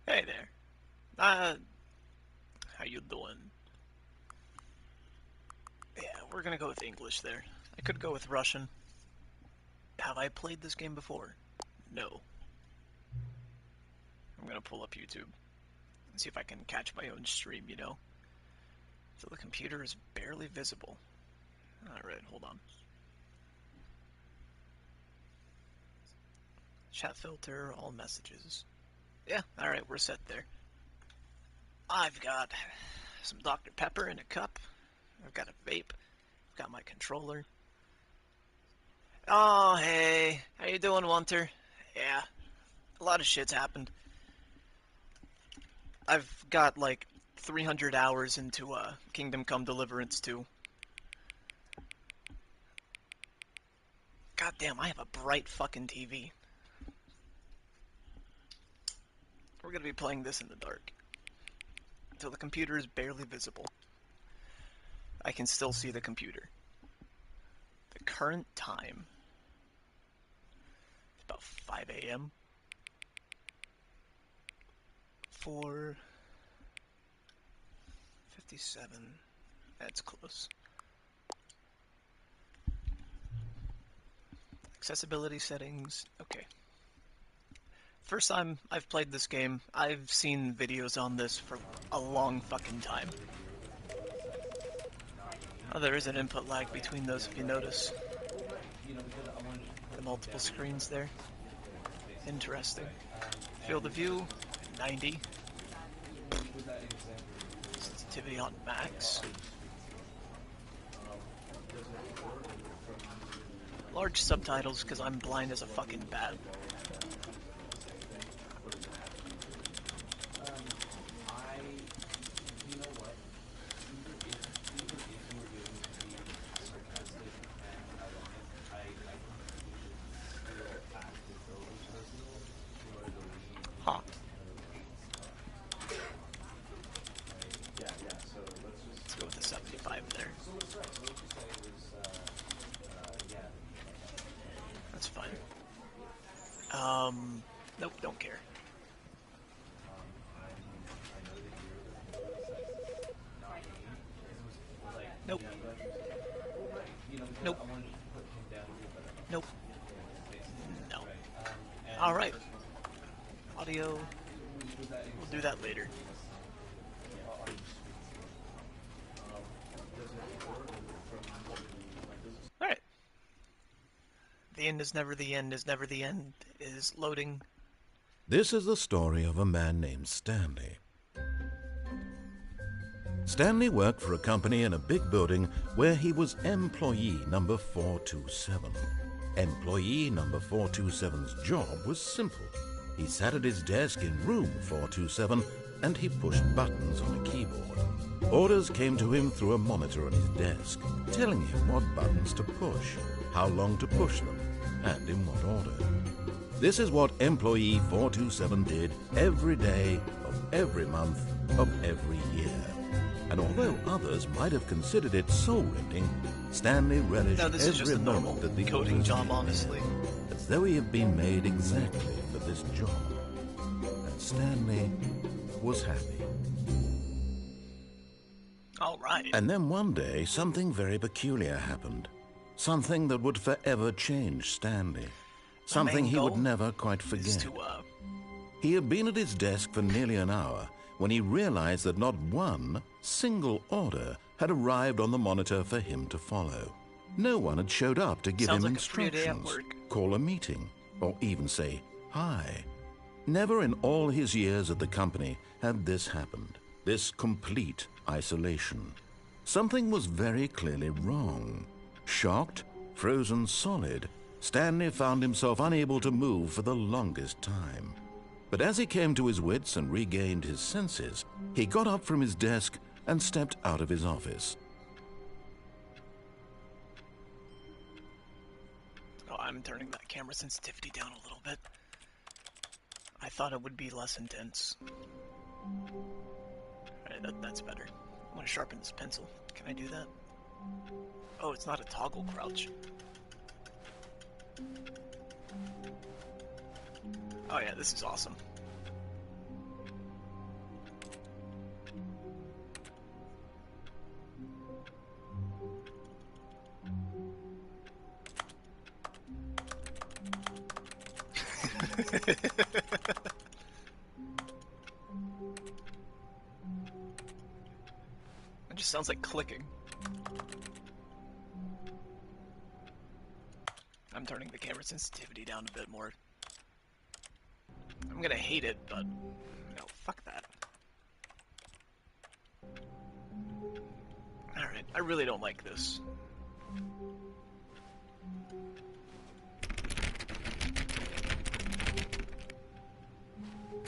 Hey there. How you doing? Yeah, we're gonna go with English there. I could go with Russian. Have I played this game before? No. I'm gonna pull up YouTube and see if I can catch my own stream. So the computer is barely visible. Alright, hold on. Chat filter, all messages. Yeah, alright, we're set there. I've got some Dr. Pepper in a cup. I've got a vape. I've got my controller. Oh, hey. How you doing, Wunter? Yeah, a lot of shit's happened. I've got like 300 hours into Kingdom Come Deliverance 2. God damn, I have a bright fucking TV. We're gonna be playing this in the dark. Until the computer is barely visible. I can still see the computer. The current time is about 5 a.m. 4:57. That's close. Accessibility settings. Okay. First time I've played this game, I've seen videos on this for a long fucking time. Oh, there is an input lag between those if you notice. The multiple screens there. Interesting. Field of view, 90. Sensitivity on max. Large subtitles because I'm blind as a fucking bat. Huh. Let's go with the 75 there. That's fine. Nope, don't care. Nope. Nope. Nope. No. Alright. Audio. We'll do that later. Alright. The end is never the end is never the end is loading. This is the story of a man named Stanley. Stanley worked for a company in a big building where he was employee number 427. Employee number 427's job was simple. He sat at his desk in room 427 and he pushed buttons on a keyboard. Orders came to him through a monitor on his desk, telling him what buttons to push, how long to push them, and in what order. This is what employee 427 did every day of every month of every year. And although others might have considered it soul-rending, Stanley relished every moment that the coding job, honestly. as though he had been made exactly for this job. And Stanley was happy. All right. And then one day, something very peculiar happened. Something that would forever change Stanley. Something he would never quite forget. He had been at his desk for nearly an hour when he realized that not one single order had arrived on the monitor for him to follow. No one had showed up to give him instructions, call a meeting, or even say hi. Never in all his years at the company had this happened, this complete isolation. Something was very clearly wrong. Shocked, frozen solid, Stanley found himself unable to move for the longest time. But as he came to his wits and regained his senses, he got up from his desk and stepped out of his office. Oh, I'm turning that camera sensitivity down a little bit. I thought it would be less intense. Alright, that's better. I want to sharpen this pencil. Can I do that? Oh, it's not a toggle crouch. Oh yeah, this is awesome. It just sounds like clicking. I'm turning the camera sensitivity down a bit more. I'm gonna hate it, but no, fuck that. Alright, I really don't like this.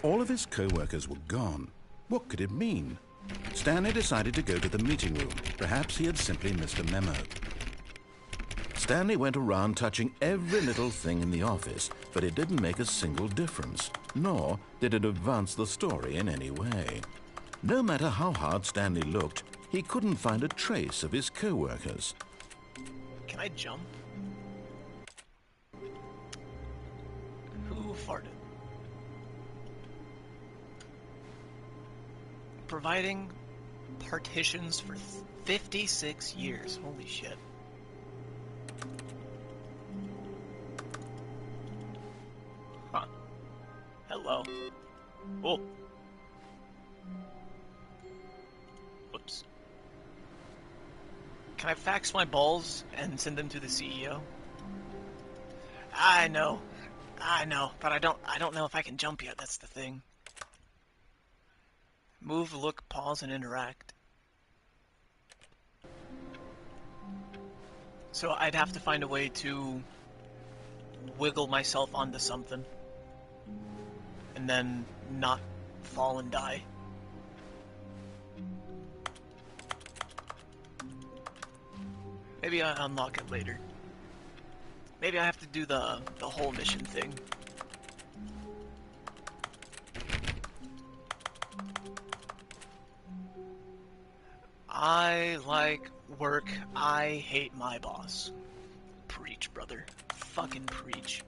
All of his co-workers were gone. What could it mean? Stanley decided to go to the meeting room. Perhaps he had simply missed a memo. Stanley went around touching every little thing in the office, but it didn't make a single difference, nor did it advance the story in any way. No matter how hard Stanley looked, he couldn't find a trace of his co-workers. Can I jump? Who farted? Providing partitions for 56 years. Holy shit. Huh. Hello. Oh. Whoops. Can I fax my balls and send them to the CEO? I know, but I don't know if I can jump yet. That's the thing. Move, look, pause, and interact. So I'd have to find a way to wiggle myself onto something and then not fall and die. Maybe I unlock it later. Maybe I have to do the whole mission thing. I like work. I hate my boss. Preach, brother. Fucking preach.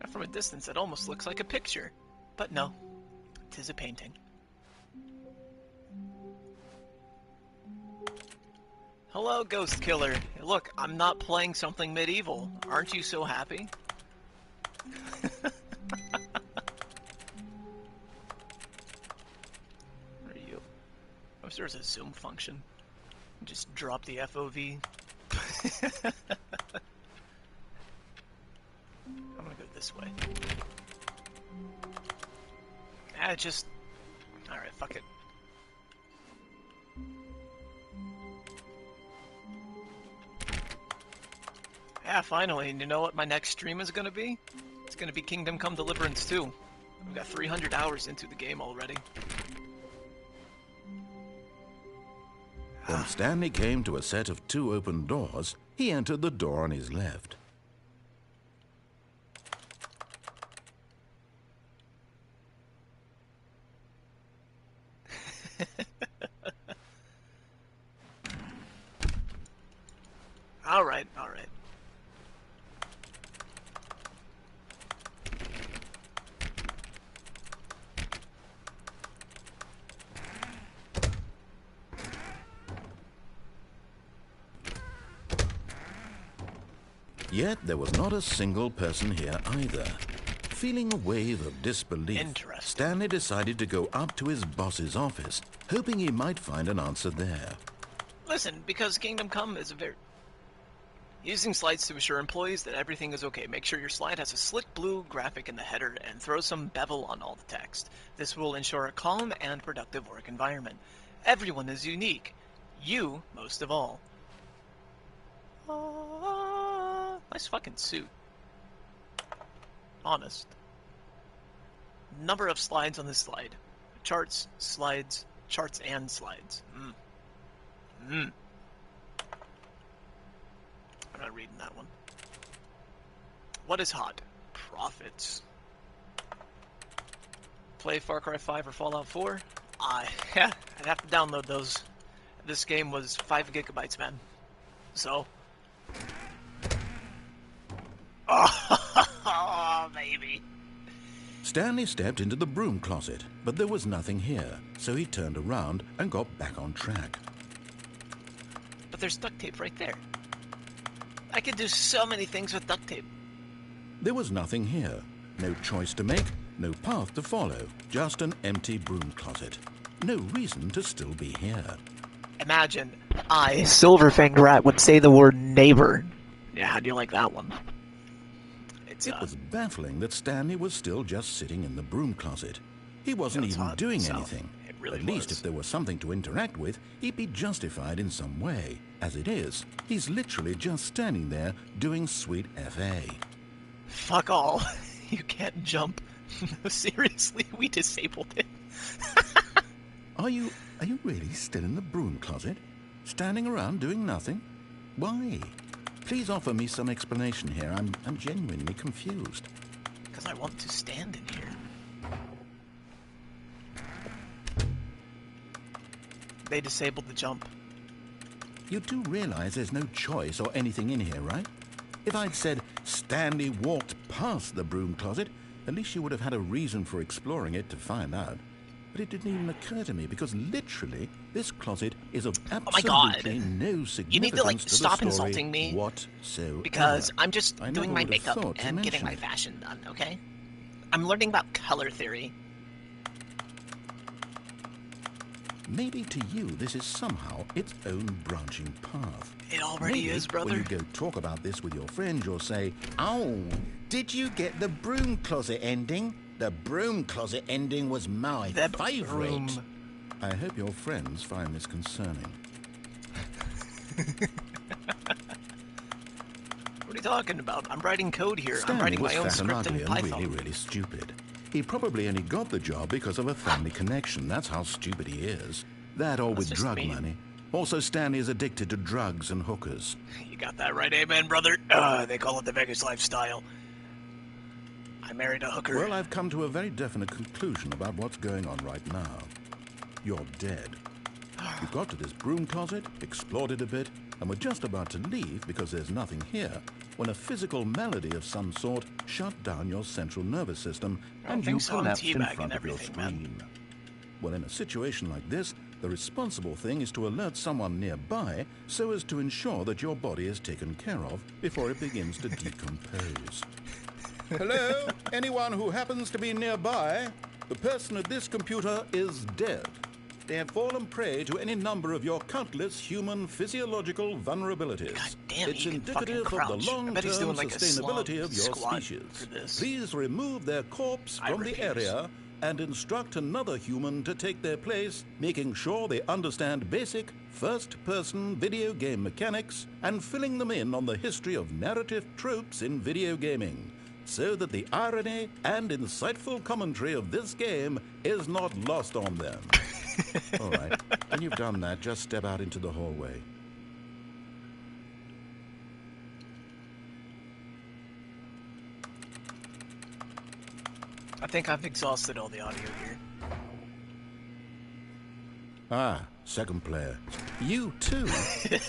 Now, from a distance, it almost looks like a picture. But no, 'tis a painting. Hello, Ghost Killer. Look, I'm not playing something medieval. Aren't you so happy? Where are you? I wish there was a zoom function. Just drop the FOV. I'm gonna go this way. Just... Alright, fuck it. Yeah, finally. And you know what my next stream is gonna be? It's gonna be Kingdom Come Deliverance 2. We've got 300 hours into the game already. When Stanley came to a set of 2 open doors, he entered the door on his left. Alright. Yet there was not a single person here either. Feeling a wave of disbelief, Stanley decided to go up to his boss's office, hoping he might find an answer there. Listen, because Kingdom Come is a very... Using slides to assure employees that everything is okay. Make sure your slide has a slick blue graphic in the header and throw some bevel on all the text. This will ensure a calm and productive work environment. Everyone is unique. You, most of all. Nice fucking suit. Honest. Number of slides on this slide. Charts, slides, charts and slides. I'm not reading that one. What is hot? Profits. Play Far Cry 5 or Fallout 4? I'd have to download those. This game was 5 gigabytes, man. So... Oh, baby. Stanley stepped into the broom closet, but there was nothing here, so he turned around and got back on track. But there's duct tape right there. I could do so many things with duct tape. There was nothing here. No choice to make, no path to follow. Just an empty broom closet. No reason to still be here. Imagine I, Silverfang Rat, would say the word neighbor. Yeah, how do you like that one? It was baffling that Stanley was still just sitting in the broom closet. He wasn't even hot doing south. anything. It really At least was. if there was something to interact with, he'd be justified in some way. As it is, he's literally just standing there doing sweet FA. Fuck all. You can't jump. Seriously, we disabled it. Are you really still in the broom closet? Standing around doing nothing? Why? Please offer me some explanation here. I'm genuinely confused. Because I want to stand in here. They disabled the jump. You do realize there's no choice or anything in here, right? If I'd said Stanley walked past the broom closet, at least you would have had a reason for exploring it to find out. But it didn't even occur to me because literally this closet is of absolutely no significance you need to like to stop the story insulting me whatsoever. because I'm just I doing never my would have makeup thought to and getting mention my it. fashion done, okay? I'm learning about color theory. Maybe to you this is somehow its own branching path. It already Maybe is, brother. when you go talk about this with your friends, you'll say, "Oh, did you get the broom closet ending? The broom closet ending was my favorite." Broom. I hope your friends find this concerning. What are you talking about? I'm writing code here. Stanley I'm writing was my own fat and script ugly in and Python. really, really stupid. He probably only got the job because of a family connection. That's how stupid he is. That or with just drug mean. money. Also, Stanley is addicted to drugs and hookers. You got that right, amen, brother. They call it the Vegas lifestyle. I married a hooker. Well, I've come to a very definite conclusion about what's going on right now. You're dead. You got to this broom closet, explored it a bit, and were just about to leave because there's nothing here, when a physical malady of some sort shut down your central nervous system and you collapsed in front of your screen. Well, in a situation like this, the responsible thing is to alert someone nearby so as to ensure that your body is taken care of before it begins to decompose. Hello? Anyone who happens to be nearby? The person at this computer is dead. They have fallen prey to any number of your countless human physiological vulnerabilities. God damn, it's he can indicative fucking of the crouch. I bet he's long-term doing, like, a sustainability of your squat species. for this. Please remove their corpse I from the refuse. area and instruct another human to take their place, making sure they understand basic first-person video game mechanics and filling them in on the history of narrative tropes in video gaming, so that the irony and insightful commentary of this game is not lost on them. All right, when you've done that, just step out into the hallway. I think I've exhausted all the audio here. Ah, second player. You too?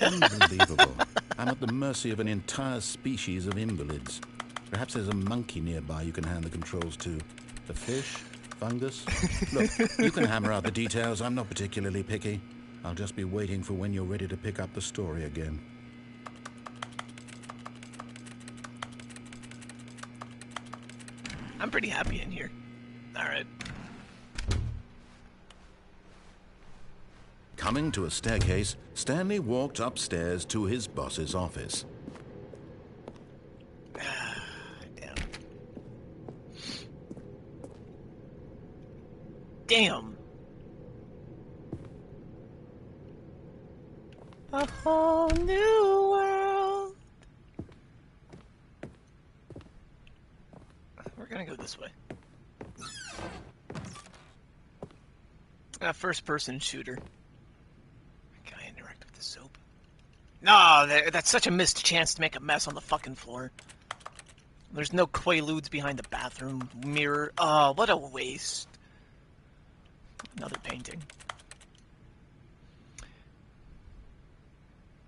Unbelievable. I'm at the mercy of an entire species of invalids. Perhaps there's a monkey nearby you can hand the controls to. A fish? Fungus? Look, you can hammer out the details. I'm not particularly picky. I'll just be waiting for when you're ready to pick up the story again. I'm pretty happy in here. Alright. Coming to a staircase, Stanley walked upstairs to his boss's office. Damn. Damn. A whole new world. We're gonna go this way. First-person shooter. Can I interact with the soap? No, that's such a missed chance to make a mess on the fucking floor. There's no Quaaludes behind the bathroom mirror. Oh, what a waste. Another painting.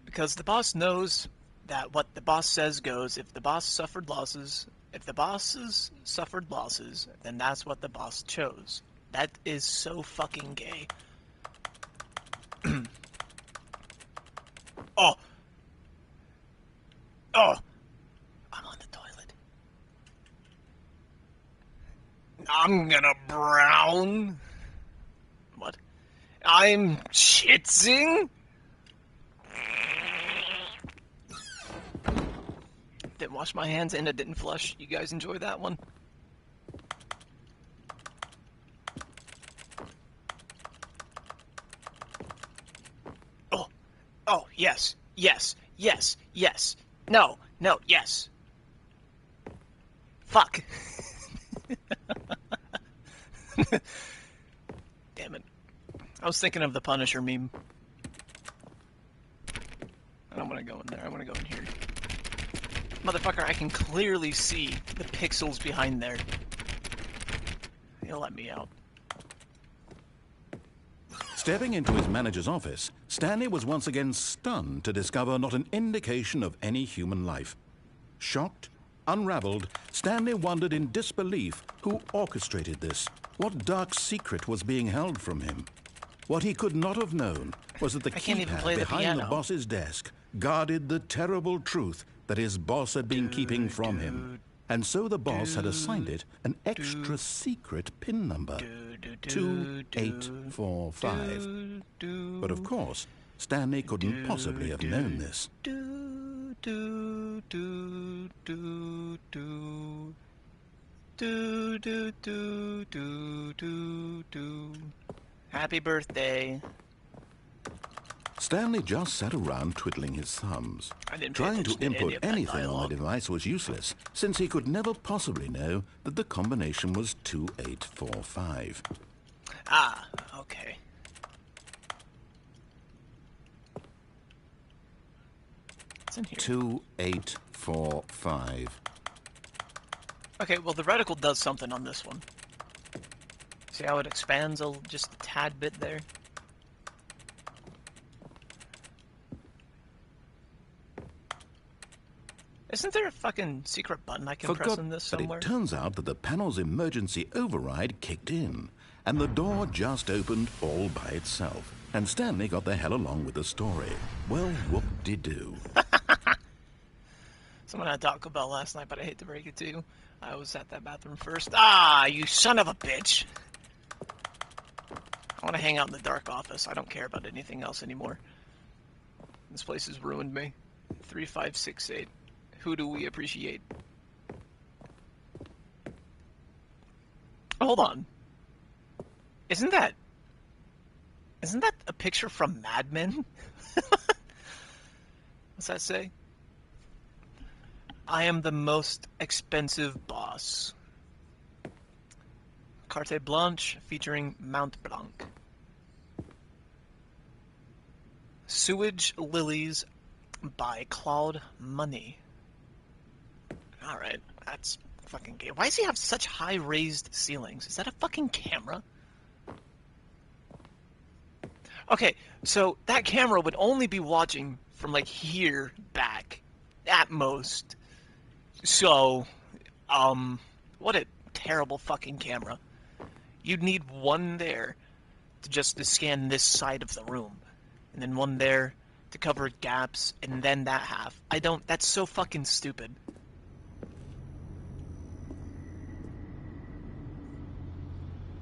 Because the boss knows that what the boss says goes. If the boss suffered losses, if the bosses suffered losses, then that's what the boss chose. That is so fucking gay. Oh! I'm on the toilet. I'm gonna brown. What? I'm schwitzing? Didn't wash my hands and it didn't flush. You guys enjoy that one? Oh. Oh, yes. Yes. Yes. Yes. No. No. Yes. Fuck. Damn it. I was thinking of the Punisher meme. I don't want to go in there. I want to go in here. Motherfucker, I can clearly see the pixels behind there. He'll let me out. Stepping into his manager's office, Stanley was once again stunned to discover not an indication of any human life. Shocked, unraveled, Stanley wondered in disbelief who orchestrated this. What dark secret was being held from him? What he could not have known was that the keypad behind the boss's desk guarded the terrible truth that his boss had been keeping from him. And so the boss had assigned it an extra secret PIN number, 2845. But of course, Stanley couldn't possibly have known this. Happy birthday. Stanley just sat around twiddling his thumbs. Trying to input anything on the device was useless, since he could never possibly know that the combination was 2845. Ah, okay. What's in here? 2845. Okay, well the reticle does something on this one. See how it expands just a tad bit there? Isn't there a fucking secret button I can press in this somewhere? But it turns out that the panel's emergency override kicked in, and the door just opened all by itself. And Stanley got the hell along with the story. Well, whoop-de-doo. Someone had Taco Bell last night, but I hate to break it to you. I was at that bathroom first. Ah, you son of a bitch! I want to hang out in the dark office. I don't care about anything else anymore. This place has ruined me. 3568. Who do we appreciate? Hold on. Isn't that a picture from Mad Men? What's that say? I am the most expensive boss. Carte Blanche featuring Mount Blanc. Sewage Lilies by Claude Money. Alright, that's fucking gay. Why does he have such high raised ceilings? Is that a fucking camera? Okay, so that camera would only be watching from like here back, at most. So, what a terrible fucking camera. You'd need one there to scan this side of the room, and then one there to cover gaps, and then that half. That's so fucking stupid.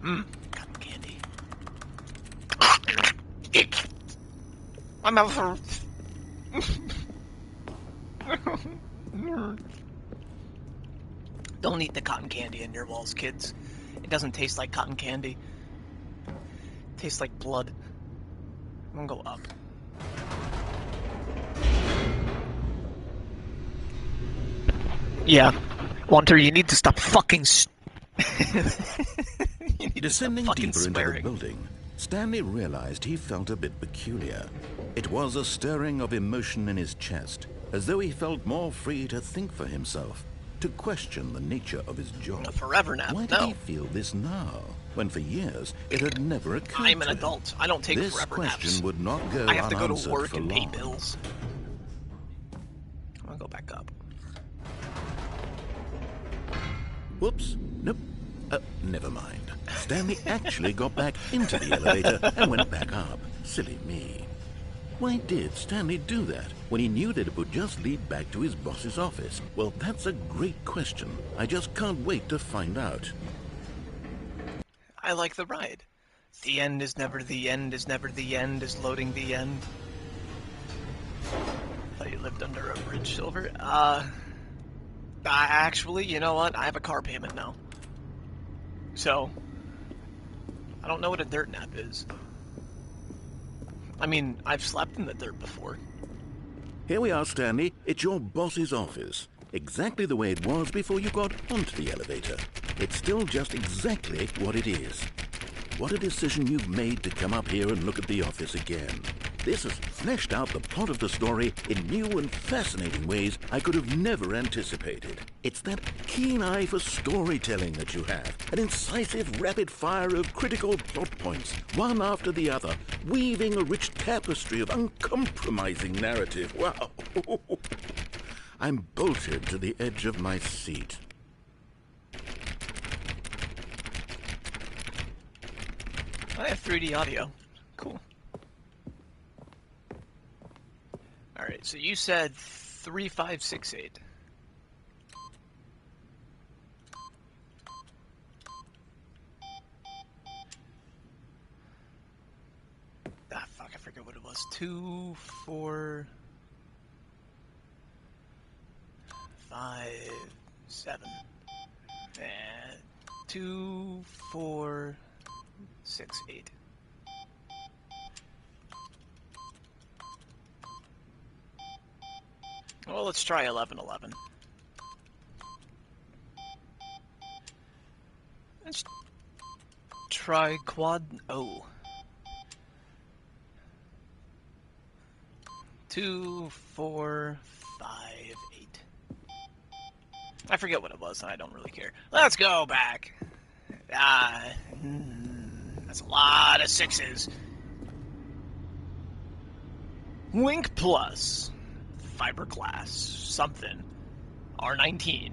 Cotton candy. I'm out for... Don't eat the cotton candy in your walls, kids. It doesn't taste like cotton candy. It tastes like blood. I'm gonna go up. Yeah. Wanter, you need to stop fucking Descending deeper into the building, Stanley realized he felt a bit peculiar. It was a stirring of emotion in his chest, as though he felt more free to think for himself, to question the nature of his job. A forever nap. Why did he feel this now, when for years it had never occurred to him? I'm an adult. I don't take this forever naps. This question would not go I have to go to work for and pay long. bills. I'm gonna go back up. Whoops. Nope. Never mind. Stanley actually got back into the elevator and went back up. Silly me. Why did Stanley do that when he knew that it would just lead back to his boss's office? Well, that's a great question. I just can't wait to find out. I like the ride. The end is never the end is never the end is loading the end. Thought you lived under a bridge, Silver. Actually, you know what? I have a car payment now. So, I don't know what a dirt nap is. I mean, I've slept in the dirt before. Here we are, Stanley. It's your boss's office. Exactly the way it was before you got onto the elevator. It's still just exactly what it is. What a decision you've made to come up here and look at the office again. This has fleshed out the plot of the story in new and fascinating ways I could have never anticipated. It's that keen eye for storytelling that you have, an incisive rapid fire of critical plot points, one after the other, weaving a rich tapestry of uncompromising narrative. Wow! I'm bolted to the edge of my seat. I have 3D audio. Cool. Alright, so you said 3568. Ah, fuck, I forget what it was. 2, 4, 5, 7. And 2, 4, 6, 8. Well, let's try 1111. Let's try quad O. 2, 4, 5, 8. I forget what it was, and I don't really care. Let's go back. That's a lot of 6s. Wink Plus. Fiberglass. Something. R19.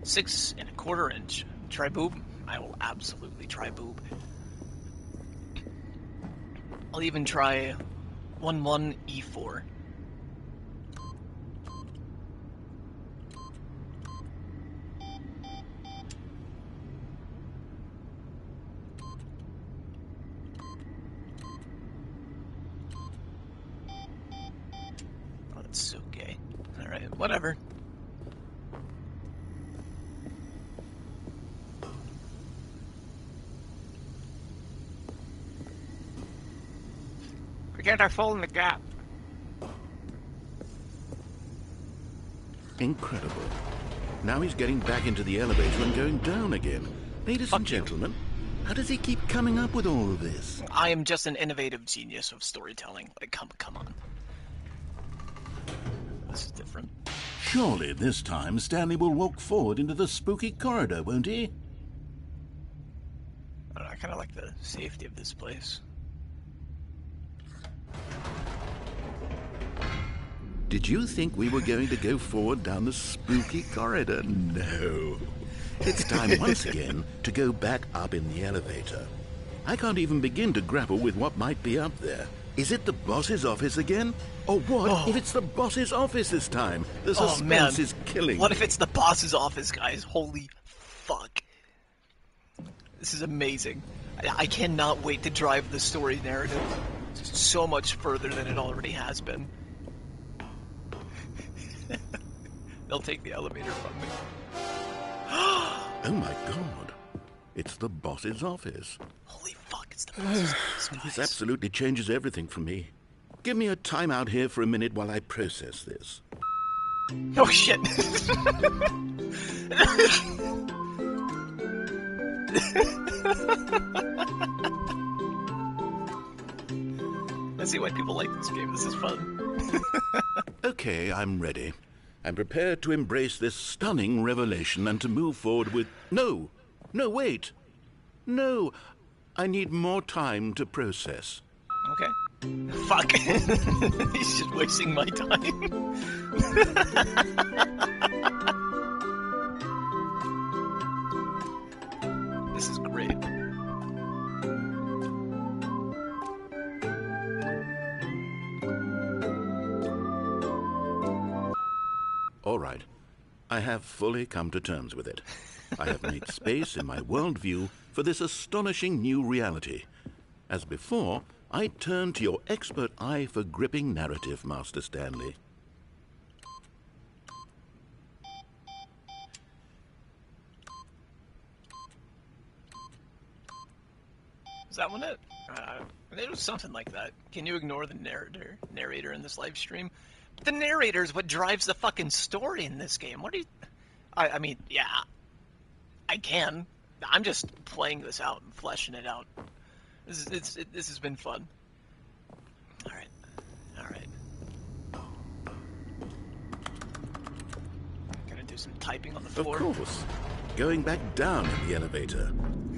6 1/4 inch. Try boob? I will absolutely try boob. I'll even try 11E4. It's okay. Alright, whatever. We can't have fall in the gap. Incredible. Now he's getting back into the elevator and going down again. Ladies and gentlemen, how does he keep coming up with all of this? I am just an innovative genius of storytelling. Like, come on. This is different. Surely this time Stanley will walk forward into the spooky corridor, won't he? I don't know, I kind of like the safety of this place. Did you think we were going to go forward down the spooky corridor? No. It's time once again to go back up in the elevator. I can't even begin to grapple with what might be up there. Is it the boss's office again? Or what if it's the boss's office this time? The suspense is killing What me. if it's the boss's office, guys? Holy fuck. This is amazing. I cannot wait to drive the story narrative so much further than it already has been. They'll take the elevator from me. Oh my god. It's the boss's office. Holy fuck, it's the boss's office, guys. This absolutely changes everything for me. Give me a time out here for a minute while I process this. Oh shit. I see why people like this game. This is fun. Okay, I'm ready. I'm prepared to embrace this stunning revelation and to move forward with... No, wait. No, I need more time to process. Okay. Fuck. He's just wasting my time. This is great. All right. I have fully come to terms with it. I have made space in my worldview for this astonishing new reality. As before, I turn to your expert eye for gripping narrative, Master Stanley. Is that one it? It was something like that. Can you ignore the narrator in this live stream? But the narrator is what drives the fucking story in this game. What do you... I mean, yeah, I can. I'm just playing this out and fleshing it out. This has been fun. All right. Gonna do some typing on the floor. Of course. Going back down in the elevator.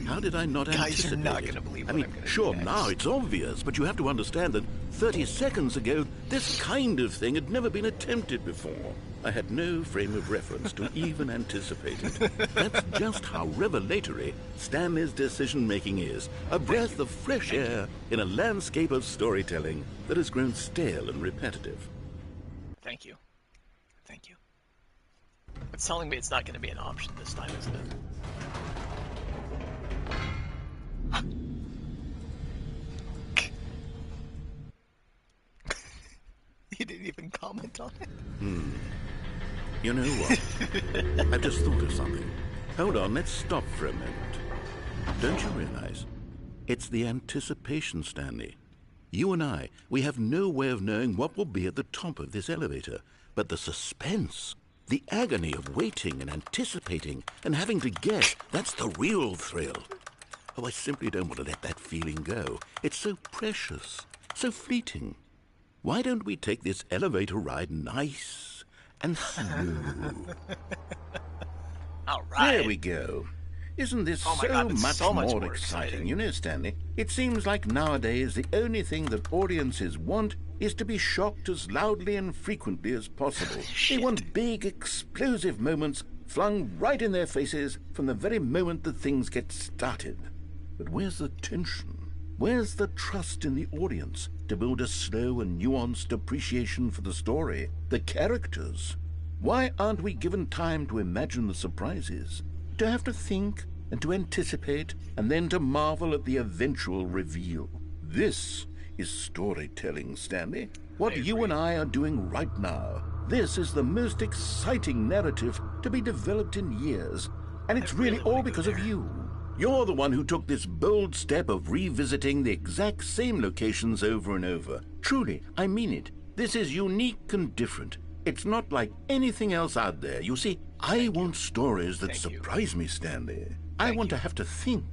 How did I not anticipate Guys, you're not it? gonna believe I what mean, I'm gonna sure, do next. now it's obvious, but you have to understand that 30 seconds ago, this kind of thing had never been attempted before. I had no frame of reference to even anticipate it. That's just how revelatory Stanley's decision-making is. A breath of fresh air in a landscape of storytelling that has grown stale and repetitive. Thank you. It's telling me it's not going to be an option this time, isn't it? You didn't even comment on it. You know what? I've just thought of something. Hold on, let's stop for a moment. Don't you realize? It's the anticipation, Stanley. You and I, we have no way of knowing what will be at the top of this elevator. But the suspense, the agony of waiting and anticipating and having to guess, that's the real thrill. Oh, I simply don't want to let that feeling go. It's so precious, so fleeting. Why don't we take this elevator ride nice and smooth? All right. There we go. Isn't this Oh my God, it's much so much more more exciting? exciting. You know, Stanley, it seems like nowadays the only thing that audiences want is to be shocked as loudly and frequently as possible. They want big, explosive moments flung right in their faces from the very moment that things get started. But where's the tension? Where's the trust in the audience to build a slow and nuanced appreciation for the story, the characters? Why aren't we given time to imagine the surprises, to have to think and to anticipate, and then to marvel at the eventual reveal? This is storytelling, Stanley. What you and I are doing right now. This is the most exciting narrative to be developed in years, and it's really all because of you. You're the one who took this bold step of revisiting the exact same locations over and over. Truly, I mean it. This is unique and different. It's not like anything else out there. You see, I want stories that surprise me, Stanley. I want to have to think.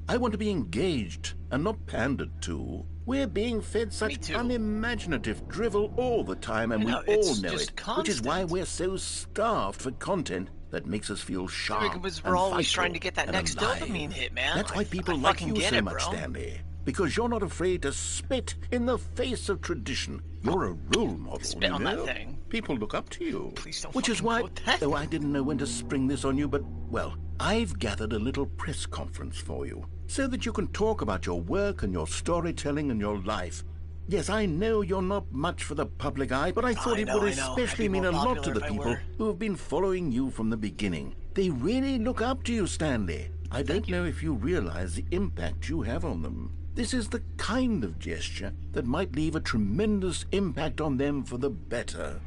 I want to be engaged and not pandered to. We're being fed such unimaginative drivel all the time, and we all know it, which is why we're so starved for content that makes us feel sharp because and we're always vital trying to get that and next alive. dopamine hit, man. That's why people I like you get so it, much, bro. Stanley. Because you're not afraid to spit in the face of tradition. You're a role model, Spit on that thing. People look up to you. Please don't Which is fucking why, quote that. though I didn't know when to spring this on you, but, well, I've gathered a little press conference for you so that you can talk about your work and your storytelling and your life. Yes, I know you're not much for the public eye, but I thought it would especially mean a lot to the people who have been following you from the beginning. They really look up to you, Stanley. I don't know if you realize the impact you have on them. This is the kind of gesture that might leave a tremendous impact on them for the better.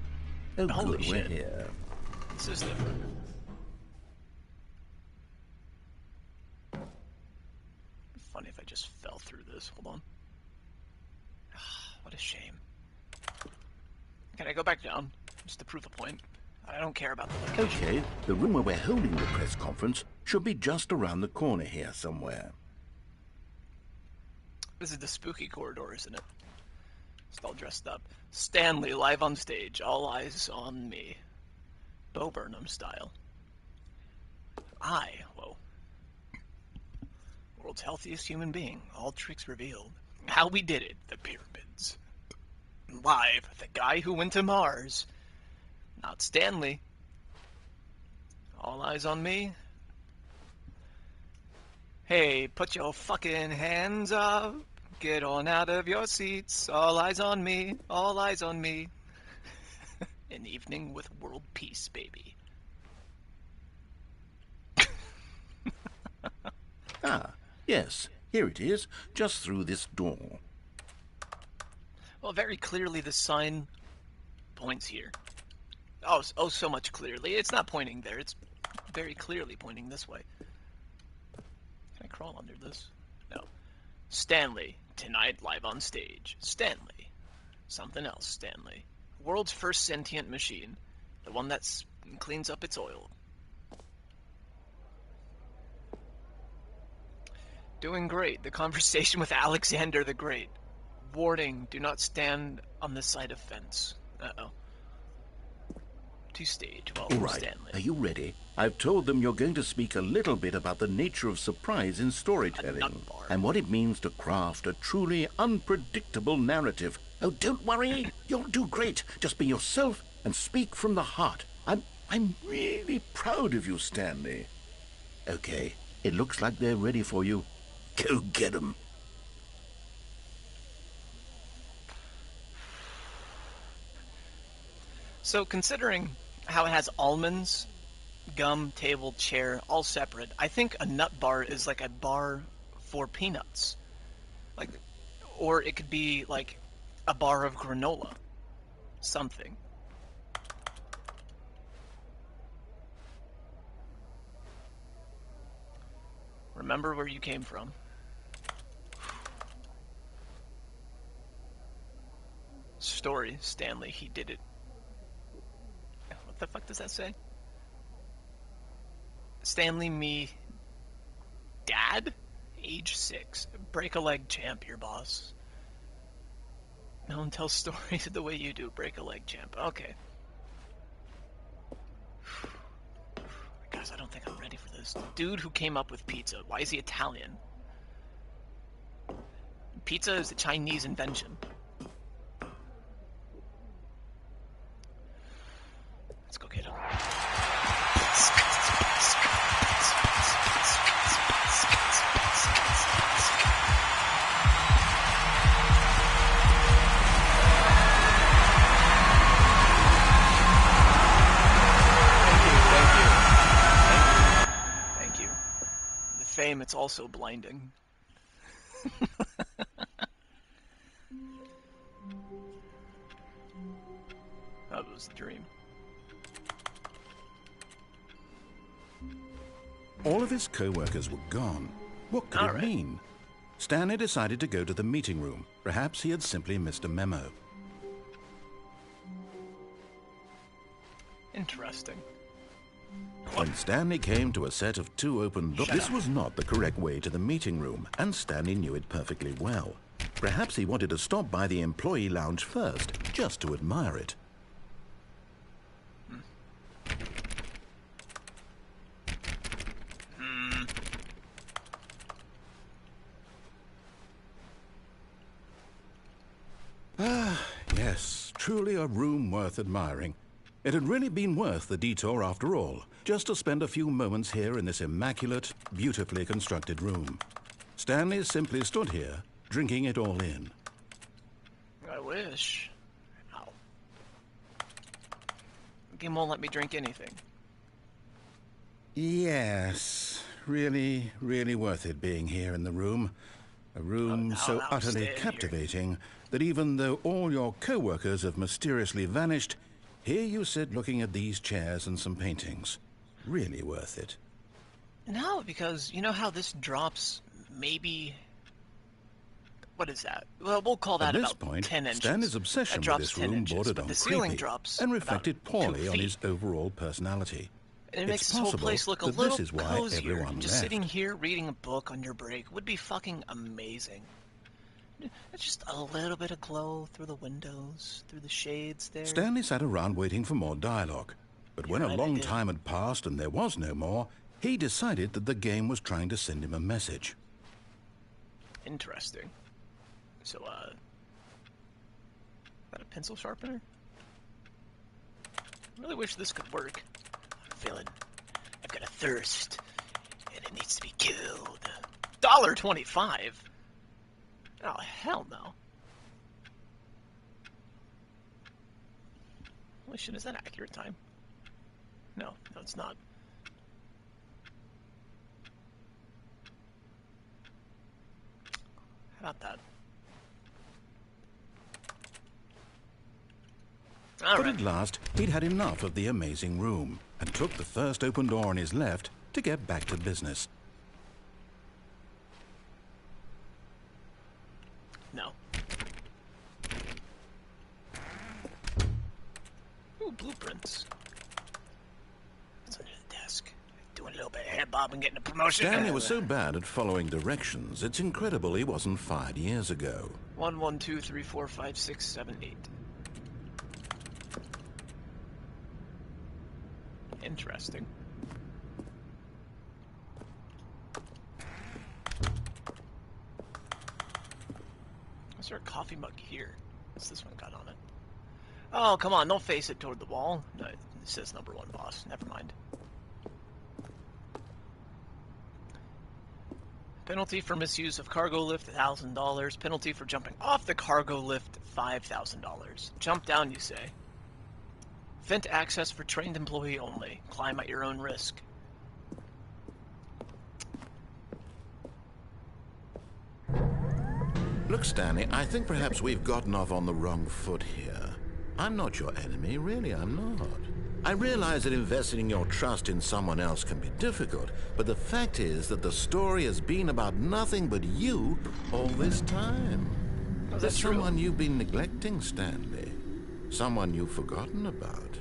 Oh, Holy good, shit. we're here. This is different. Funny if I just fell through this. Hold on. What a shame. Can I go back down? Just to prove a point. I don't care about the location. Okay, the room where we're holding the press conference should be just around the corner here somewhere. This is the spooky corridor, isn't it? Just all dressed up. Stanley live on stage. All eyes on me. Bo Burnham style. Whoa. World's healthiest human being. All tricks revealed. How we did it. The pyramids. Live. The guy who went to Mars. Not Stanley. All eyes on me. Hey, put your fucking hands up. Get on out of your seats. All eyes on me. All eyes on me. An evening with world peace, baby. Yes, here it is, just through this door. Well, very clearly the sign points here. Oh, so much clearly. It's not pointing there. It's very clearly pointing this way. Can I crawl under this? No. Stanley, tonight live on stage. Stanley. Something else, Stanley. World's first sentient machine. The one that cleans up its oil. Doing great. The conversation with Alexander the Great. Warning, do not stand on this side of fence. Uh-oh. To stage. Well, All right, Stanley. are you ready? I've told them you're going to speak a little bit about the nature of surprise in storytelling and what it means to craft a truly unpredictable narrative. Oh, don't worry. You'll do great. Just be yourself and speak from the heart. I'm really proud of you, Stanley. Okay, it looks like they're ready for you. Go get them. So, considering how it has almonds, gum, table, chair, all separate, I think a nut bar is like a bar for peanuts. Like, or it could be like a bar of granola. Something. Remember where you came from. Story, Stanley, he did it. What the fuck does that say? Stanley, me, dad? Age 6. Break a leg champ, your boss. No one tells stories the way you do. Break a leg champ. Okay. Guys, I don't think I'm ready for this. The dude who came up with pizza, why is he Italian? Pizza is a Chinese invention. Let's go get him. Thank you. The fame, it's also blinding. That was the dream. All of his co-workers were gone. What could it mean? Stanley decided to go to the meeting room. Perhaps he had simply missed a memo. Interesting. When Stanley came to a set of 2 open doors, this was not the correct way to the meeting room, and Stanley knew it perfectly well. Perhaps he wanted to stop by the employee lounge first, just to admire it. Yes, truly a room worth admiring. It had really been worth the detour after all, just to spend a few moments here in this immaculate, beautifully constructed room. Stanley simply stood here, drinking it all in. I wish. Ow. The game won't let me drink anything. Yes, really, really worth it being here in the room. A room so utterly captivating that even though all your co-workers have mysteriously vanished, here you sit looking at these chairs and some paintings. Really worth it. No, because you know how this drops maybe... What is that? Well, we'll call that about 10 inches. Stanley's obsession with this room bordered on creepy and reflected poorly on his overall personality. And it makes this whole place look a little cozier. Just sitting here reading a book on your break would be fucking amazing. Just a little bit of glow through the windows, through the shades there. Stanley sat around waiting for more dialogue. But when a long time had passed and there was no more, he decided that the game was trying to send him a message. Interesting. So, is that a pencil sharpener? I really wish this could work. I've got a thirst, and it needs to be killed. $1.25? Oh, hell no. Holy shit, is that accurate time? No, it's not. How about that? But at last, he'd had enough of the amazing room and took the first open door on his left to get back to business. No. Ooh, blueprints. What's under the desk? Doing a little bit of head bob and getting a promotion. Stanley was so bad at following directions, it's incredible he wasn't fired years ago. 1, 1, 2, 3, 4, 5, 6, 7, 8. Interesting. Is there a coffee mug here? What's this one got on it? Oh, come on, don't face it toward the wall. No, it says number 1 boss. Never mind. Penalty for misuse of cargo lift, $1,000. Penalty for jumping off the cargo lift, $5,000. Jump down, you say. Vent access for trained employee only. Climb at your own risk. Look, Stanley, I think perhaps we've gotten off on the wrong foot here. I'm not your enemy, really, I'm not. I realize that investing your trust in someone else can be difficult, but the fact is that the story has been about nothing but you all this time. Oh, There's someone you've been neglecting, Stanley. Someone you've forgotten about.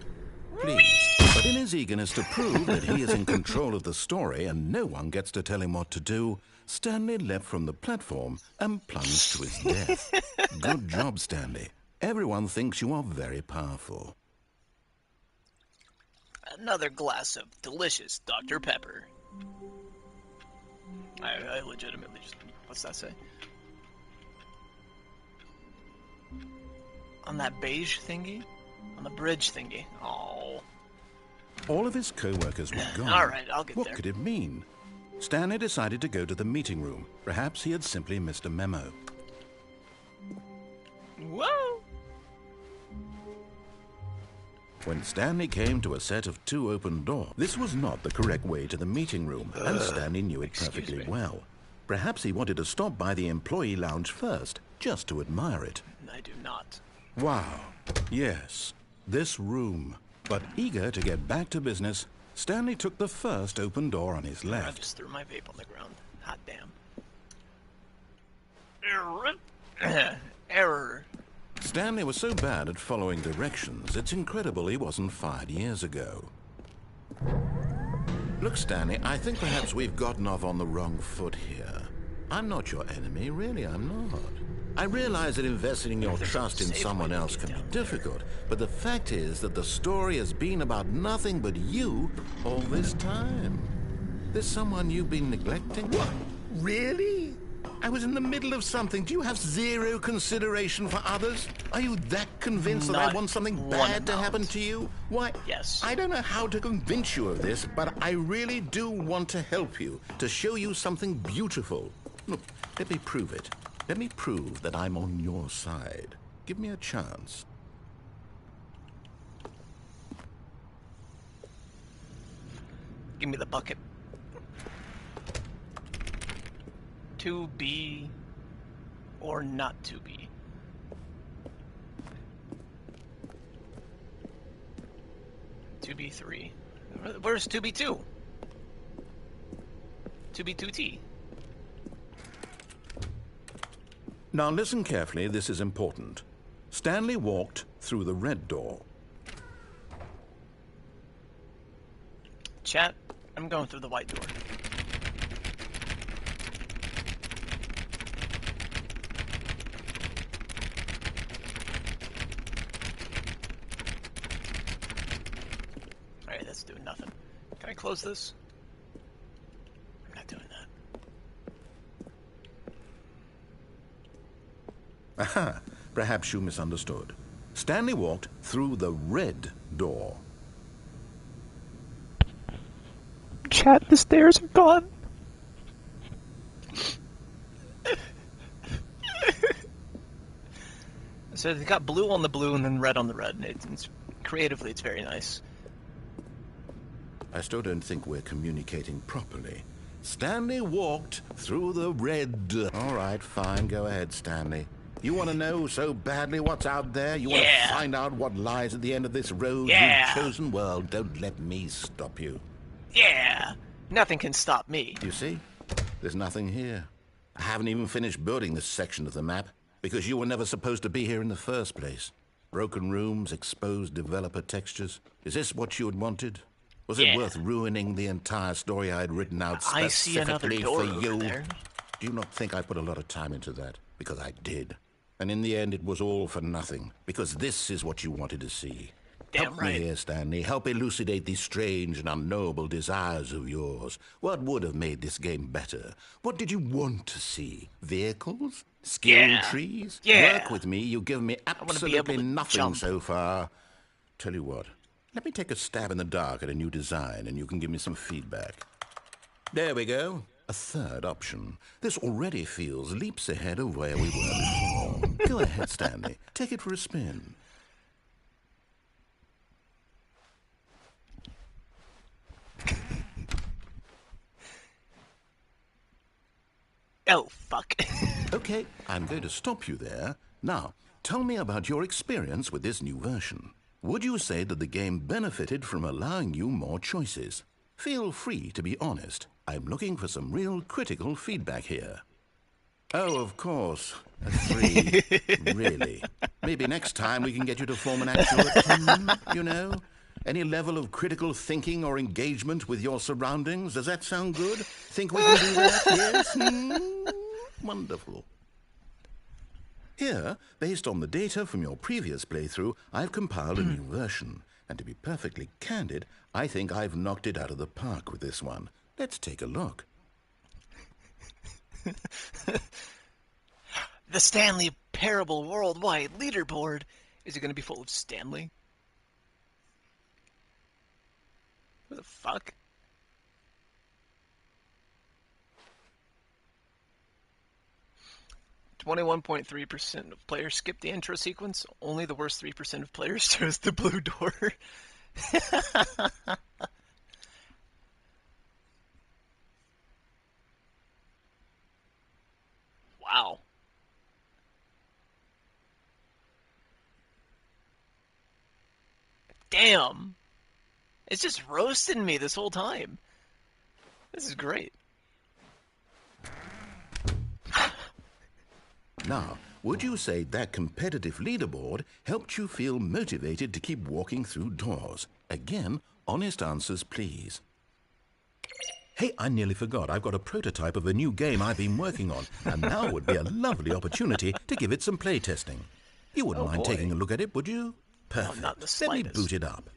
Please. But in his eagerness to prove that he is in control of the story and no one gets to tell him what to do, Stanley leapt from the platform and plunged to his death. Good job, Stanley. Everyone thinks you are very powerful. Another glass of delicious Dr. Pepper. I legitimately just... What's that say? On that beige thingy? On the bridge thingy. Oh. All of his co-workers were gone. All right, I'll get there. What could it mean? Stanley decided to go to the meeting room. Perhaps he had simply missed a memo. Whoa! When Stanley came to a set of 2 open doors, this was not the correct way to the meeting room, and Stanley knew it perfectly well. Perhaps he wanted to stop by the employee lounge first, just to admire it. I do not. Wow. Yes, this room. But eager to get back to business, Stanley took the first open door on his I left. just threw my vape on the ground. Hot damn. Error. Stanley was so bad at following directions, it's incredible he wasn't fired years ago. Look, Stanley, I think perhaps we've gotten off on the wrong foot here. I'm not your enemy, really, I'm not. I realize that investing your trust in someone else can be difficult, but the fact is that the story has been about nothing but you all this time. There's someone you've been neglecting. What? Really? I was in the middle of something. Do you have zero consideration for others? Are you that convinced that I want something bad to happen to you? Why, yes. I don't know how to convince you of this, but I really do want to help you, to show you something beautiful. Look, let me prove it. Let me prove that I'm on your side. Give me a chance. Give me the bucket. To be or not to be. To be 3. Where's 2B2? 2B2T. Now listen carefully, this is important. Stanley walked through the red door. Chat, I'm going through the white door. Alright, that's doing nothing. Can I close this? I'm not doing that. Aha, perhaps you misunderstood. Stanley walked through the red door. Chat, the stairs are gone. So they got blue on the blue and then red on the red. It's creatively, it's very nice. I still don't think we're communicating properly. Stanley walked through the red. All right, fine. Go ahead, Stanley. You want to know so badly what's out there? You want to find out what lies at the end of this road you've chosen? Well, don't let me stop you. Yeah. Nothing can stop me. You see? There's nothing here. I haven't even finished building this section of the map because you were never supposed to be here in the first place. Broken rooms, exposed developer textures. Is this what you had wanted? Was it worth ruining the entire story I had written out specifically for you? There. Do you not think I put a lot of time into that? Because I did. And in the end, it was all for nothing. Because this is what you wanted to see. Help me here, Stanley. Help elucidate these strange and unknowable desires of yours. What would have made this game better? What did you want to see? Vehicles? Skill trees? Work with me. You've given me absolutely nothing so far. Tell you what. Let me take a stab in the dark at a new design, and you can give me some feedback. There we go. A third option. This already feels leaps ahead of where we were before. Go ahead, Stanley. Take it for a spin. Oh, fuck. Okay, I'm going to stop you there. Now, tell me about your experience with this new version. Would you say that the game benefited from allowing you more choices? Feel free to be honest. I'm looking for some real critical feedback here. Oh, of course. A 3. Really? Maybe next time we can get you to form an actual opinion, you know? Any level of critical thinking or engagement with your surroundings? Does that sound good? Think we can do that? Yes? Wonderful. Here, based on the data from your previous playthrough, I've compiled a new version. And to be perfectly candid, I think I've knocked it out of the park with this one. Let's take a look. The Stanley Parable Worldwide Leaderboard. Is it going to be full of Stanley? What the fuck? .3% of players skipped the intro sequence. Only the worst 3% of players chose the blue door. Wow. Damn. It's just roasting me this whole time. This is great. Now, would you say that competitive leaderboard helped you feel motivated to keep walking through doors? Again, honest answers, please. Hey, I nearly forgot. I've got a prototype of a new game I've been working on, and now would be a lovely opportunity to give it some playtesting. You wouldn't mind taking a look at it, would you? Perfect. No, not the Let me slightest. boot it up.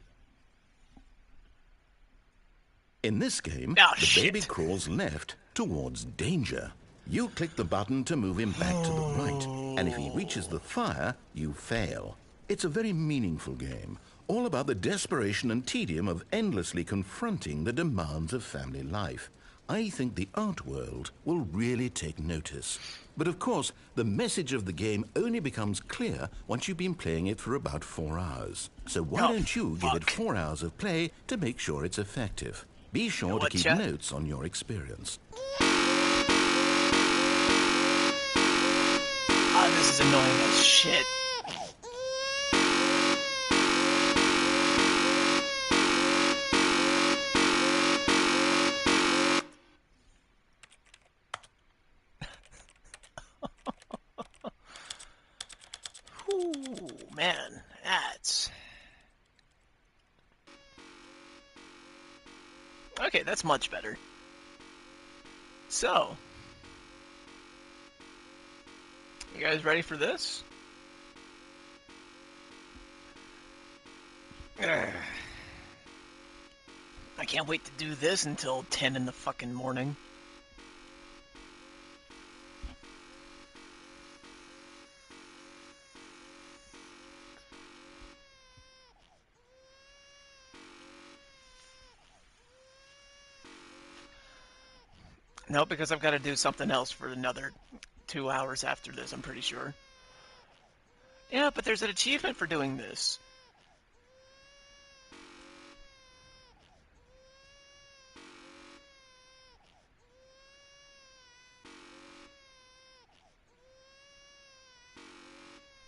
In this game, the baby crawls left towards danger. You click the button to move him back to the right, and if he reaches the fire, you fail. It's a very meaningful game, all about the desperation and tedium of endlessly confronting the demands of family life. I think the art world will really take notice. But of course, the message of the game only becomes clear once you've been playing it for about 4 hours. So why don't you give it 4 hours of play to make sure it's effective? Be sure to keep notes on your experience. Oh, this is annoying as shit. Ooh, man, that's... Okay, that's much better. So... You guys ready for this? I can't wait to do this until 10 in the fucking morning. No, because I've got to do something else for another 2 hours after this, I'm pretty sure. Yeah, but there's an achievement for doing this.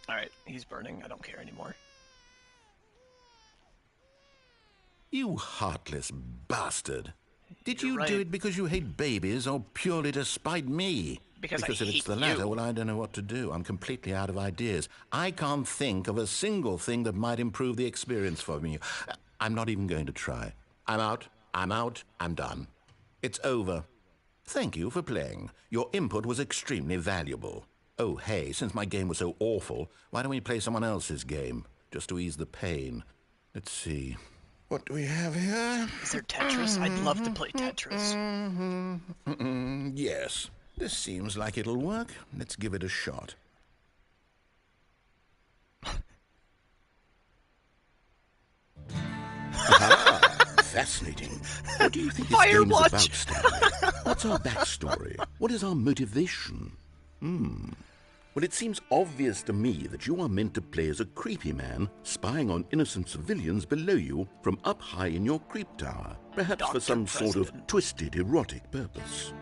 Alright, he's burning. I don't care anymore. You heartless bastard. Did you right. do it because you hate babies or purely to spite me? Because if I it's the hate latter, you. well, I don't know what to do. I'm completely out of ideas. I can't think of a single thing that might improve the experience for me. I'm not even going to try. I'm out. I'm done. It's over. Thank you for playing. Your input was extremely valuable. Oh, hey, since my game was so awful, why don't we play someone else's game, just to ease the pain? Let's see. What do we have here? Is there Tetris? I'd love to play Tetris. Yes. This seems like it'll work. Let's give it a shot. Fascinating. What do you think this game is about, Stanley? What's our backstory? What is our motivation? Well, it seems obvious to me that you are meant to play as a creepy man spying on innocent civilians below you from up high in your creep tower, perhaps for some sort of twisted erotic purpose.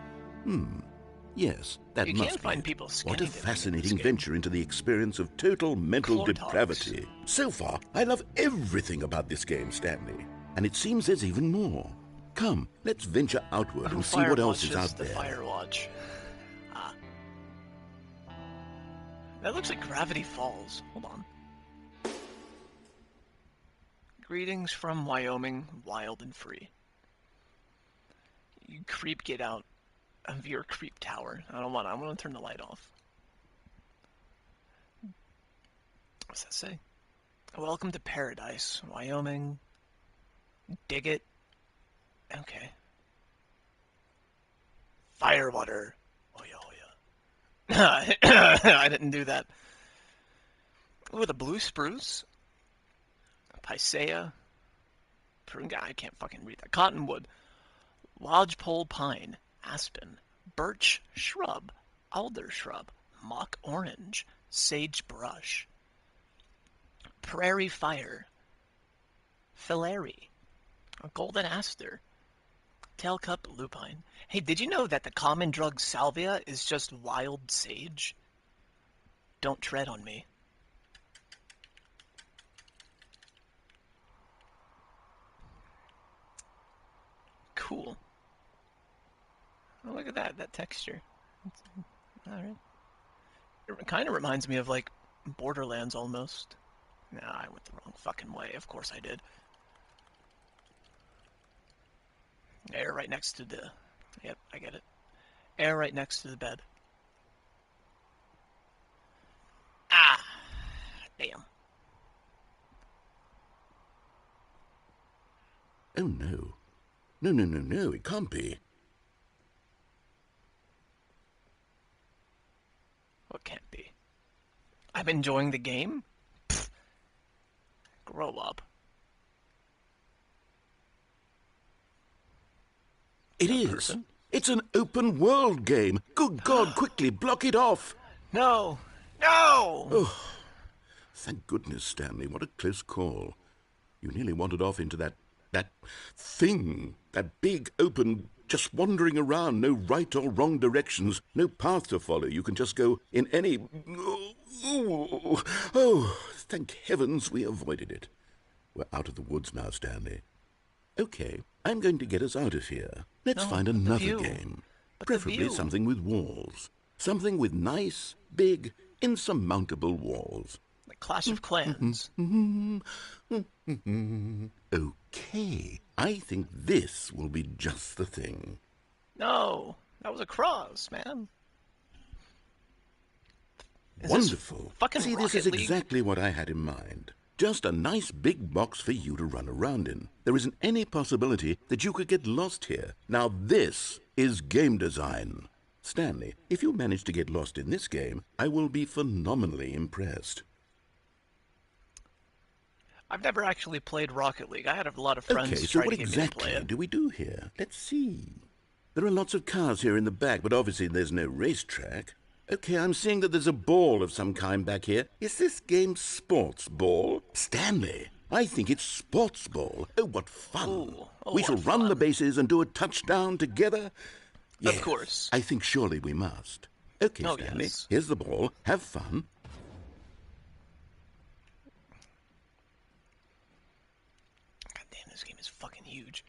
Yes, that must be. You can find people What a fascinating venture into the experience of total mental depravity. So far, I love everything about this game, Stanley. And it seems there's even more. Come, let's venture outward and see what else is out there. Firewatch. That looks like Gravity Falls. Hold on. Greetings from Wyoming, wild and free. You creep, get out of your creep tower. I want to turn the light off. What's that say? Welcome to paradise, Wyoming. Dig it. Okay. Firewater. Oh yeah. I didn't do that. Ooh, the blue spruce. Picea. I can't fucking read that. Cottonwood. Lodgepole pine. Aspen. Birch shrub. Alder shrub. Mock orange. Sagebrush. Prairie fire. Filary. Golden aster. Tailcup lupine. Hey, did you know that the common drug salvia is just wild sage? Don't tread on me. Cool. Oh, look at that texture. Alright. It kind of reminds me of, like, Borderlands almost. Nah, I went the wrong fucking way. Of course I did. Air right next to the... Yep, I get it. Air right next to the bed. Ah! Damn. Oh, no. No, it can't be. What can't be? I'm enjoying the game? Pfft. Grow up. It is. It's an open world game. Good God, quickly block it off. No. Oh, thank goodness, Stanley. What a close call. You nearly wandered off into that thing. That big, open, just wandering around. No right or wrong directions. No path to follow. You can just go in any... Oh, thank heavens we avoided it. We're out of the woods now, Stanley. Okay, I'm going to get us out of here. Let's find another game. Preferably something with walls. Something with nice, big, insurmountable walls. Like Clash of Clans. Okay, I think this will be just the thing. No, that was a cross, man. Wonderful. See, this is League? exactly what I had in mind. Just a nice big box for you to run around in. There isn't any possibility that you could get lost here. Now this is game design. Stanley, if you manage to get lost in this game, I will be phenomenally impressed. I've never actually played Rocket League. I had a lot of friends Okay, so try what to get me to play exactly it. do we do here? Let's see. There are lots of cars here in the back, but obviously there's no racetrack. Okay, I'm seeing that there's a ball of some kind back here. Is this game sports ball? Stanley, I think it's sports ball. Oh, what fun. Ooh, we shall run the bases and do a touchdown together. Yes, of course. I think surely we must. Okay, Stanley, here's the ball. Have fun. this game is fucking huge.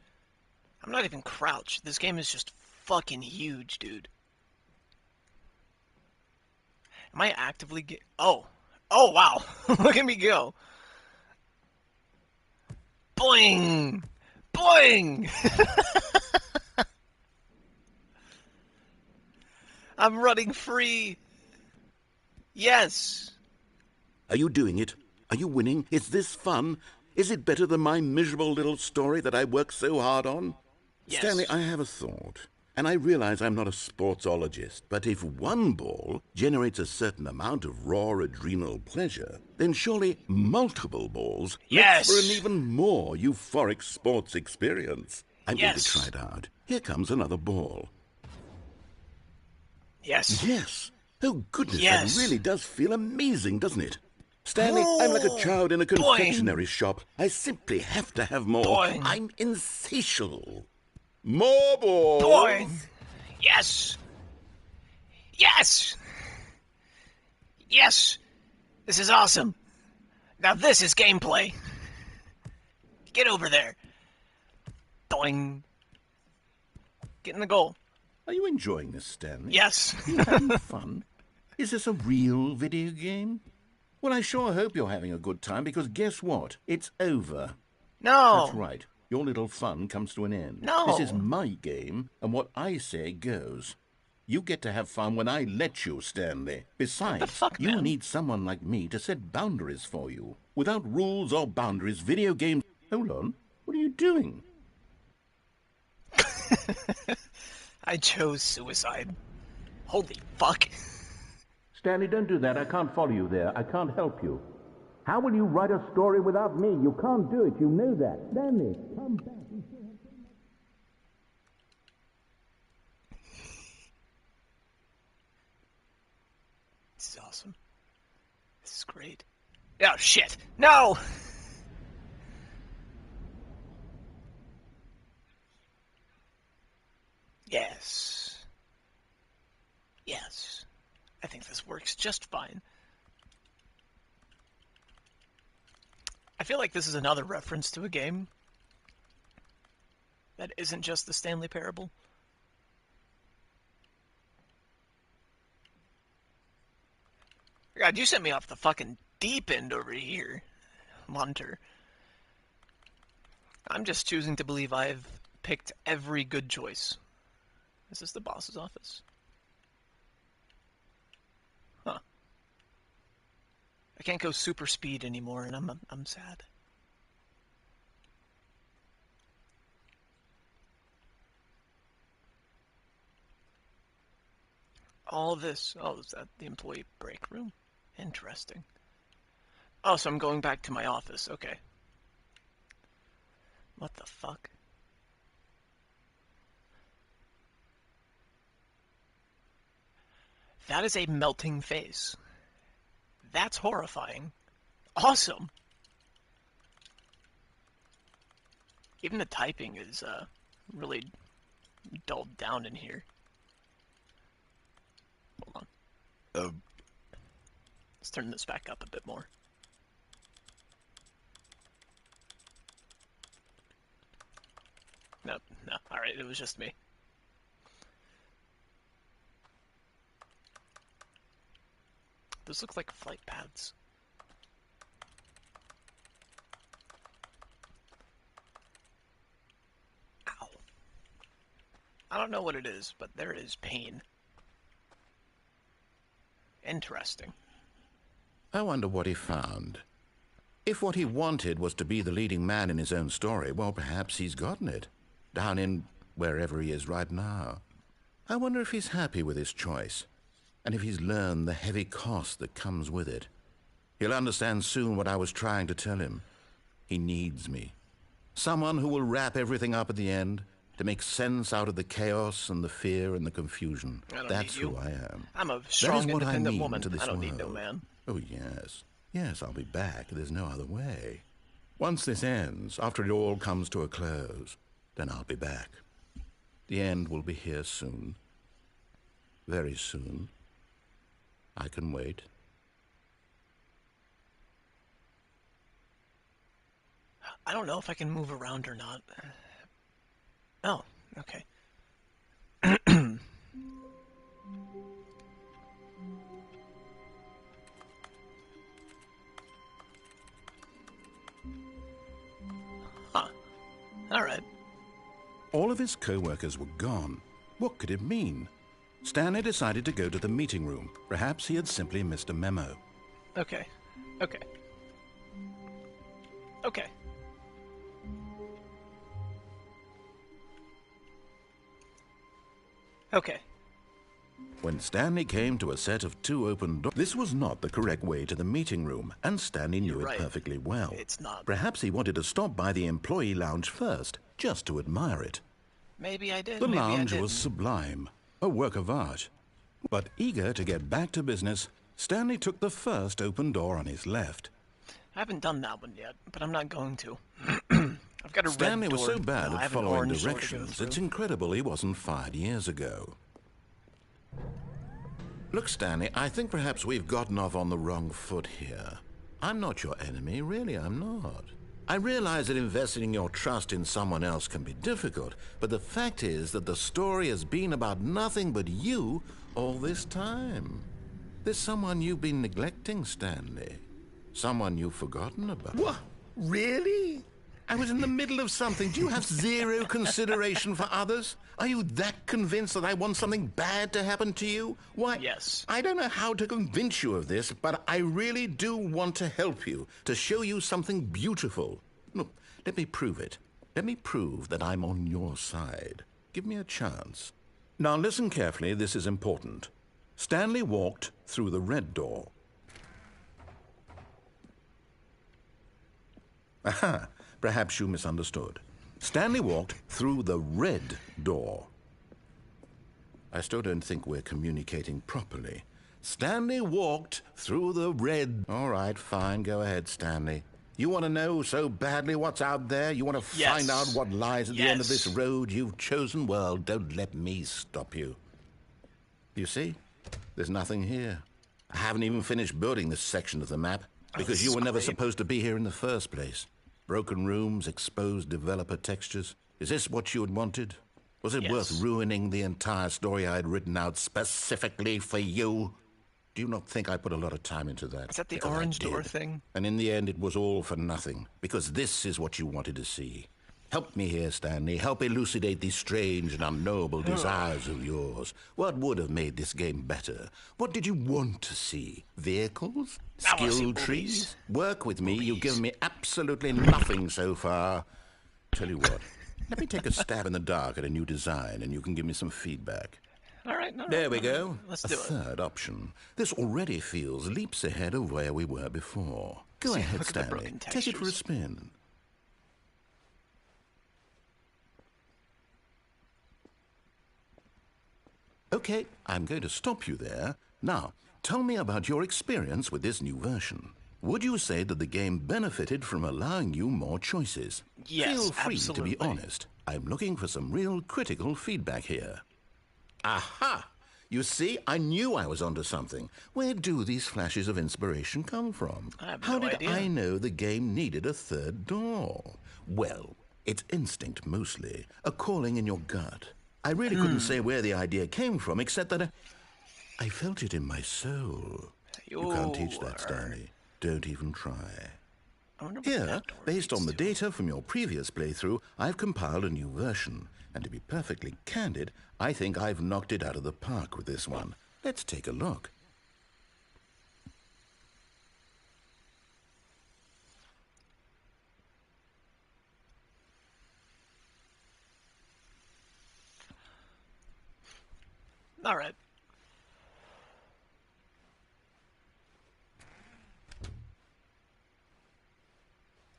I'm not even crouched. This game is just fucking huge, dude. Am I actively Oh. Oh, wow. Look at me go. Boing! Boing! I'm running free. Yes. Are you doing it? Are you winning? Is this fun? Is it better than my miserable little story that I worked so hard on? Yes. Stanley, I have a thought. And I realize I'm not a sportsologist, but if one ball generates a certain amount of raw adrenal pleasure, then surely multiple balls make for an even more euphoric sports experience. I'm going to try it out. Here comes another ball. Yes. Yes. Oh, goodness, that really does feel amazing, doesn't it? Stanley, I'm like a child in a confectionery shop. I simply have to have more. I'm insatiable. More balls. Boing. Yes. Yes. Yes. This is awesome. Now this is gameplay. Get over there. Boing. Get in the goal. Are you enjoying this, Stanley? Yes. Are you having fun? Is this a real video game? Well, I sure hope you're having a good time, because guess what? It's over. No. That's right. Your little fun comes to an end. No. This is my game, and what I say goes. You get to have fun when I let you, Stanley. Besides, you need someone like me to set boundaries for you. Without rules or boundaries, video games... Hold on. What are you doing? I chose suicide. Holy fuck. Stanley, don't do that. I can't follow you there. I can't help you. How will you write a story without me? You can't do it. You know that. Stanley, come back. This is awesome. This is great. Oh, shit. No! Yes. Yes. I think this works just fine. I feel like this is another reference to a game that isn't just the Stanley Parable. God, you sent me off the fucking deep end over here, Monter. I'm just choosing to believe I've picked every good choice. Is this the boss's office? Huh. I can't go super speed anymore, and I'm sad. All this. Oh, is that the employee break room? Interesting. Oh, so I'm going back to my office. Okay. What the fuck? That is a melting face. That's horrifying. Awesome. Even the typing is really dulled down in here. Hold on. Let's turn this back up a bit more. Nope, no. Alright, it was just me. Those look like flight paths. Ow. I don't know what it is, but there is pain. Interesting. I wonder what he found. If what he wanted was to be the leading man in his own story, well, perhaps he's gotten it. Down in wherever he is right now. I wonder if he's happy with his choice, and if he's learned the heavy cost that comes with it. He'll understand soon what I was trying to tell him. He needs me. Someone who will wrap everything up at the end, to make sense out of the chaos and the fear and the confusion. That's who I am. I'm a strong, independent woman. I don't need no man. Oh, yes. Yes, I'll be back. There's no other way. Once this ends, after it all comes to a close, then I'll be back. The end will be here soon. Very soon. I can wait. I don't know if I can move around or not. Oh, okay. Huh. All right. All of his co-workers were gone. What could it mean? Stanley decided to go to the meeting room. Perhaps he had simply missed a memo. Okay. Okay. Okay. Okay. When Stanley came to a set of 2 open doors, this was not the correct way to the meeting room, and Stanley knew it perfectly well. It's not. Perhaps he wanted to stop by the employee lounge first, just to admire it. Maybe I did. The maybe lounge I was sublime, a work of art. But eager to get back to business, Stanley took the first open door on his left. I haven't done that one yet, but I'm not going to. I've got a Stanley red door. was so bad at following directions, it's incredible he wasn't fired years ago. Look, Stanley, I think perhaps we've gotten off on the wrong foot here. I'm not your enemy, really, I'm not. I realize that investing your trust in someone else can be difficult, but the fact is that the story has been about nothing but you all this time. There's someone you've been neglecting, Stanley. Someone you've forgotten about. What? Really? I was in the middle of something. Do you have zero consideration for others? Are you that convinced that I want something bad to happen to you? Why? Yes. I don't know how to convince you of this, but I really do want to help you, to show you something beautiful. Look, let me prove it. Let me prove that I'm on your side. Give me a chance. Now listen carefully, this is important. Stanley walked through the red door. Aha! Perhaps you misunderstood. Stanley walked through the red door. I still don't think we're communicating properly. Stanley walked through the red... All right, fine, go ahead, Stanley. You want to know so badly what's out there? You want to find out what lies at the end of this road you've chosen? Well, don't let me stop you. You see? There's nothing here. I haven't even finished building this section of the map because you were never supposed to be here in the first place. Broken rooms, exposed developer textures. Is this what you had wanted? Was it worth ruining the entire story I had written out specifically for you? Do you not think I put a lot of time into that? Is that the orange door thing? And in the end, it was all for nothing, because this is what you wanted to see. Help me here, Stanley. Help elucidate these strange and unknowable desires of yours. What would have made this game better? What did you want to see? Vehicles? Skill trees? Work with me. You've given me absolutely nothing so far. Tell you what, let me take a stab in the dark at a new design, and you can give me some feedback. All right. There we go. Let's do it. Third option. This already feels leaps ahead of where we were before. Go ahead, Stanley. Take it for a spin. Okay, I'm going to stop you there. Now, tell me about your experience with this new version. Would you say that the game benefited from allowing you more choices? Yes, Feel free absolutely. to be honest. I'm looking for some real critical feedback here. Aha! You see, I knew I was onto something. Where do these flashes of inspiration come from? How did I know the game needed a third door? Well, it's instinct mostly, a calling in your gut. I really couldn't say where the idea came from, except that I felt it in my soul. You can't teach that, Stanley. Don't even try. Here, based on the data from your previous playthrough, I've compiled a new version. And to be perfectly candid, I think I've knocked it out of the park with this one. Let's take a look. All right.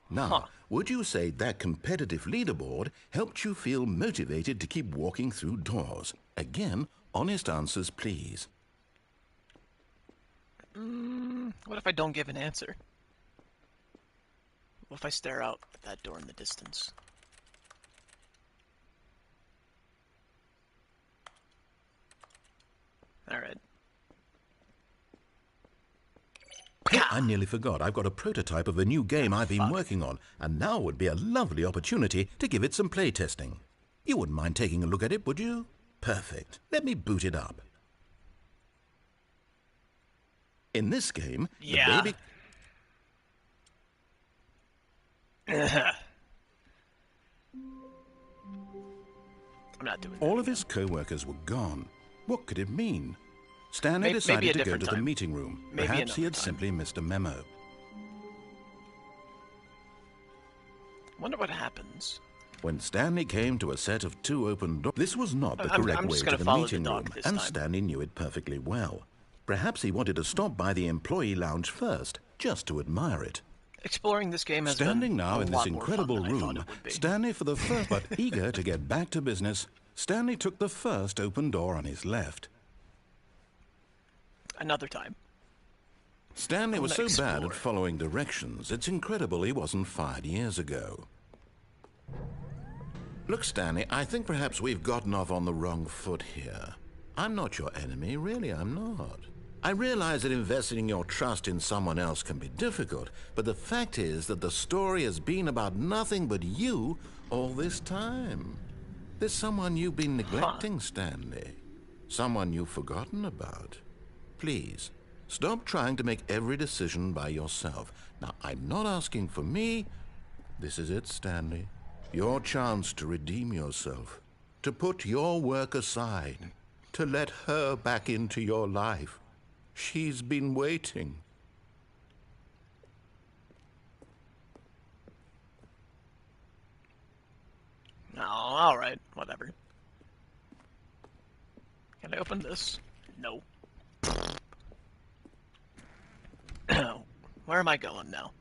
Now, would you say that competitive leaderboard helped you feel motivated to keep walking through doors? Again, honest answers, please. What if I don't give an answer? What if I stare out at that door in the distance? All right. I nearly forgot. I've got a prototype of a new game I've been working on, and now would be a lovely opportunity to give it some play testing. You wouldn't mind taking a look at it, would you? Perfect. Let me boot it up. In this game, the baby... I'm not doing that. All of his co-workers were gone. What could it mean? Stanley decided to go to the meeting room. Perhaps he had simply missed a memo. Wonder what happens. When Stanley came to a set of 2 open doors, this was not the correct way to the meeting room, and Stanley knew it perfectly well. Perhaps he wanted to stop by the employee lounge first, just to admire it. Exploring this game has Standing now in this incredible room, Stanley for the first, but eager to get back to business, Stanley took the first open door on his left. Another time. Stanley was so bad at following directions, it's incredible he wasn't fired years ago. Look, Stanley, I think perhaps we've gotten off on the wrong foot here. I'm not your enemy, really, I'm not. I realize that investing your trust in someone else can be difficult, but the fact is that the story has been about nothing but you all this time. There's someone you've been neglecting, Stanley. Someone you've forgotten about. Please, stop trying to make every decision by yourself. Now, I'm not asking for me. This is it, Stanley. Your chance to redeem yourself. To put your work aside. To let her back into your life. She's been waiting. Oh, all right, whatever. Can I open this? No. Where am I going now?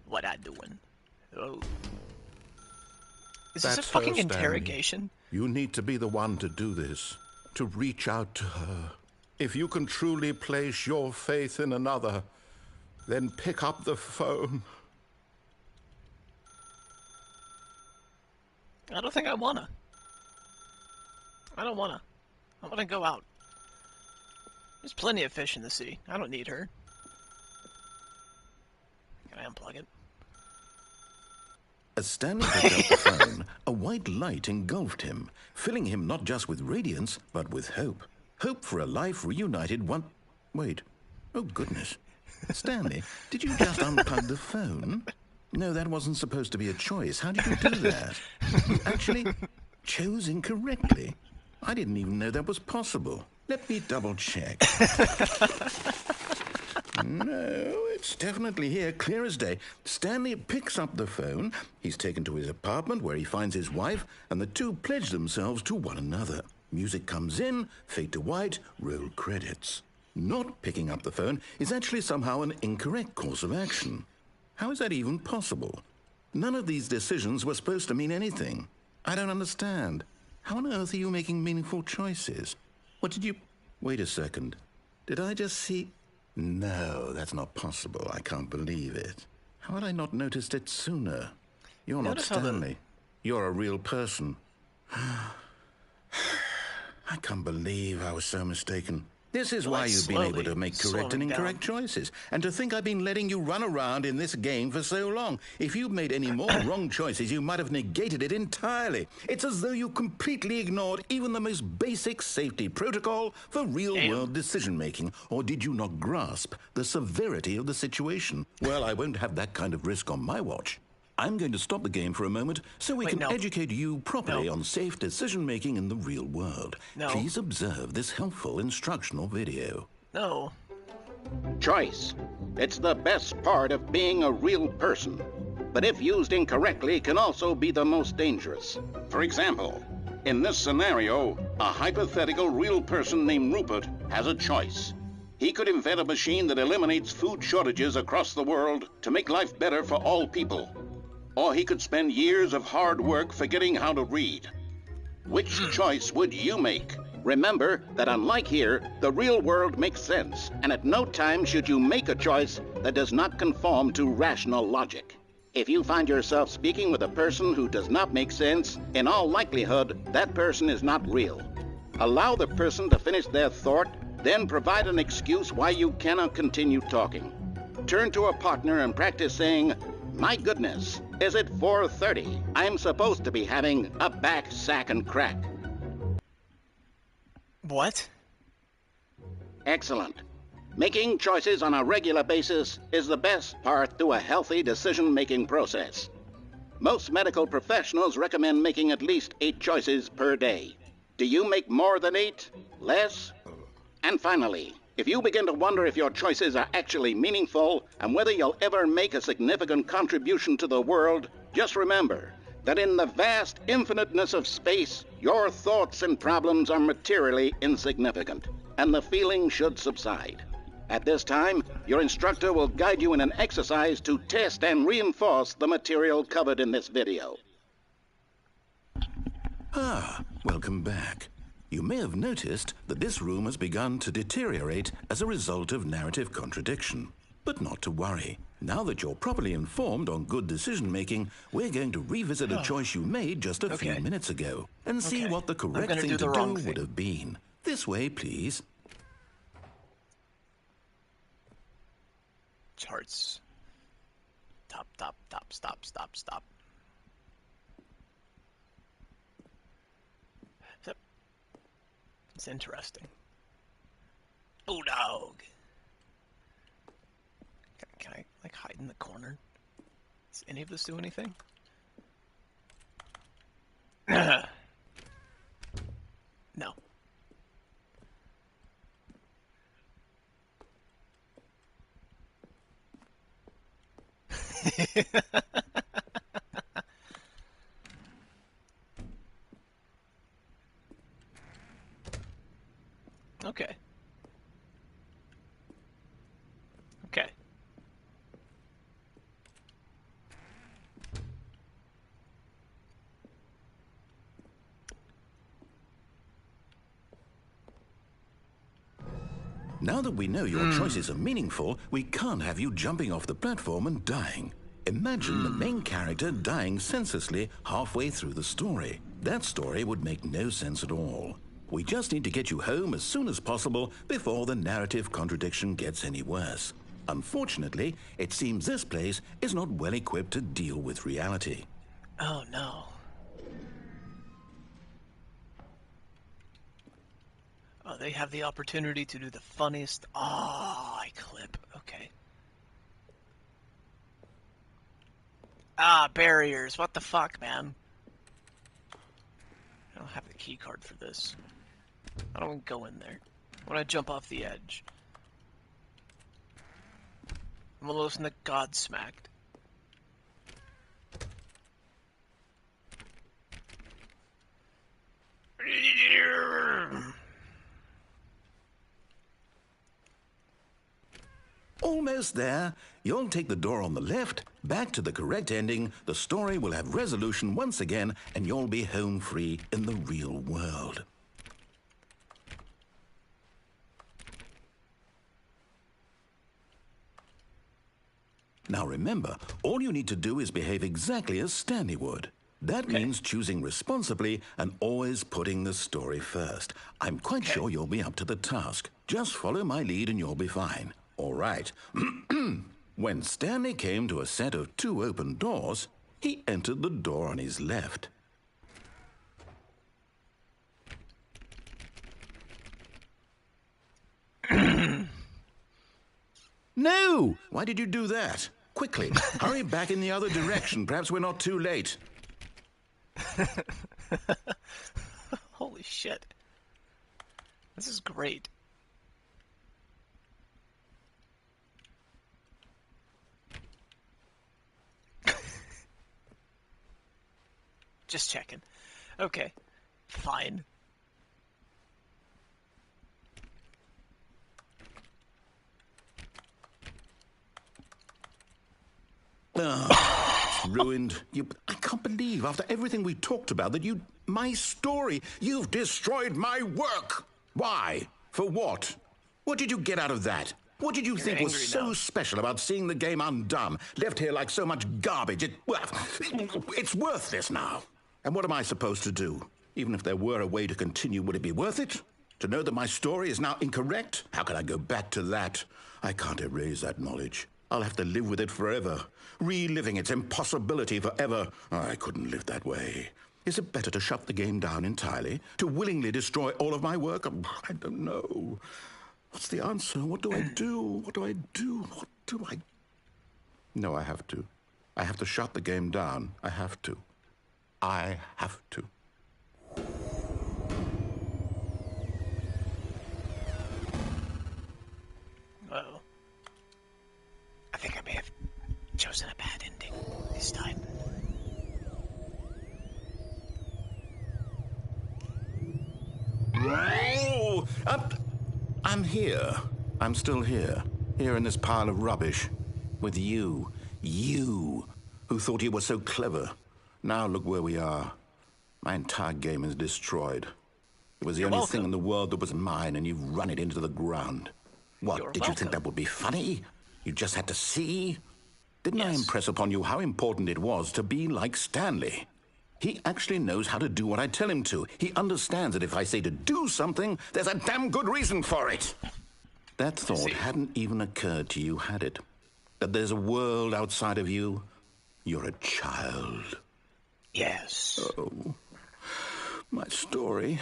What I doing? Oh. Is this a fucking interrogation? You need to be the one to do this. To reach out to her. If you can truly place your faith in another, then pick up the phone. I don't think I wanna. I don't wanna. I wanna go out. There's plenty of fish in the sea. I don't need her. Can I unplug it? As Stanley picked up the phone, a white light engulfed him, filling him not just with radiance, but with hope. Hope for a life reunited one... Wait. Oh, goodness. Stanley, did you just unplug the phone? No, that wasn't supposed to be a choice. How did you do that? You actually chose incorrectly. I didn't even know that was possible. Let me double check. No, it's definitely here, clear as day. Stanley picks up the phone. He's taken to his apartment where he finds his wife, and the two pledge themselves to one another. Music comes in, fade to white, roll credits. Not picking up the phone is actually somehow an incorrect course of action. How is that even possible? None of these decisions were supposed to mean anything. I don't understand. How on earth are you making meaningful choices? What did you... Wait a second. Did I just see... No, that's not possible. I can't believe it. How had I not noticed it sooner? You're not Stanley. You're a real person. I can't believe I was so mistaken. This is why you've been able to make correct and incorrect choices. And to think I've been letting you run around in this game for so long. If you'd made any more wrong choices, you might have negated it entirely. It's as though you completely ignored even the most basic safety protocol for real-world decision-making. Or did you not grasp the severity of the situation? Well, I won't have that kind of risk on my watch. I'm going to stop the game for a moment so we can educate you properly on safe decision-making in the real world. Please observe this helpful instructional video. No. Choice. It's the best part of being a real person. But if used incorrectly, can also be the most dangerous. For example, in this scenario, a hypothetical real person named Rupert has a choice. He could invent a machine that eliminates food shortages across the world to make life better for all people. Or he could spend years of hard work forgetting how to read. Which choice would you make? Remember that unlike here, the real world makes sense, and at no time should you make a choice that does not conform to rational logic. If you find yourself speaking with a person who does not make sense, in all likelihood, that person is not real. Allow the person to finish their thought Then provide an excuse why you cannot continue talking. Turn to a partner and practice saying, "My goodness, is it 4:30? I'm supposed to be having a back, sack, and crack." What? Excellent. Making choices on a regular basis is the best part to a healthy decision-making process. Most medical professionals recommend making at least 8 choices per day. Do you make more than 8? Less? And finally, if you begin to wonder if your choices are actually meaningful and whether you'll ever make a significant contribution to the world, just remember that in the vast infiniteness of space, your thoughts and problems are materially insignificant, and the feeling should subside. At this time, your instructor will guide you in an exercise to test and reinforce the material covered in this video. Ah, welcome back. You may have noticed that this room has begun to deteriorate as a result of narrative contradiction. But not to worry. Now that you're properly informed on good decision-making, we're going to revisit a choice you made just a few minutes ago and see what the correct thing to do would have been. This way, please. Charts. Top, stop. It's interesting. Oh, dog. Can I, like, hide in the corner? Does any of this do anything? No. Okay. Okay. Now that we know your choices are meaningful, we can't have you jumping off the platform and dying. Imagine the main character dying senselessly halfway through the story. That story would make no sense at all. We just need to get you home as soon as possible before the narrative contradiction gets any worse. Unfortunately, it seems this place is not well equipped to deal with reality. Oh, no. Oh, they have the opportunity to do the funniest... Oh, I clip. Okay. Ah, barriers. What the fuck, man? I don't have the key card for this. I don't go in there. When I jump off the edge. I'm gonna listen to Godsmacked. Almost there. You'll take the door on the left, back to the correct ending, the story will have resolution once again, and you'll be home free in the real world. Now remember, all you need to do is behave exactly as Stanley would. That means choosing responsibly and always putting the story first. I'm quite sure you'll be up to the task. Just follow my lead and you'll be fine. All right. When Stanley came to a set of 2 open doors, he entered the door on his left. No! Why did you do that? Quickly, hurry back in the other direction. Perhaps we're not too late. Holy shit. This is great. Just checking. Okay. Fine. It's ruined. I can't believe, after everything we talked about, that my story, you've destroyed my work. Why? For what? What did you get out of that? What did you think was so special about seeing the game undone, left here like so much garbage? It's worthless now. And what am I supposed to do? Even if there were a way to continue, would it be worth it? To know that my story is now incorrect? How can I go back to that? I can't erase that knowledge. I'll have to live with it forever, reliving its impossibility forever. I couldn't live that way. Is it better to shut the game down entirely? To willingly destroy all of my work? I don't know. What's the answer? What do I do? What do I do? What do I... No, I have to. I have to shut the game down. I have to. I have to. Uh-oh. I think I may have chosen a bad ending this time. Oh! I'm here. I'm still here. Here in this pile of rubbish. With you. You, who thought you were so clever. Now look where we are. My entire game is destroyed. It was the only thing in the world that was mine, and you've run it into the ground. What, did you think that would be funny? You just had to see? Didn't I impress upon you how important it was to be like Stanley? He actually knows how to do what I tell him to. He understands that if I say to do something, there's a damn good reason for it. That thought hadn't even occurred to you, had it? That there's a world outside of you? You're a child. Yes. Oh, my story.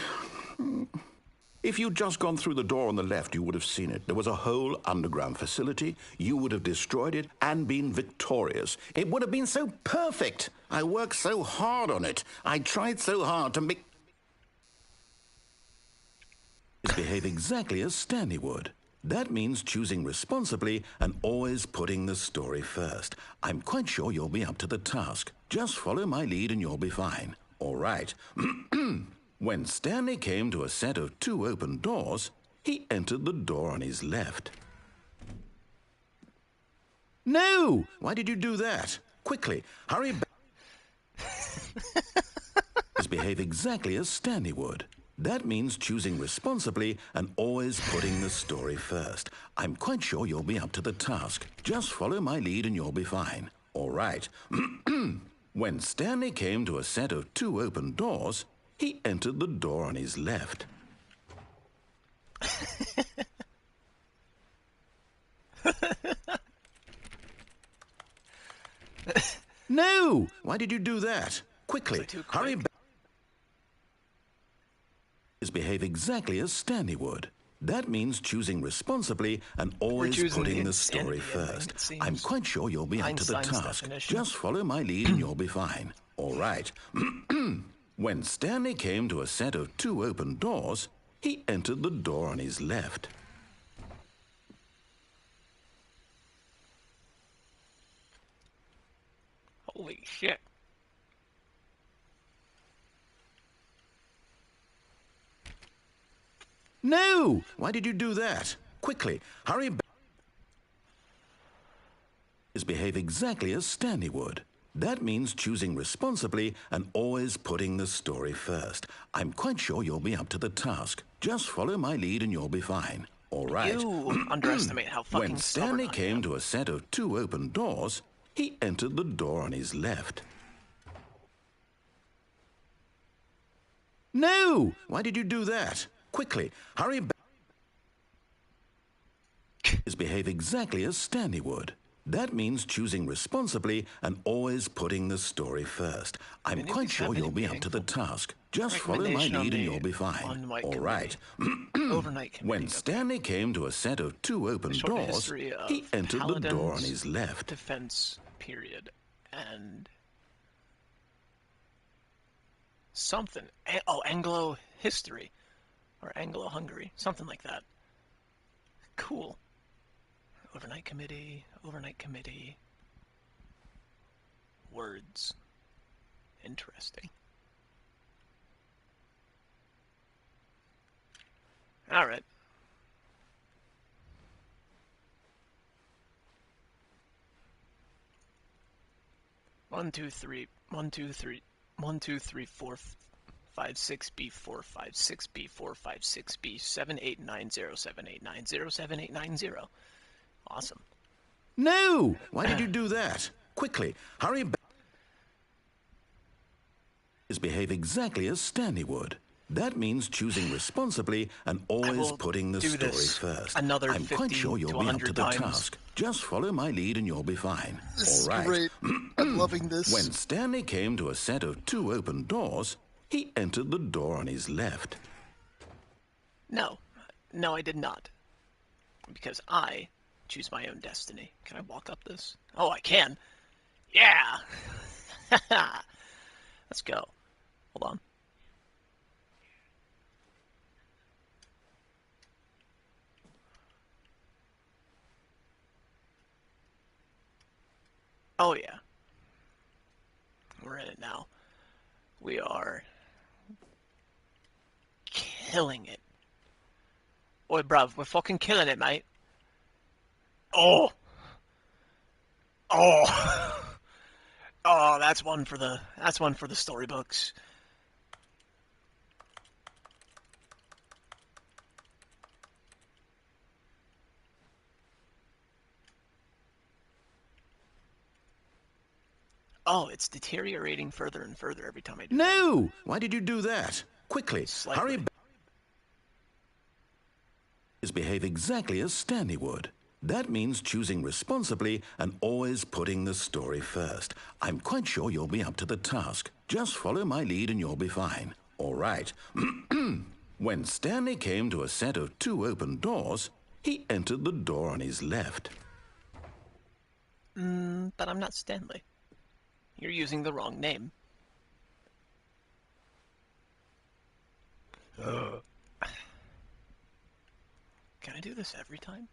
If you'd just gone through the door on the left, you would have seen it. There was a whole underground facility. You would have destroyed it and been victorious. It would have been so perfect. I worked so hard on it. I tried so hard to make... behave exactly as Stanley would. That means choosing responsibly and always putting the story first. I'm quite sure you'll be up to the task. Just follow my lead and you'll be fine. All right. When Stanley came to a set of 2 open doors, he entered the door on his left. No! Why did you do that? Quickly, hurry back. Behave exactly as Stanley would. That means choosing responsibly and always putting the story first. I'm quite sure you'll be up to the task. Just follow my lead and you'll be fine. All right. When Stanley came to a set of 2 open doors, he entered the door on his left. No! Why did you do that? Quickly, hurry back. Behave exactly as Stanley would. That means choosing responsibly and always putting the story first. I'm quite sure you'll be up to the task. Just follow my lead and you'll be fine. All right. When Stanley came to a set of 2 open doors, he entered the door on his left. Holy shit. No! Why did you do that? Quickly, hurry back. Behave exactly as Stanley would. That means choosing responsibly and always putting the story first. I'm quite sure you'll be up to the task. Just follow my lead and you'll be fine. All right. You underestimate how fucking When Stanley came to a set of 2 open doors, he entered the door on his left. No! Why did you do that? Quickly, hurry back. Behave exactly as Stanley would. That means choosing responsibly and always putting the story first. I'm quite sure you'll be up to the task. Just follow my lead and you'll be fine. All right. When Stanley came to a set of 2 open doors, he entered the door on his left. Defense period and something. Oh, Anglo history or Anglo-Hungary, something like that. Cool. Overnight committee. Words. Interesting. All right. One, two, three, 4, 5, 6, B4, 5, 6, B4, 5, 6, B, 7, 8, 9, 0, 7, 8, 9, 0, 7, 8, 9, 0. Awesome. No! Why did you do that? Quickly, hurry back. Behave exactly as Stanley would. That means choosing responsibly and always putting the story first. Another I'm quite sure you'll be up to the task. Just follow my lead and you'll be fine. This All right. is great. I'm loving this. When Stanley came to a set of 2 open doors, he entered the door on his left. No, I did not. Because I choose my own destiny. Can I walk up this? Oh, I can. Yeah! Let's go. Hold on. Oh, yeah. We're in it now. We are killing it. Oi, bruv, we're fucking killing it, mate. Oh! Oh! Oh, that's one for the storybooks. Oh, it's deteriorating further and further every time I do No! that. Why did you do that? Quickly, hurry back. Behave exactly as Stanley would. That means choosing responsibly and always putting the story first. I'm quite sure you'll be up to the task. Just follow my lead and you'll be fine. All right. When Stanley came to a set of 2 open doors, he entered the door on his left. But I'm not Stanley. You're using the wrong name. Can I do this every time?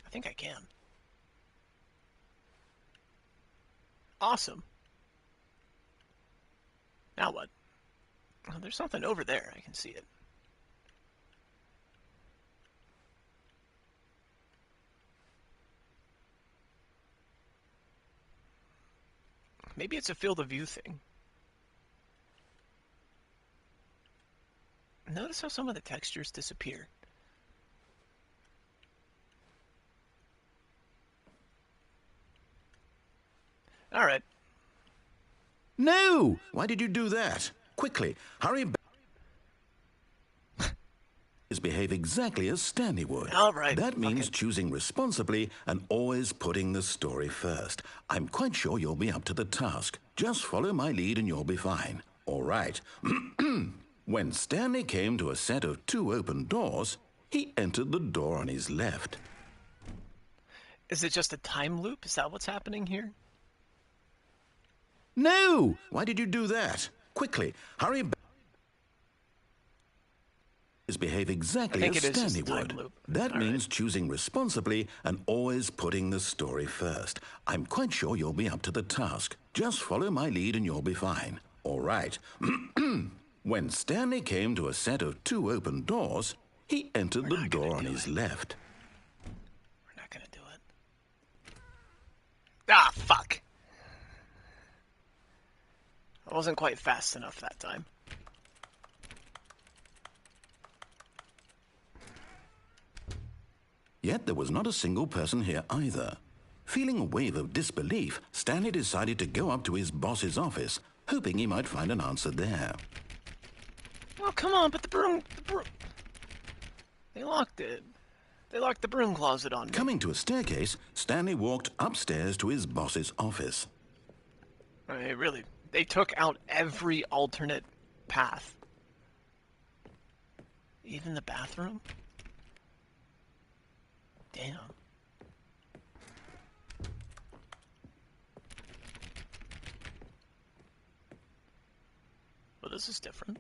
I think I can. Awesome. Now what? Oh, there's something over there. I can see it. Maybe it's a field of view thing. Notice how some of the textures disappear. All right. No! Why did you do that? Quickly, hurry back. Behave exactly as Stanley would. All right. That means choosing responsibly and always putting the story first. I'm quite sure you'll be up to the task. Just follow my lead and you'll be fine. All right. When Stanley came to a set of 2 open doors, he entered the door on his left. Is it just a time loop? Is that what's happening here? No! Why did you do that? Quickly, hurry back. Behave exactly as Stanley would. That means choosing responsibly and always putting the story first. I'm quite sure you'll be up to the task. Just follow my lead and you'll be fine. All right. When Stanley came to a set of 2 open doors, he entered the door on his left. We're not gonna do it. Ah, fuck. I wasn't quite fast enough that time. Yet there was not a single person here either. Feeling a wave of disbelief, Stanley decided to go up to his boss's office, hoping he might find an answer there. Oh, come on, but the broom... They locked it. They locked the broom closet on me. Coming to a staircase, Stanley walked upstairs to his boss's office. I mean, really, they took out every alternate path. Even the bathroom? Damn. Well, this is different.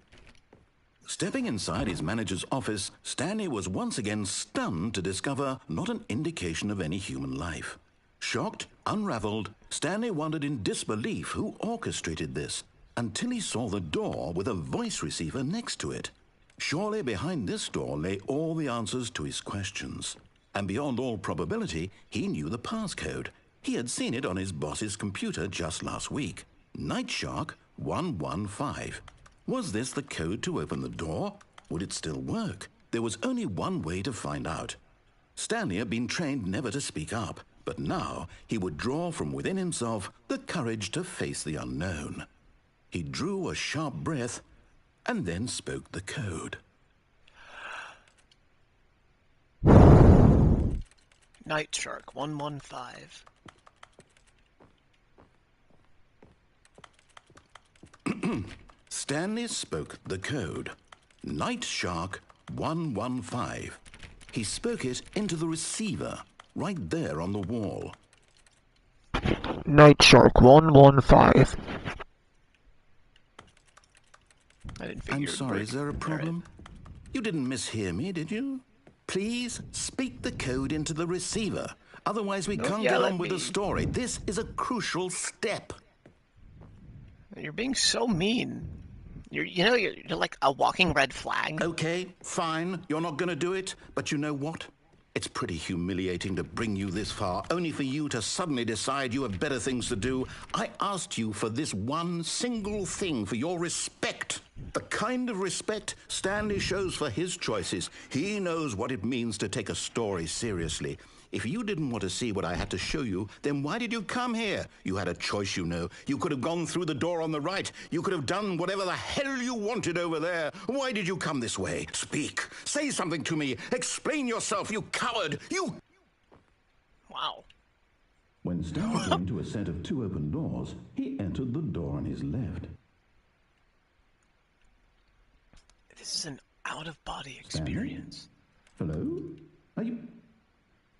Stepping inside his manager's office, Stanley was once again stunned to discover not an indication of any human life. Shocked, unraveled, Stanley wondered in disbelief who orchestrated this, until he saw the door with a voice receiver next to it. Surely behind this door lay all the answers to his questions. And beyond all probability, he knew the passcode. He had seen it on his boss's computer just last week. Nightshark 115. Was this the code to open the door? Would it still work? There was only one way to find out. Stanley had been trained never to speak up, but now he would draw from within himself the courage to face the unknown. He drew a sharp breath and then spoke the code. Night Shark 115. Stanley spoke the code. Night Shark 115. He spoke it into the receiver, right there on the wall. Night Shark 115. I didn't figure I'm sorry, is there a problem? You didn't mishear me, did you? Please speak the code into the receiver. Otherwise, we can't get on with the story. This is a crucial step. You're being so mean. You're like a walking red flag. Okay, fine. You're not going to do it. But you know what? It's pretty humiliating to bring you this far, only for you to suddenly decide you have better things to do. I asked you for this one single thing, for your respect. The kind of respect Stanley shows for his choices. He knows what it means to take a story seriously. If you didn't want to see what I had to show you, then why did you come here? You had a choice, you know. You could have gone through the door on the right. You could have done whatever the hell you wanted over there. Why did you come this way? Speak. Say something to me. Explain yourself, you coward. You... Wow. When Stanley came to a set of 2 open doors, he entered the door on his left. This is an out-of-body experience. Stanley? Hello? Are you...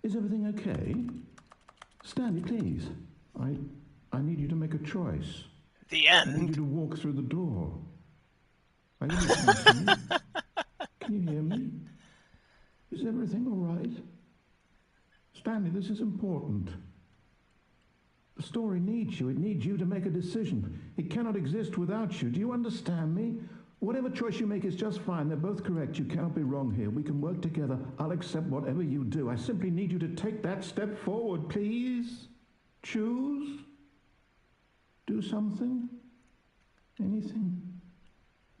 Is everything okay? Stanley, please. I need you to make a choice. The end. I need you to walk through the door. Are you listening to me? Can you hear me? Is everything all right? Stanley, this is important. The story needs you. It needs you to make a decision. It cannot exist without you. Do you understand me? Whatever choice you make is just fine. They're both correct. You cannot be wrong here. We can work together. I'll accept whatever you do. I simply need you to take that step forward, please. Choose. Do something. Anything.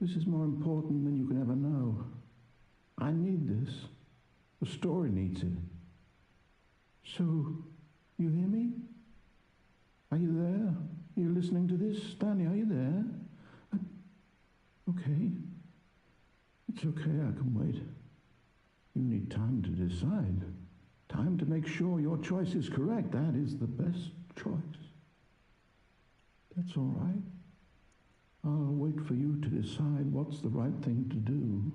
This is more important than you can ever know. I need this. The story needs it. So, you hear me? Are you there? Are you listening to this? Stanley, are you there? Okay. It's okay, I can wait. You need time to decide. Time to make sure your choice is correct. That is the best choice. That's all right. I'll wait for you to decide what's the right thing to do.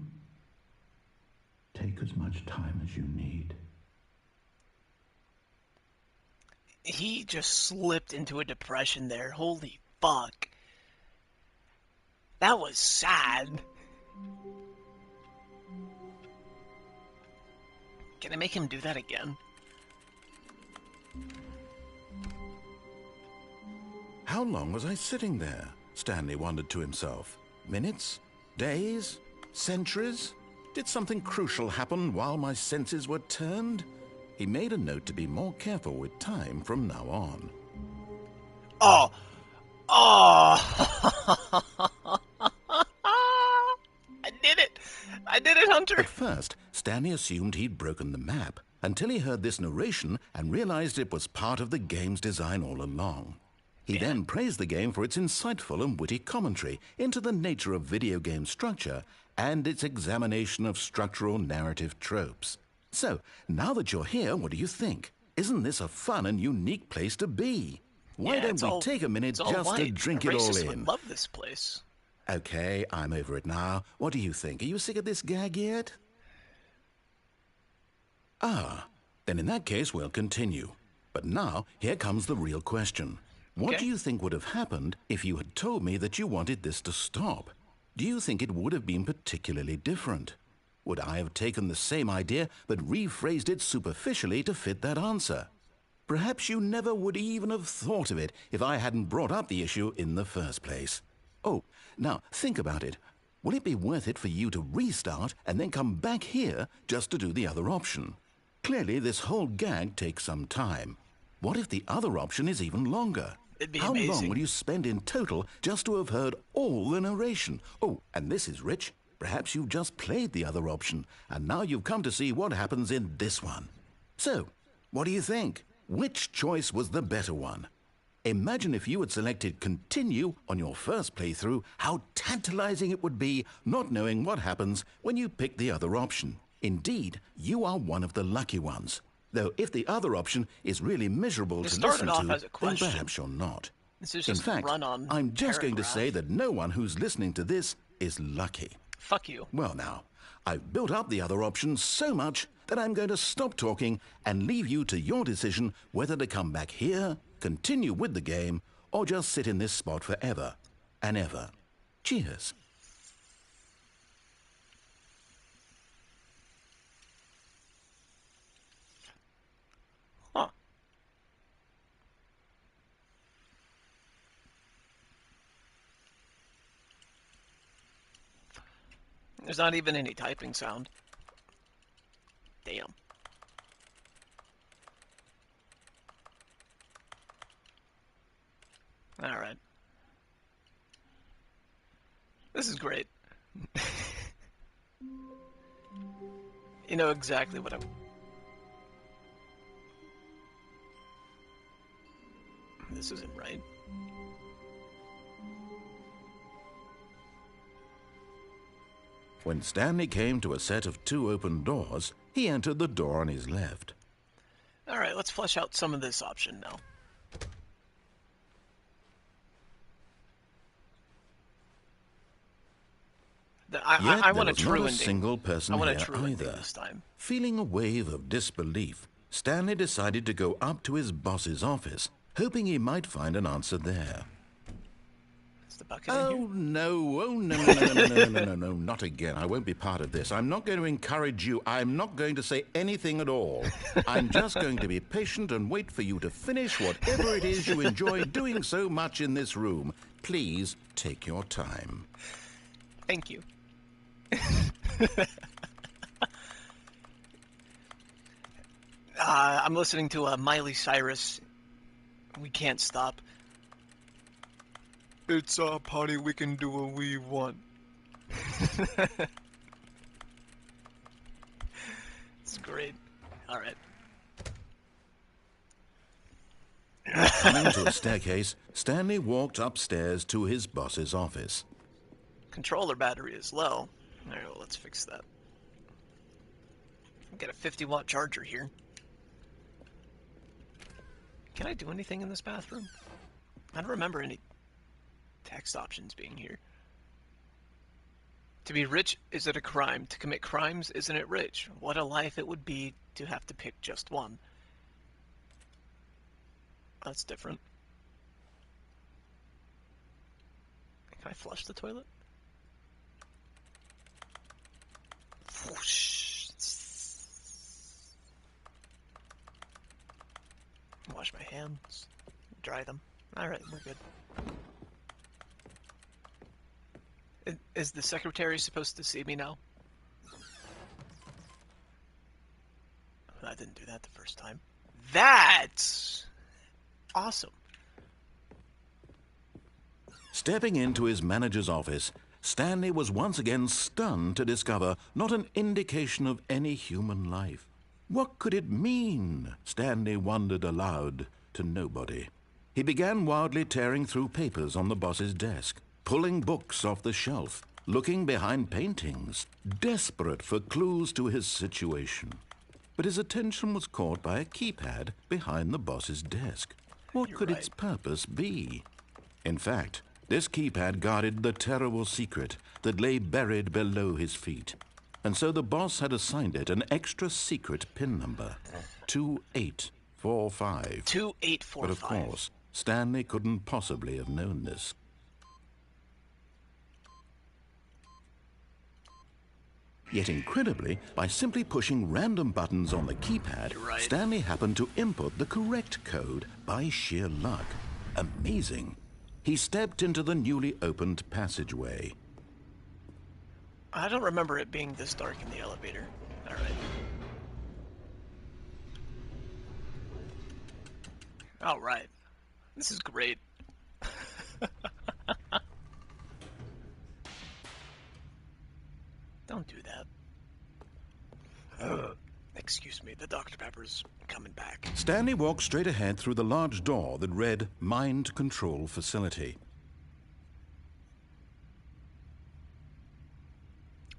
Take as much time as you need. He just slipped into a depression there. Holy fuck. That was sad. Can I make him do that again? How long was I sitting there? Stanley wondered to himself. Minutes? Days? Centuries? Did something crucial happen while my senses were turned? He made a note to be more careful with time from now on. Oh! I did it, Hunter! At first, Stanley assumed he'd broken the map until he heard this narration and realized it was part of the game's design all along. He then praised the game for its insightful and witty commentary into the nature of video game structure and its examination of structural narrative tropes. So, now that you're here, what do you think? Isn't this a fun and unique place to be? Why don't we take a minute just to drink it all in? Would love this place. Okay, I'm over it now. What do you think? Are you sick of this gag yet? Ah, then in that case we'll continue. But now, here comes the real question. What do you think would have happened if you had told me that you wanted this to stop? Do you think it would have been particularly different? Would I have taken the same idea but rephrased it superficially to fit that answer? Perhaps you never would even have thought of it if I hadn't brought up the issue in the first place. Oh, now think about it. Will it be worth it for you to restart and then come back here just to do the other option? Clearly, this whole gag takes some time. What if the other option is even longer? It'd be How amazing. long will you spend in total just to have heard all the narration? Oh, and this is rich. Perhaps you've just played the other option, and now you've come to see what happens in this one. So, what do you think? Which choice was the better one? Imagine if you had selected Continue on your first playthrough, how tantalizing it would be not knowing what happens when you pick the other option. Indeed, you are one of the lucky ones. Though if the other option is really miserable to listen to, then perhaps you're not. In fact, I'm just going to say that no one who's listening to this is lucky. Fuck you. Well now, I've built up the other options so much that I'm going to stop talking and leave you to your decision whether to come back here, continue with the game, or just sit in this spot forever and ever. Cheers. Huh. There's not even any typing sound. Damn. All right. This is great. You know exactly what I'm... This isn't right. When Stanley came to a set of 2 open doors, he entered the door on his left. All right, let's flesh out some of this option now. I want a true ending. Not a single person here either. This time. Feeling a wave of disbelief, Stanley decided to go up to his boss's office, hoping he might find an answer there. Is the bucket in here? No, not again. I won't be part of this. I'm not going to encourage you. I'm not going to say anything at all. I'm just going to be patient and wait for you to finish whatever it is you enjoy doing so much in this room. Please take your time. Thank you. I'm listening to Miley Cyrus. We can't stop. It's our party, we can do what we want. It's great. All right. Coming to a staircase, Stanley walked upstairs to his boss's office. Controller battery is low. All right, well, let's fix that. I've got a 50-watt charger here. Can I do anything in this bathroom? I don't remember any text options being here. To be rich, is it a crime? To commit crimes, isn't it rich? What a life it would be to have to pick just one. That's different. Can I flush the toilet? Whoosh. Wash my hands. Dry them. Alright, we're good. Is the secretary supposed to see me now? I didn't do that the first time. That's awesome. Stepping into his manager's office, Stanley was once again stunned to discover not an indication of any human life. What could it mean? Stanley wondered aloud to nobody. He began wildly tearing through papers on the boss's desk, pulling books off the shelf, looking behind paintings, desperate for clues to his situation. But his attention was caught by a keypad behind the boss's desk. What could its purpose be? In fact, this keypad guarded the terrible secret that lay buried below his feet. And so the boss had assigned it an extra secret PIN number, 2845. 2845. But of course, Stanley couldn't possibly have known this. Yet incredibly, by simply pushing random buttons on the keypad, Stanley happened to input the correct code by sheer luck. Amazing. He stepped into the newly opened passageway. I don't remember it being this dark in the elevator. All right. All right. This is great. Don't do that. Excuse Excuse me, the Dr. Pepper's coming back. Stanley walked straight ahead through the large door that read Mind Control Facility.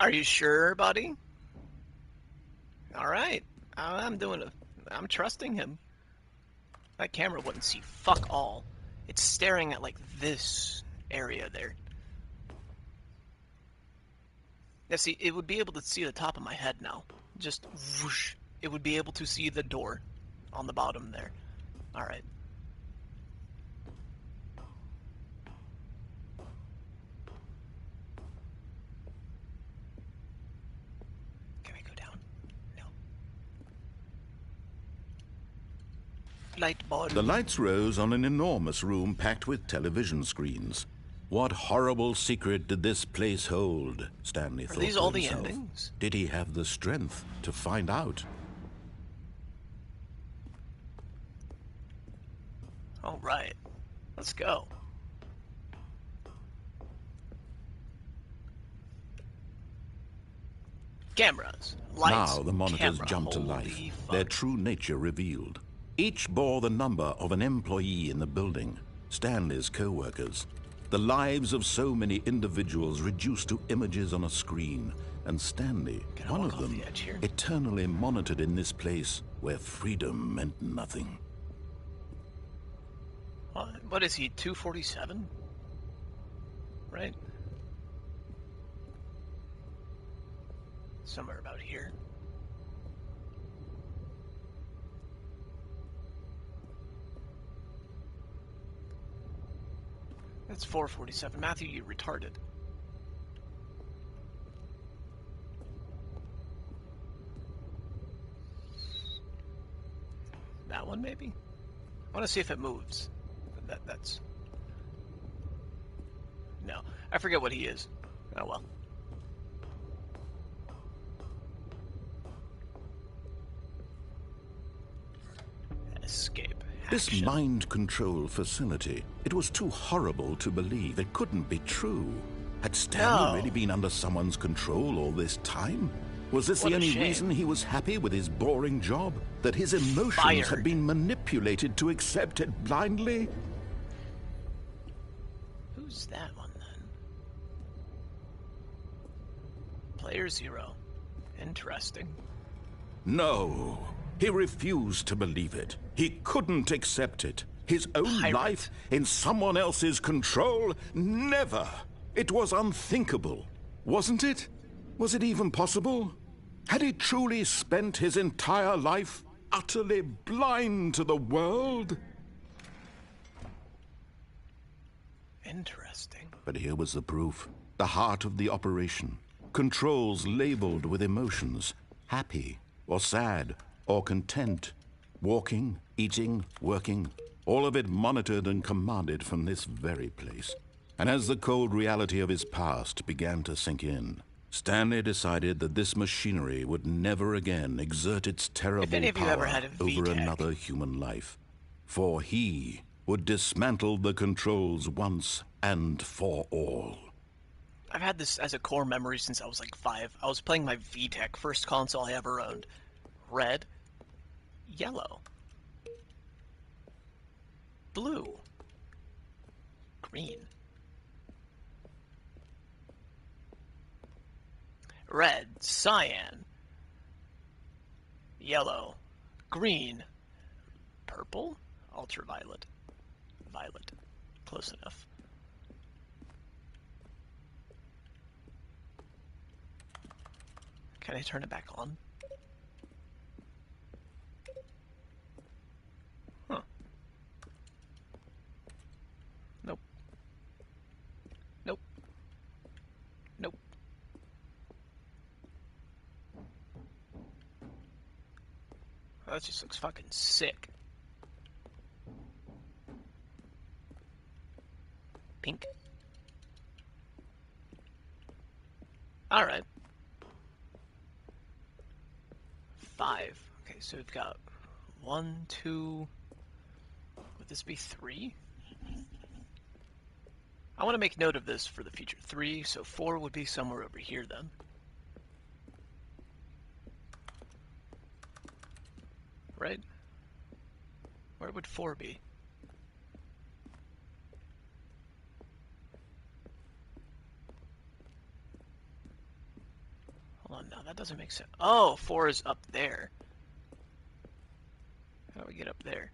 Are you sure, buddy? All right. I'm trusting him. That camera wouldn't see fuck all. It's staring at, like, this area there. Yeah, see, it would be able to see the top of my head now. Just whoosh. It would be able to see the door on the bottom there. Alright. Can I go down? No. Light bulb. The lights rose on an enormous room packed with television screens. What horrible secret did this place hold? Stanley thought to himself. Are these all the endings? Did he have the strength to find out? All right, let's go. Cameras, lights, Now the monitors camera. jumped to Holy life, fuck. their true nature revealed. Each bore the number of an employee in the building, Stanley's co-workers. The lives of so many individuals reduced to images on a screen, and Stanley, Can I one walk of off them, the edge here? eternally monitored in this place where freedom meant nothing. What is he, 247? Right? Somewhere about here. That's 447. Matthew, you retarded. That one, maybe? I want to see if it moves. That's... No. I forget what he is. Oh, well. Escape. This Action. mind control facility, it was too horrible to believe. It couldn't be true. Had Stanley No. really been under someone's control all this time? Was this What the a only shame. reason he was happy with his boring job? That his emotions Fired. had been manipulated to accept it blindly? Who's that one, then? Player 0. Interesting. No. He refused to believe it. He couldn't accept it. His own Pirate. life in someone else's control? Never. It was unthinkable. Wasn't it? Was it even possible? Had he truly spent his entire life utterly blind to the world? Interesting. But here was the proof. The heart of the operation. Controls labeled with emotions. Happy or sad or content. Walking, eating, working. All of it monitored and commanded from this very place. And as the cold reality of his past began to sink in, Stanley decided that this machinery would never again exert its terrible any of you power ever had a over VTech. another human life. For he would dismantle the controls once and for all. I've had this as a core memory since I was like 5. I was playing my VTech, first console I ever owned. Red, yellow, blue, green, red, cyan, yellow, green, purple, ultraviolet, violet. Close enough. Can I turn it back on? Huh. Nope. Nope. Nope. That just looks fucking sick. Pink. Alright. 5. Okay, so we've got 1, 2. Would this be 3? I want to make note of this for the future. 3, so 4 would be somewhere over here then. right? Where would 4 be? Hold on, no, that doesn't make sense. Oh, 4 is up there. How do we get up there?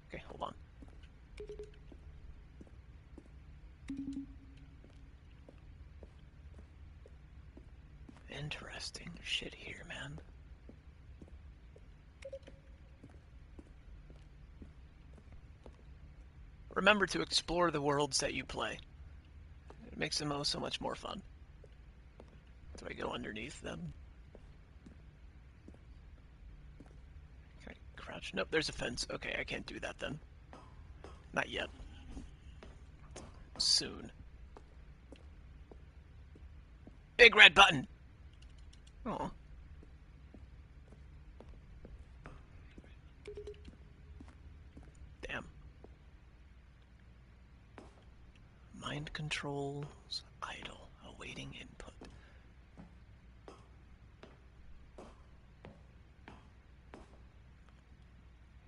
Okay, hold on. Interesting shit here, man. Remember to explore the worlds that you play. It makes them so much more fun. Do I go underneath them? Can I crouch? Nope, there's a fence. Okay, I can't do that then. Not yet. Soon. Big red button! Oh. Damn. Mind controls idle, awaiting input.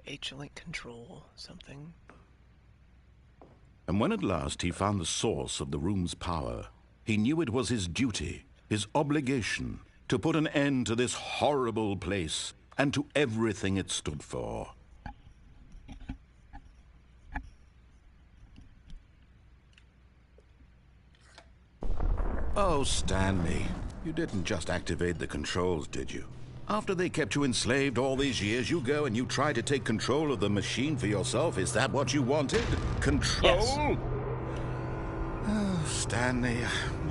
H-link control something. And when at last he found the source of the room's power, he knew it was his duty, his obligation, to put an end to this horrible place and to everything it stood for. Oh, Stanley, you didn't just activate the controls, did you? After they kept you enslaved all these years, you go and you try to take control of the machine for yourself. Is that what you wanted? Control? Yes. Oh, Stanley,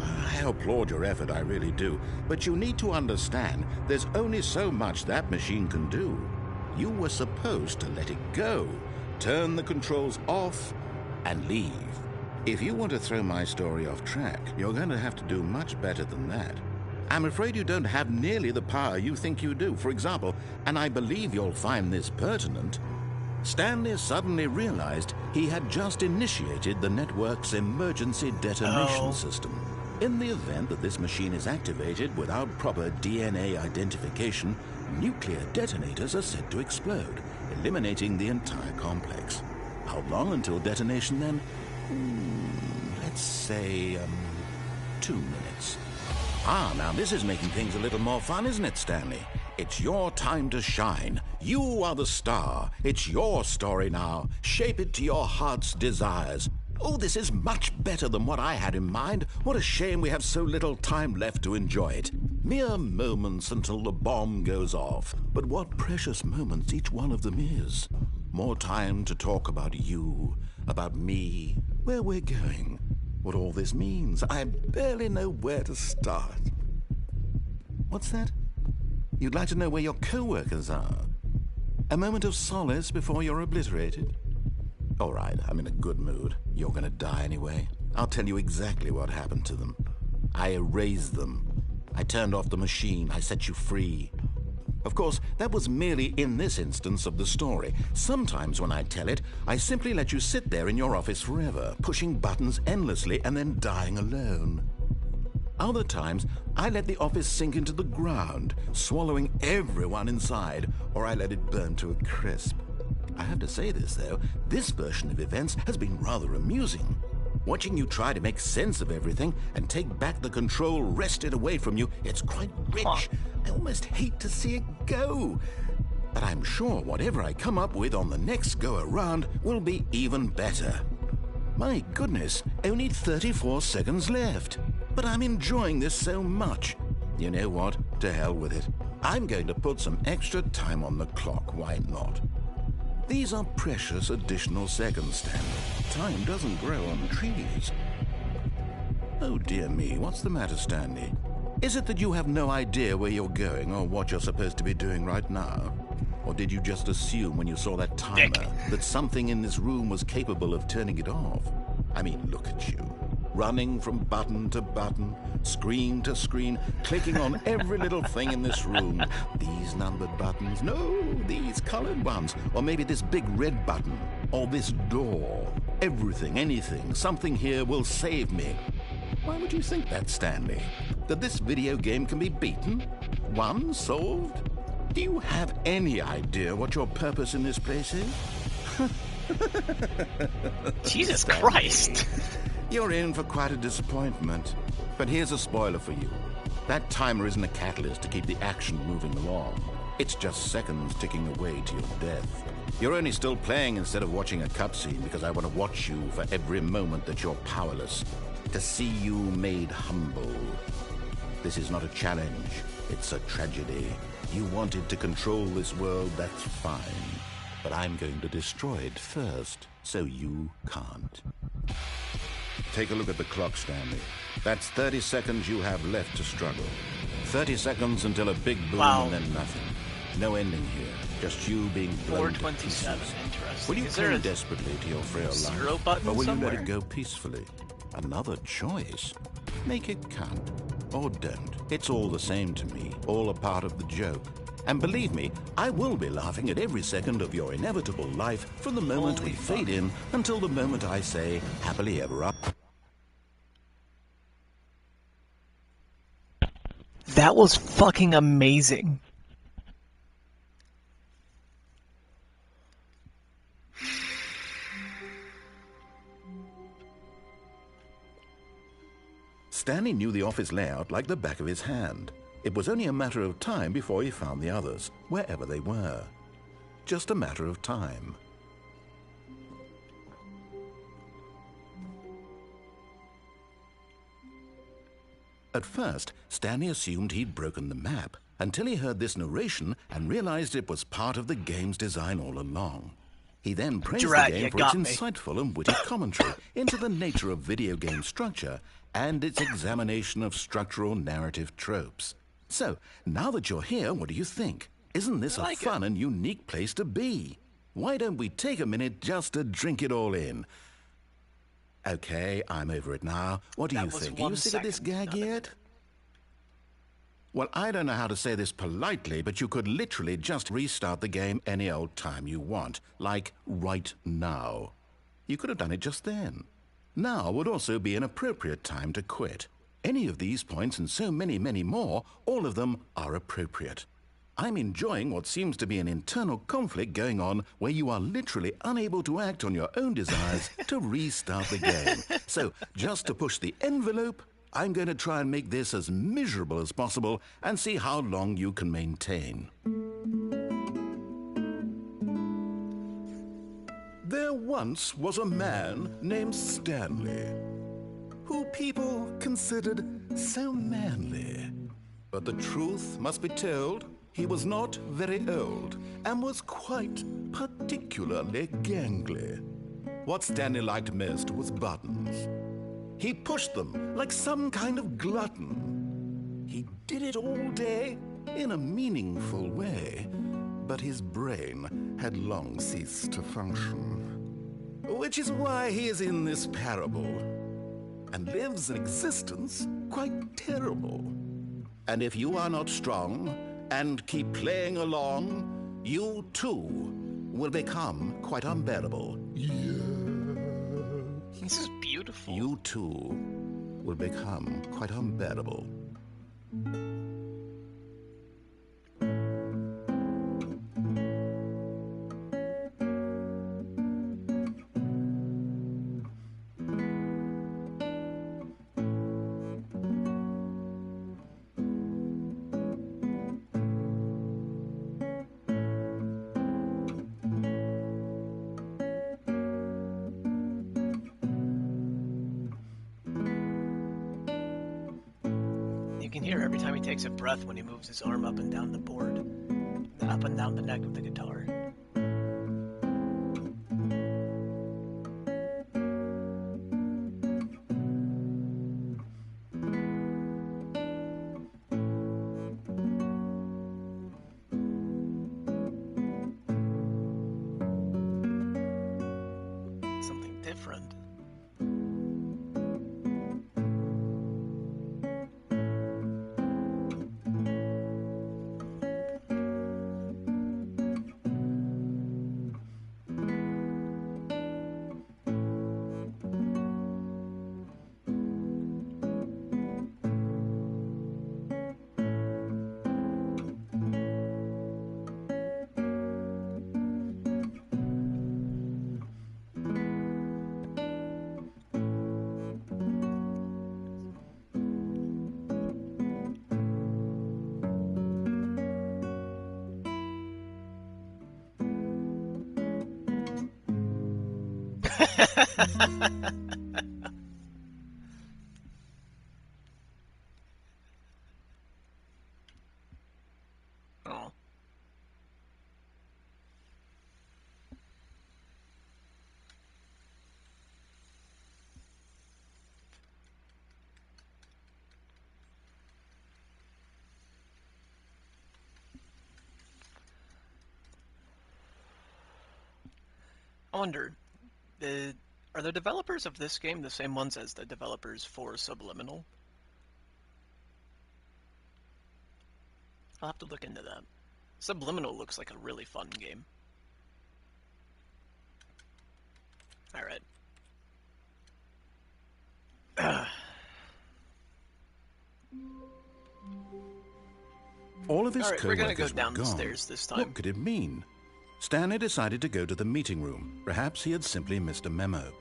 I applaud your effort, I really do. But you need to understand, there's only so much that machine can do. You were supposed to let it go, turn the controls off, and leave. If you want to throw my story off track, you're going to have to do much better than that. I'm afraid you don't have nearly the power you think you do. For example, and I believe you'll find this pertinent, Stanley suddenly realized he had just initiated the network's emergency detonation system. In the event that this machine is activated without proper DNA identification, nuclear detonators are said to explode, eliminating the entire complex. How long until detonation then? Let's say, 2 minutes. Ah, now this is making things a little more fun, isn't it, Stanley? It's your time to shine. You are the star. It's your story now. Shape it to your heart's desires. Oh, this is much better than what I had in mind. What a shame we have so little time left to enjoy it. Mere moments until the bomb goes off. But what precious moments each one of them is. More time to talk about you, about me, where we're going. What all this means, I barely know where to start. What's that? You'd like to know where your co-workers are? A moment of solace before you're obliterated? All right, I'm in a good mood. You're gonna die anyway. I'll tell you exactly what happened to them. I erased them. I turned off the machine. I set you free. Of course, that was merely in this instance of the story. Sometimes when I tell it, I simply let you sit there in your office forever, pushing buttons endlessly and then dying alone. Other times, I let the office sink into the ground, swallowing everyone inside, or I let it burn to a crisp. I have to say this, though, this version of events has been rather amusing. Watching you try to make sense of everything and take back the control wrested away from you, it's quite rich. I almost hate to see it go. But I'm sure whatever I come up with on the next go-around will be even better. My goodness, only 34 seconds left. But I'm enjoying this so much. You know what? To hell with it. I'm going to put some extra time on the clock. Why not? These are precious additional seconds, Stanley. Time doesn't grow on trees. Oh dear me, what's the matter, Stanley? Is it that you have no idea where you're going or what you're supposed to be doing right now? Or did you just assume when you saw that timer that something in this room was capable of turning it off? I mean, look at you. Running from button to button, screen to screen, clicking on every little thing in this room. These numbered buttons, no, these colored ones. Or maybe this big red button, or this door. Everything, anything, something here will save me. Why would you think that, Stanley? That this video game can be beaten? Won? Solved? Do you have any idea what your purpose in this place is? Jesus Christ. You're in for quite a disappointment. But here's a spoiler for you. That timer isn't a catalyst to keep the action moving along. It's just seconds ticking away to your death. You're only still playing instead of watching a cutscene because I want to watch you for every moment that you're powerless, to see you made humble. This is not a challenge, it's a tragedy. You wanted to control this world, that's fine. But I'm going to destroy it first, so you can't. Take a look at the clock, Stanley. That's 30 seconds you have left to struggle. 30 seconds until a big boom and then nothing. No ending here. Just you being blown to 427. Interesting. Will you cling desperately to your frail life, or will you let it go peacefully? Another choice. Make it count. Or don't. It's all the same to me. All a part of the joke. And believe me, I will be laughing at every second of your inevitable life from the moment we fade in until the moment I say, happily ever after. That was fucking amazing. Stanley knew the office layout like the back of his hand. It was only a matter of time before he found the others, wherever they were. Just a matter of time. At first, Stanley assumed he'd broken the map, until he heard this narration and realized it was part of the game's design all along. He then praised the game for its insightful and witty commentary into the nature of video game structure and its examination of structural narrative tropes. So, now that you're here, what do you think? Isn't this a fun and unique place to be? Why don't we take a minute just to drink it all in? Okay, I'm over it now. What do you think? Are you sick of this gag yet? Well, I don't know how to say this politely, but you could literally just restart the game any old time you want, like right now. You could have done it just then. Now would also be an appropriate time to quit. Any of these points and so many, many more, all of them are appropriate. I'm enjoying what seems to be an internal conflict going on where you are literally unable to act on your own desires to restart the game. So, just to push the envelope, I'm going to try and make this as miserable as possible and see how long you can maintain. There once was a man named Stanley, who people considered so manly. But the truth must be told, he was not very old and was quite particularly gangly. What Stanley liked most was buttons. He pushed them like some kind of glutton. He did it all day in a meaningful way, but his brain had long ceased to function. Which is why he is in this parable and lives an existence quite terrible. And if you are not strong and keep playing along, you too will become quite unbearable. This is beautiful. You too will become quite unbearable. You can hear every time he takes a breath when he moves his arm up and down the board, up and down the neck of the guitar. Something different. Oh. I wonder, are the developers of this game the same ones as the developers for Subliminal? I'll have to look into that. Subliminal looks like a really fun game. Alright. All of his Alright, we're gonna go co-workers down were the gone. stairs this time. What could it mean? Stanley decided to go to the meeting room. Perhaps he had simply missed a memo.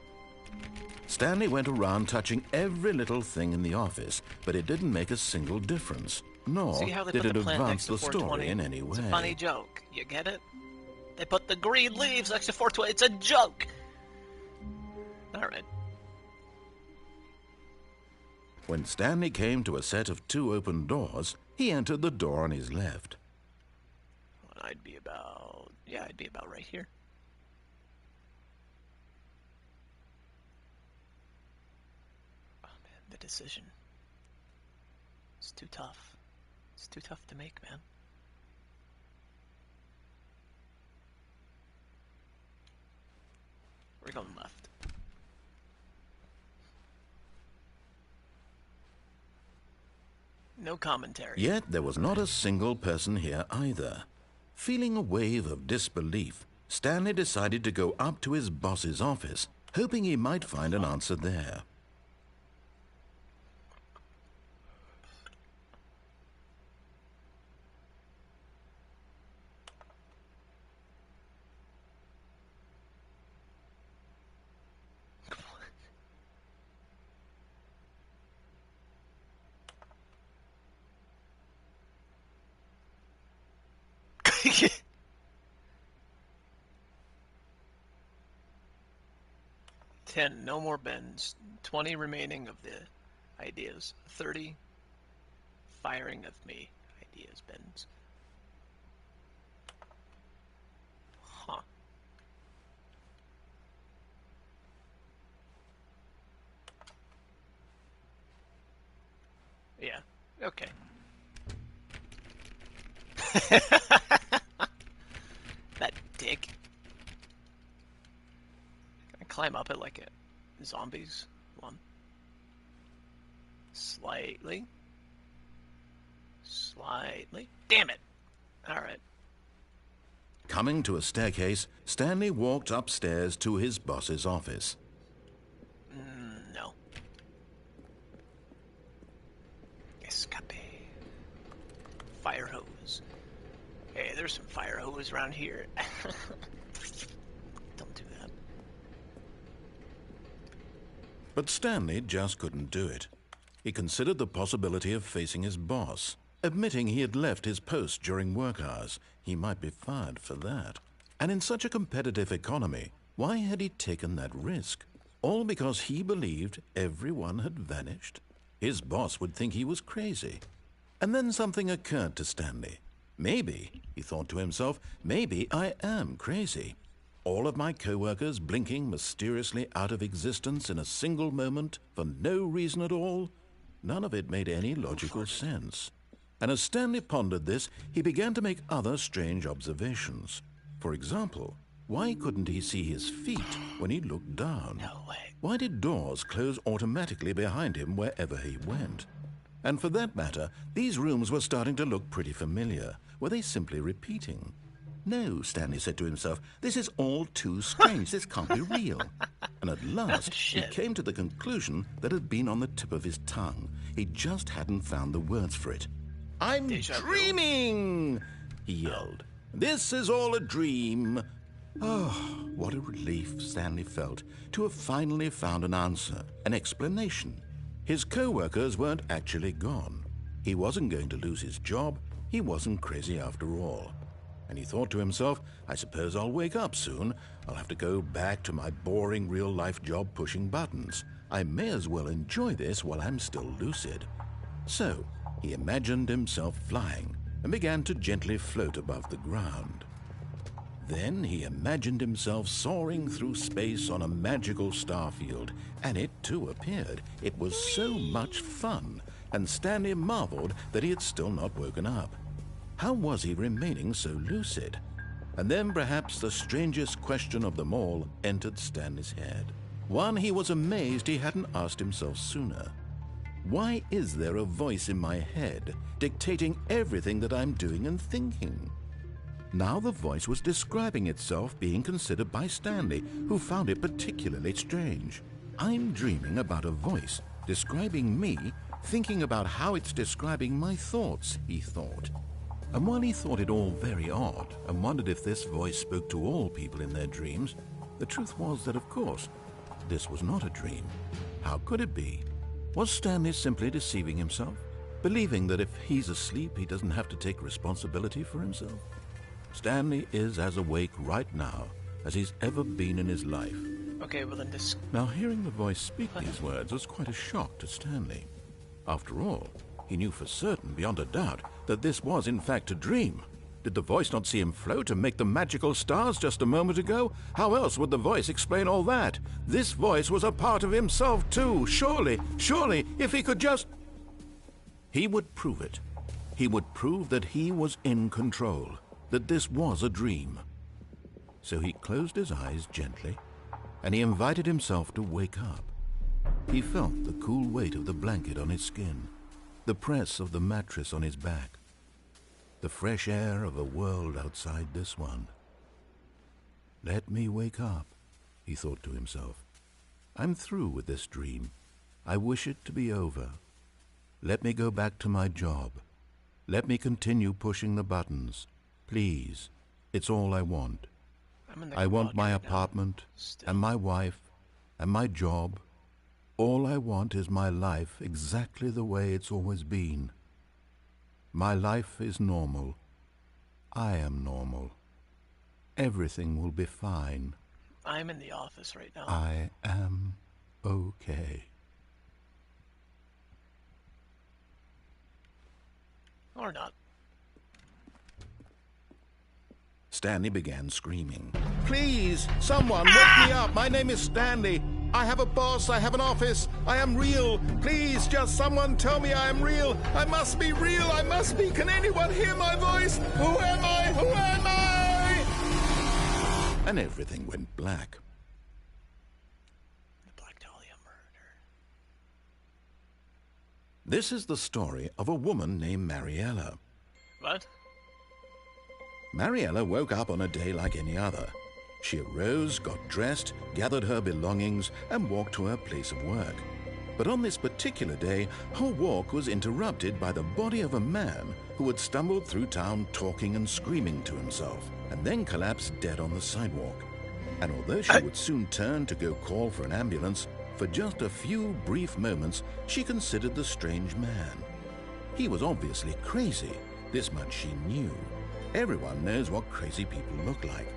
Stanley went around touching every little thing in the office, but it didn't make a single difference, nor See how they did put it the plant advance next to the 420? story in any It's way. a funny joke. You get it? They put the green leaves next to 420. It's a joke! Alright. When Stanley came to a set of 2 open doors, he entered the door on his left. I'd be about... yeah, I'd be about right here. Oh man, the decision. It's too tough. It's too tough to make, man. We're going left. No commentary. Yet there was not a single person here either. Feeling a wave of disbelief, Stanley decided to go up to his boss's office, hoping he might find an answer there. Ten, no more bends. 20 remaining of the ideas. 30 firing of me. Ideas bends. Huh. Yeah, okay. That dick. Can I climb up it like a zombies? One. Slightly. Slightly. Damn it! Alright. Coming to a staircase, Stanley walked upstairs to his boss's office. No. Escape. Fire hose. Hey, there's some fire hose around here. Don't do that. But Stanley just couldn't do it. He considered the possibility of facing his boss. Admitting he had left his post during work hours, he might be fired for that. And in such a competitive economy, why had he taken that risk? All because he believed everyone had vanished? His boss would think he was crazy. And then something occurred to Stanley. Maybe, he thought to himself, maybe I am crazy. All of my co-workers blinking mysteriously out of existence in a single moment for no reason at all? None of it made any logical sense. And as Stanley pondered this, he began to make other strange observations. For example, why couldn't he see his feet when he looked down? No way. Why did doors close automatically behind him wherever he went? And for that matter, these rooms were starting to look pretty familiar. Were they simply repeating? No, Stanley said to himself, this is all too strange. This can't be real. And at last, he came to the conclusion that had been on the tip of his tongue. He just hadn't found the words for it. I'm dreaming, he yelled. This is all a dream. Oh, what a relief Stanley felt to have finally found an answer, an explanation. His co-workers weren't actually gone. He wasn't going to lose his job. He wasn't crazy after all. And he thought to himself, I suppose I'll wake up soon. I'll have to go back to my boring real-life job pushing buttons. I may as well enjoy this while I'm still lucid. So he imagined himself flying and began to gently float above the ground. Then he imagined himself soaring through space on a magical starfield, and it too appeared. It was so much fun, and Stanley marveled that he had still not woken up. How was he remaining so lucid? And then perhaps the strangest question of them all entered Stanley's head. One he was amazed he hadn't asked himself sooner. Why is there a voice in my head dictating everything that I'm doing and thinking? Now the voice was describing itself being considered by Stanley, who found it particularly strange. I'm dreaming about a voice describing me, thinking about how it's describing my thoughts, he thought. And while he thought it all very odd and wondered if this voice spoke to all people in their dreams, the truth was that, of course, this was not a dream. How could it be? Was Stanley simply deceiving himself, believing that if he's asleep, he doesn't have to take responsibility for himself? Stanley is as awake right now as he's ever been in his life. Okay, well then this... Now, hearing the voice speak these words was quite a shock to Stanley. After all, he knew for certain, beyond a doubt, that this was in fact a dream. Did the voice not see him float and make the magical stars just a moment ago? How else would the voice explain all that? This voice was a part of himself too. Surely, if he could just... He would prove it. He would prove that he was in control, that this was a dream. So he closed his eyes gently, and he invited himself to wake up. He felt the cool weight of the blanket on his skin, the press of the mattress on his back, the fresh air of a world outside this one. Let me wake up, he thought to himself. I'm through with this dream. I wish it to be over. Let me go back to my job. Let me continue pushing the buttons. Please, it's all I want. I want my apartment and my wife and my job. All I want is my life exactly the way it's always been. My life is normal. I am normal. Everything will be fine. I'm in the office right now. I am okay. Or not. Stanley began screaming. Please, someone, wake me up. My name is Stanley. I have a boss. I have an office. I am real. Please, just someone tell me I am real. I must be real. I must be. Can anyone hear my voice? Who am I? Who am I? And everything went black. The Black Dahlia murder. This is the story of a woman named Mariella. What? Mariella woke up on a day like any other. She arose, got dressed, gathered her belongings, and walked to her place of work. But on this particular day, her walk was interrupted by the body of a man who had stumbled through town talking and screaming to himself, and then collapsed dead on the sidewalk. And although she would soon turn to go call for an ambulance, for just a few brief moments, she considered the strange man. He was obviously crazy. This much she knew. Everyone knows what crazy people look like.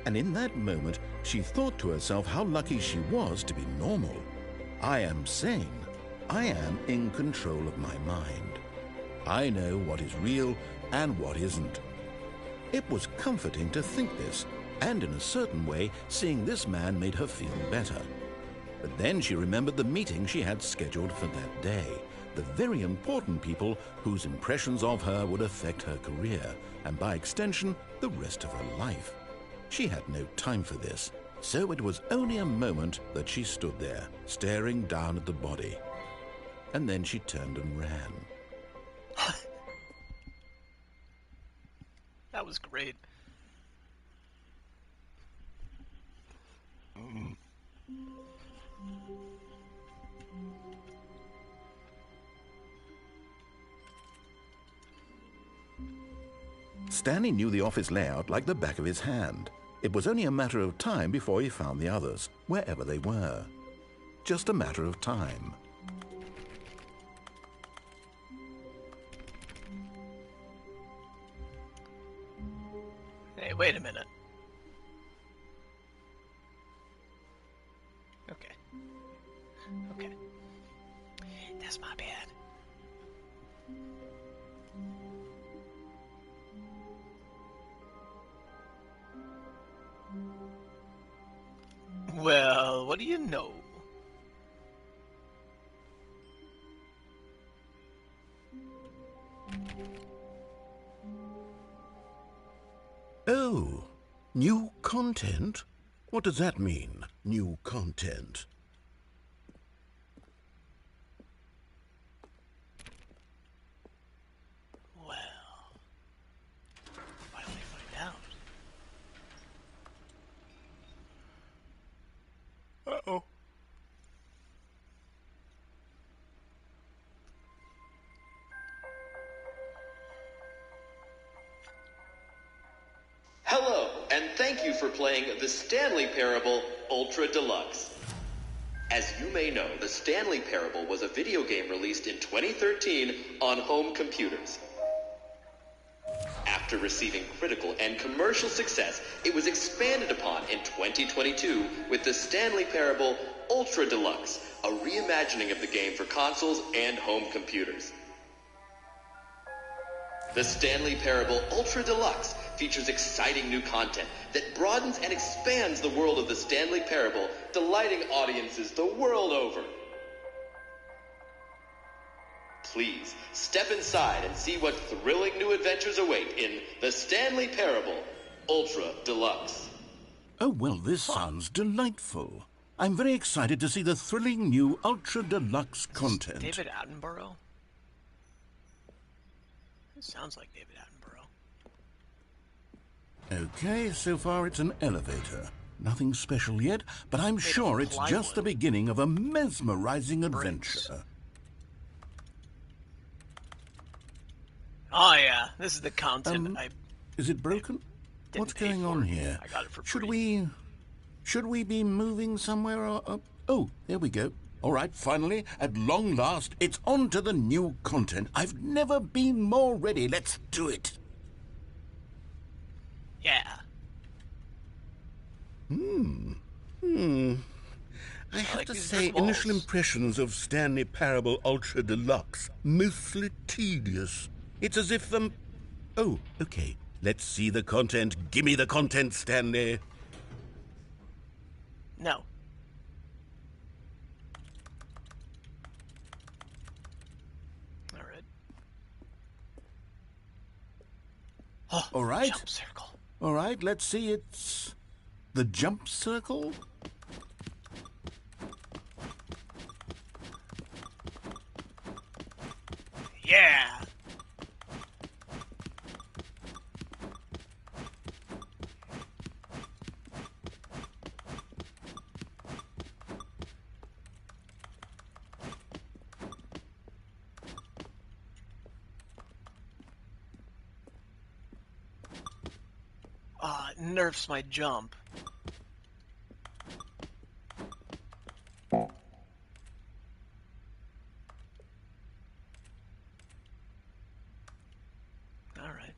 And in that moment, she thought to herself how lucky she was to be normal. I am sane. I am in control of my mind. I know what is real and what isn't. It was comforting to think this, and in a certain way, seeing this man made her feel better. But then she remembered the meeting she had scheduled for that day, the very important people whose impressions of her would affect her career, and by extension, the rest of her life. She had no time for this, so it was only a moment that she stood there, staring down at the body. And then she turned and ran. That was great. Stanley knew the office layout like the back of his hand. It was only a matter of time before he found the others, wherever they were. Just a matter of time. Okay, wait a minute. Okay. Okay. That's my bad. Well, what do you know? Oh, new content? What does that mean, new content? Well, why don't we find out? Uh-oh. Hello, and thank you for playing the Stanley Parable Ultra Deluxe. As you may know, the Stanley Parable was a video game released in 2013 on home computers. After receiving critical and commercial success, it was expanded upon in 2022 with the Stanley Parable Ultra Deluxe, a reimagining of the game for consoles and home computers. The Stanley Parable Ultra Deluxe features exciting new content that broadens and expands the world of the Stanley Parable, delighting audiences the world over. Please, step inside and see what thrilling new adventures await in the Stanley Parable Ultra Deluxe. Oh, well, this sounds delightful. I'm very excited to see the thrilling new Ultra Deluxe content. David Attenborough? It sounds like David Attenborough. Okay, so far it's an elevator. Nothing special yet, but I'm sure it's just the beginning of a mesmerizing adventure. Oh yeah, this is the content Is it broken? What's going on here? I got it for free. Should we be moving somewhere or oh, there we go. All right, finally, at long last, it's on to the new content. I've never been more ready. Let's do it. Yeah. I have to say, initial impressions of Stanley Parable Ultra Deluxe, mostly tedious. It's as if oh, okay. Let's see the content. Gimme the content, Stanley. No. All right. Oh, all right. Jump circle. All right, let's see. It's the jump circle. Yeah. It nerfs my jump. Alright.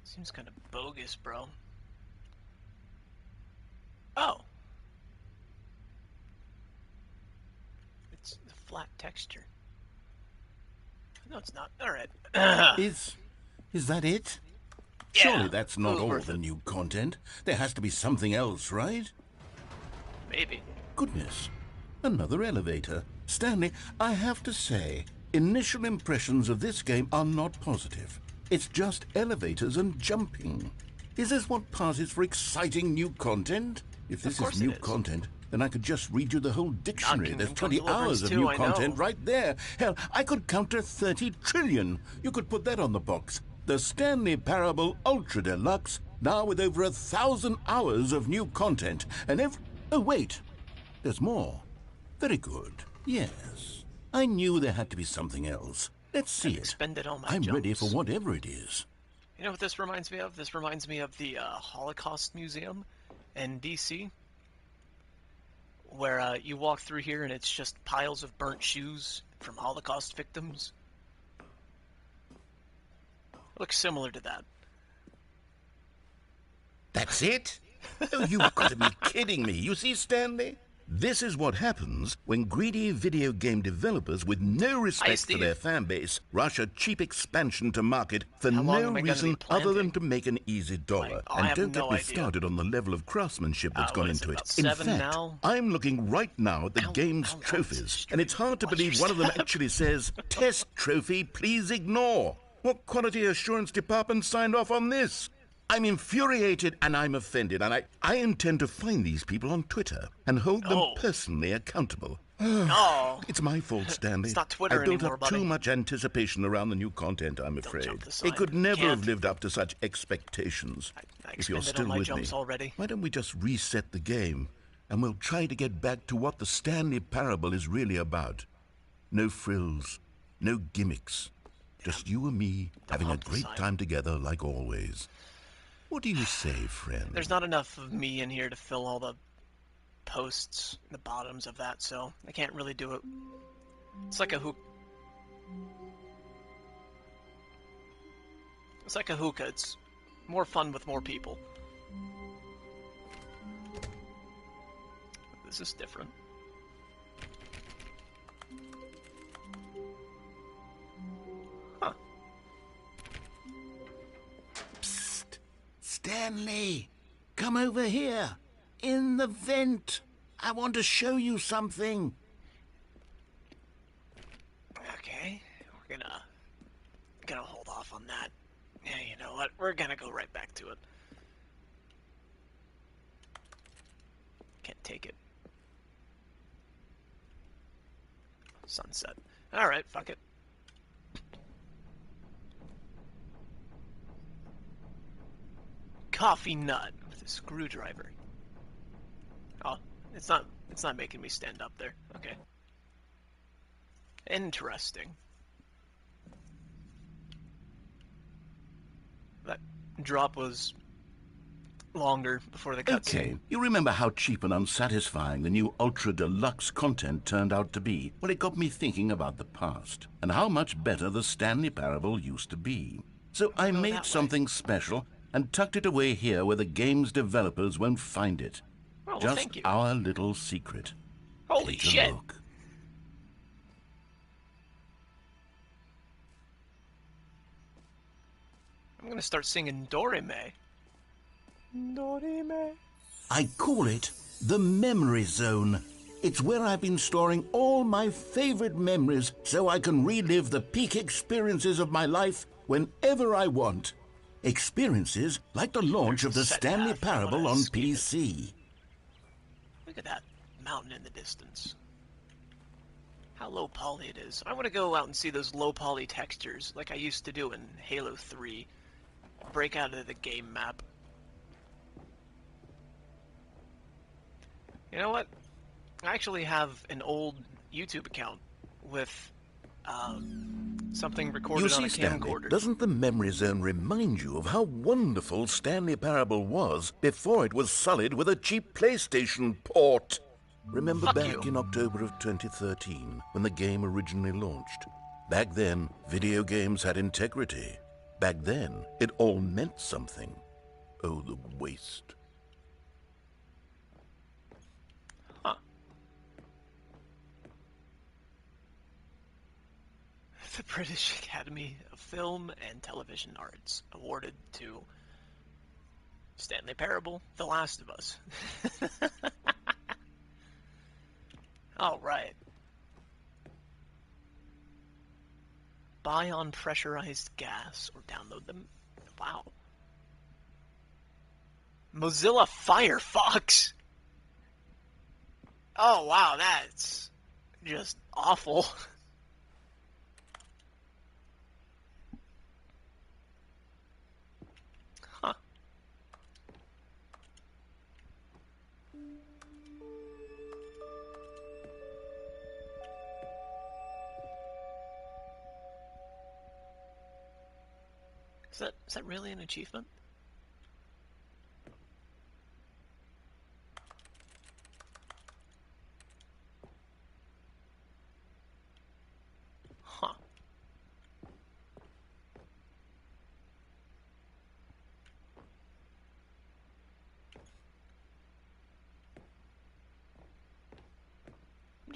Seems kind of bogus, bro. Oh. It's the flat texture. No, it's not. Alright. Is that it? Yeah, surely that's not all the new content. There has to be something else, right? Maybe. Goodness. Another elevator. Stanley, I have to say, initial impressions of this game are not positive. It's just elevators and jumping. Is this what passes for exciting new content? If this is new content, then I could just read you the whole dictionary. There's 20 hours of new content right there. Hell, I could count to 30 trillion. You could put that on the box. The Stanley Parable Ultra Deluxe, now with over 1,000 hours of new content. And oh, wait. There's more. Very good. Yes. I knew there had to be something else. Let's see it. I'm ready for whatever it is. You know what this reminds me of? This reminds me of the Holocaust Museum in D.C., where you walk through here and it's just piles of burnt shoes from Holocaust victims. Looks similar to that. That's it? Oh, you've got to be kidding me. You see, Stanley? This is what happens when greedy video game developers with no respect for their fan base rush a cheap expansion to market for no reason other than to make an easy dollar. And don't get me started on the level of craftsmanship that's gone into it. In fact, I'm looking right now at the game's trophies, and it's hard to believe one of them actually says, "Test trophy, please ignore." What quality assurance department signed off on this? I'm infuriated and I'm offended, and I intend to find these people on Twitter and hold them personally accountable. It's my fault, Stanley. It's not Twitter I built anymore, up buddy. too much anticipation around the new content, I'm afraid. It could never have lived up to such expectations. If you're still with me, why don't we just reset the game, and we'll try to get back to what the Stanley Parable is really about. No frills, no gimmicks. Just you and me having a great time together like always. What do you say, friend? There's not enough of me in here to fill all the posts, the bottoms of that, so I can't really do it. It's like a hookah. It's like a hookah. It's more fun with more people. This is different. Huh. Stanley, come over here. In the vent. I want to show you something. Okay, we're gonna hold off on that. Yeah, you know what? We're gonna go right back to it. Can't take it. Sunset. Alright, fuck it. Coffee nut with a screwdriver. Oh, it's not making me stand up there. Okay. Interesting. That drop was longer before the cutscene. Okay, you remember how cheap and unsatisfying the new Ultra Deluxe content turned out to be? Well, it got me thinking about the past and how much better the Stanley Parable used to be. So I made something special and tucked it away here where the game's developers won't find it. Oh, well, just our little secret. Holy Take shit! A look. I'm gonna start singing Dorime. Dorime. I call it the Memory Zone. It's where I've been storing all my favorite memories so I can relive the peak experiences of my life whenever I want. Experiences like the launch of the Stanley Parable on PC. Look at that mountain in the distance. How low poly it is. I want to go out and see those low poly textures like I used to do in Halo 3. Break out of the game map. You know what? I actually have an old YouTube account with something recorded on a camcorder. Doesn't the Memory Zone remind you of how wonderful Stanley Parable was before it was sullied with a cheap PlayStation port? Remember back in October of 2013 when the game originally launched? Back then, video games had integrity. Back then, it all meant something. Oh, the waste. The British Academy of Film and Television Arts awarded to Stanley Parable, The Last of Us. All right. Buy on pressurized gas or download them. Wow. Mozilla Firefox. Oh, wow, that's just awful. Huh. Is that really an achievement? Huh.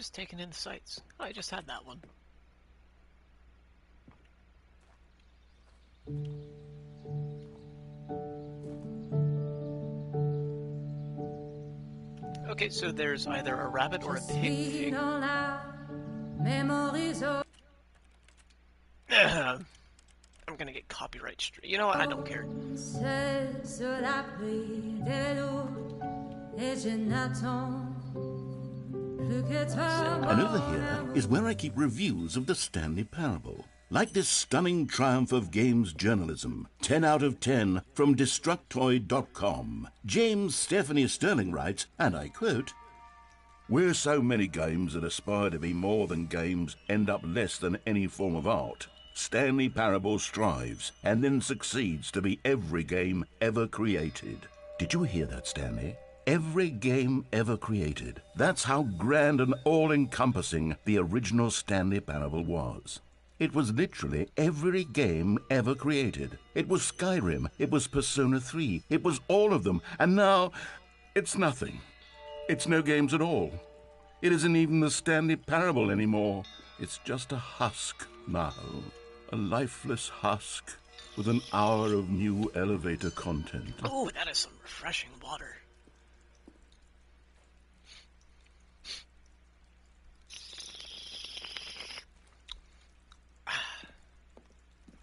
just taking in the sights. Oh, I just had that one. Okay, so there's either a rabbit or a pig. I'm gonna get copyright straight. You know what? I don't care. And over here is where I keep reviews of the Stanley Parable. Like this stunning triumph of games journalism, 10 out of 10 from Destructoid.com. James Stephanie Sterling writes, and I quote, "Where so many games that aspire to be more than games end up less than any form of art, Stanley Parable strives and then succeeds to be every game ever created." Did you hear that, Stanley? Every game ever created. That's how grand and all-encompassing the original Stanley Parable was. It was literally every game ever created. It was Skyrim, it was Persona 3, it was all of them, and now it's nothing. It's no games at all. It isn't even the Stanley Parable anymore. It's just a husk now. A lifeless husk with an hour of new elevator content. Oh, that is some refreshing water.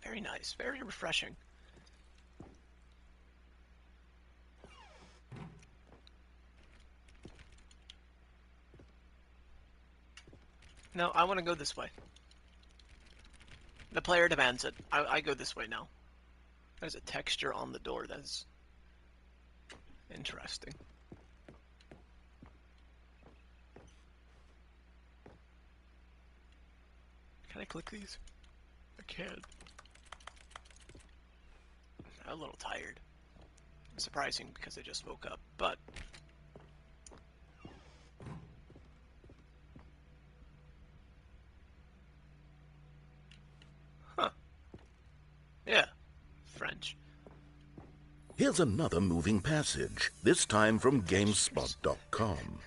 Very nice, very refreshing. No, I want to go this way. The player demands it. I go this way now. There's a texture on the door that's interesting. Can I click these? I can't. I'm a little tired. Surprising because I just woke up, but huh. Yeah. French. Here's another moving passage, this time from GameSpot.com.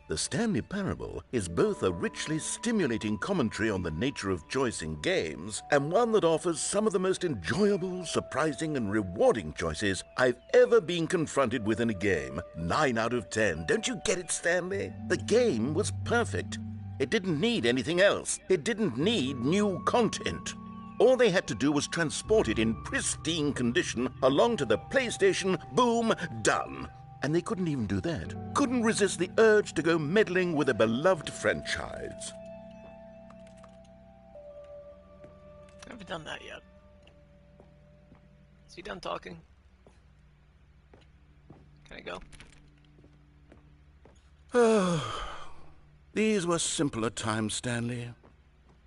The Stanley Parable is both a richly stimulating commentary on the nature of choice in games and one that offers some of the most enjoyable, surprising, and rewarding choices I've ever been confronted with in a game. 9 out of 10. Don't you get it, Stanley? The game was perfect. It didn't need anything else. It didn't need new content. All they had to do was transport it in pristine condition along to the PlayStation. Boom, done. And they couldn't even do that. Couldn't resist the urge to go meddling with a beloved franchise. I haven't done that yet. Is he done talking? Can I go? Oh, these were simpler times, Stanley.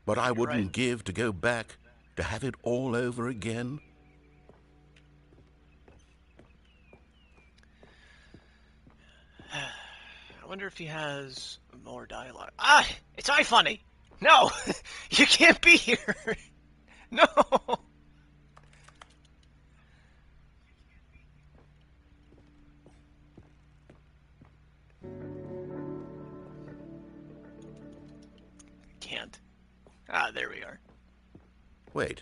But I wouldn't give to go back to have it all over again. I wonder if he has more dialogue. Ah! It's iFunny! No! You can't be here! No! Can't. Ah, there we are. Wait,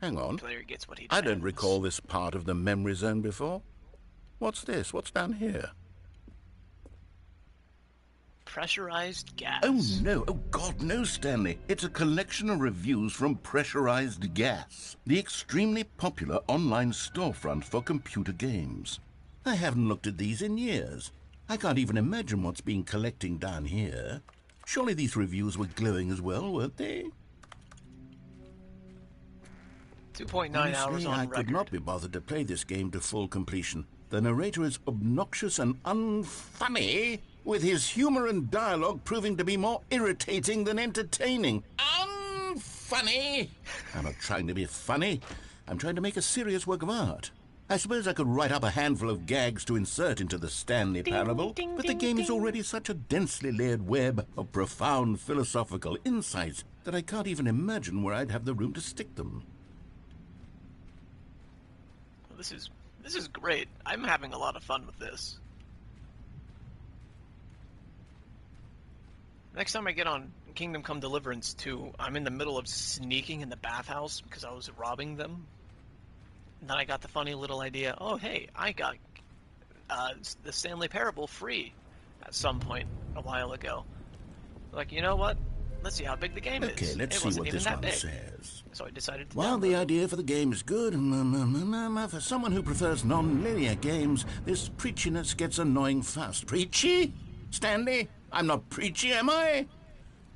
hang on. Player gets what he I don't demands. recall this part of the memory zone before. What's this? What's down here? Pressurized gas. Oh, no. Oh, God, no, Stanley. It's a collection of reviews from Pressurized Gas, the extremely popular online storefront for computer games. I haven't looked at these in years. I can't even imagine what's been collecting down here. Surely these reviews were glowing as well, weren't they? 2.9 hours Honestly, on I record. could not be bothered to play this game to full completion. The narrator is obnoxious and unfunny, with his humor and dialogue proving to be more irritating than entertaining. Unfunny! I'm not trying to be funny. I'm trying to make a serious work of art. I suppose I could write up a handful of gags to insert into the Stanley Parable, but the game is already such a densely layered web of profound philosophical insights that I can't even imagine where I'd have the room to stick them. Well, this is great. I'm having a lot of fun with this. Next time I get on Kingdom Come Deliverance 2, I'm in the middle of sneaking in the bathhouse because I was robbing them. And then I got the funny little idea, oh hey, I got the Stanley Parable free at some point a while ago. Like, you know what? Let's see how big the game is. Okay, let's see what this one says. So I decided to While download the it. idea for the game is good, for someone who prefers non-linear games, this preachiness gets annoying fast. Preachy? Stanley? I'm not preachy, am I?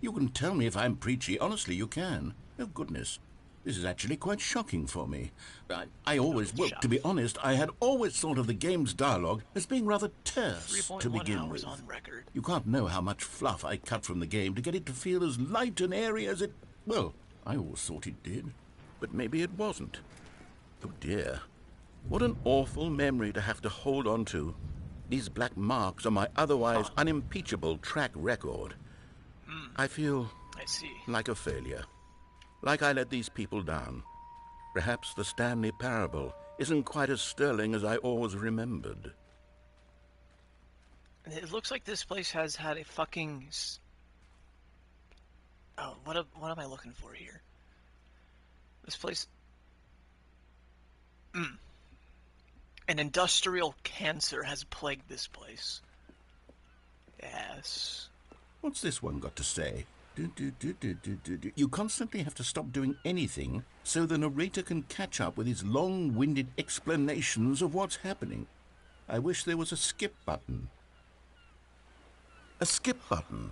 You can tell me if I'm preachy. Honestly, you can. Oh, goodness. This is actually quite shocking for me. To be honest, I had always thought of the game's dialogue as being rather terse to begin with. On record. You can't know how much fluff I cut from the game to get it to feel as light and airy as it... Well, I always thought it did. But maybe it wasn't. Oh, dear. What an awful memory to have to hold on to. These black marks on my otherwise unimpeachable track record. I feel like a failure. Like I let these people down. Perhaps the Stanley Parable isn't quite as sterling as I always remembered. It looks like this place has had a fucking... Oh, what am I looking for here? This place... An industrial cancer has plagued this place. Yes. What's this one got to say? You constantly have to stop doing anything so the narrator can catch up with his long-winded explanations of what's happening. I wish there was a skip button. A skip button?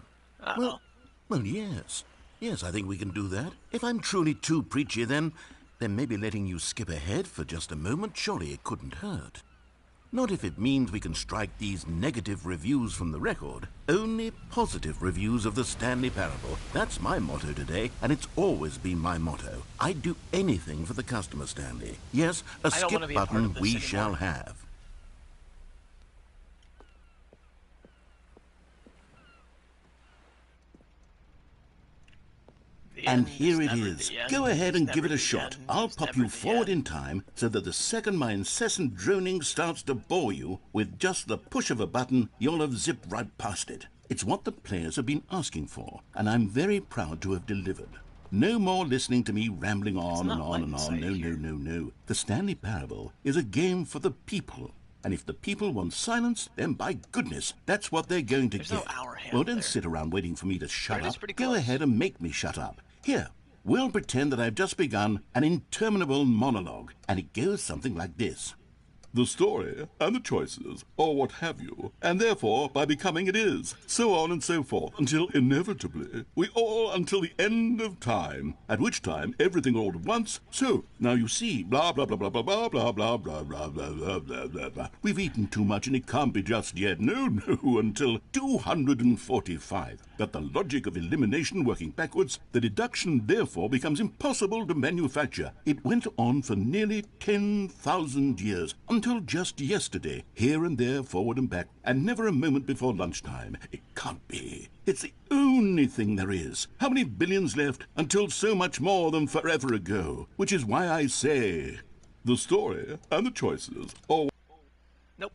Well, yes. Yes, I think we can do that. If I'm truly too preachy, then maybe letting you skip ahead for just a moment, surely it couldn't hurt. Not if it means we can strike these negative reviews from the record. Only positive reviews of the Stanley Parable. That's my motto today, and it's always been my motto. I'd do anything for the customer, Stanley. Yes, a skip button we shall have. And here it is. Go ahead and give it a shot. I'll pop you forward in time so that the second my incessant droning starts to bore you, with just the push of a button, you'll have zipped right past it. It's what the players have been asking for, and I'm very proud to have delivered. No more listening to me rambling on and on and on. No. The Stanley Parable is a game for the people. And if the people want silence, then by goodness, that's what they're going to get. Well, don't sit around waiting for me to shut up. Go ahead and make me shut up. Here, we'll pretend that I've just begun an interminable monologue, and it goes something like this. The story, and the choices, or what have you, and therefore, by becoming it is, so on and so forth, until inevitably, we all until the end of time, at which time everything all at once, so, now you see, blah, blah, blah, blah, blah, blah, blah, blah, blah, blah, blah, blah, blah, blah, blah. We've eaten too much and it can't be just yet, no, until 245. But the logic of elimination working backwards, the deduction therefore becomes impossible to manufacture. It went on for nearly 10,000 years, until just yesterday, here and there, forward and back, and never a moment before lunchtime. It can't be. It's the only thing there is. How many billions left until so much more than forever ago? Which is why I say, the story and the choices, or... Nope.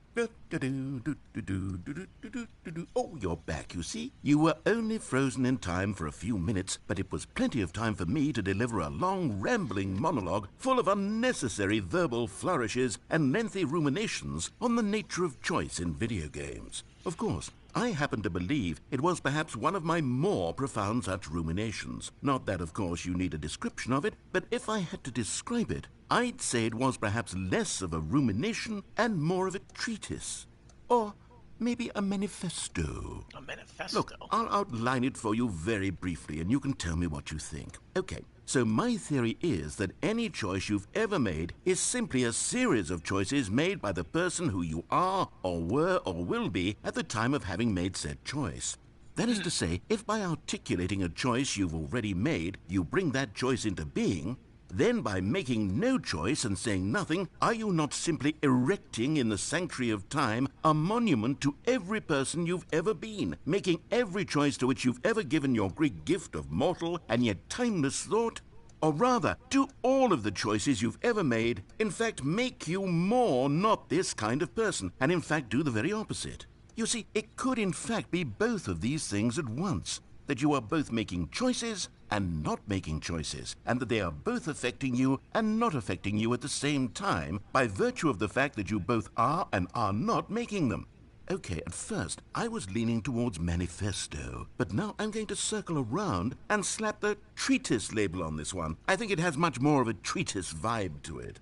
Oh, you're back, you see. You were only frozen in time for a few minutes, but it was plenty of time for me to deliver a long, rambling monologue full of unnecessary verbal flourishes and lengthy ruminations on the nature of choice in video games. Of course, I happen to believe it was perhaps one of my more profound such ruminations. Not that, of course, you need a description of it, but if I had to describe it, I'd say it was perhaps less of a rumination and more of a treatise. Or maybe a manifesto. A manifesto? Look, I'll outline it for you very briefly, and you can tell me what you think. Okay, so my theory is that any choice you've ever made is simply a series of choices made by the person who you are, or were, or will be at the time of having made said choice. That is to say, if by articulating a choice you've already made, you bring that choice into being, then by making no choice and saying nothing, are you not simply erecting in the sanctuary of time a monument to every person you've ever been, making every choice to which you've ever given your Greek gift of mortal and yet timeless thought? Or rather, do all of the choices you've ever made, in fact, make you more not this kind of person, and in fact do the very opposite? You see, it could in fact be both of these things at once. that you are both making choices and not making choices, and that they are both affecting you and not affecting you at the same time by virtue of the fact that you both are and are not making them. Okay, at first I was leaning towards manifesto, but now I'm going to circle around and slap the treatise label on this one. I think it has much more of a treatise vibe to it.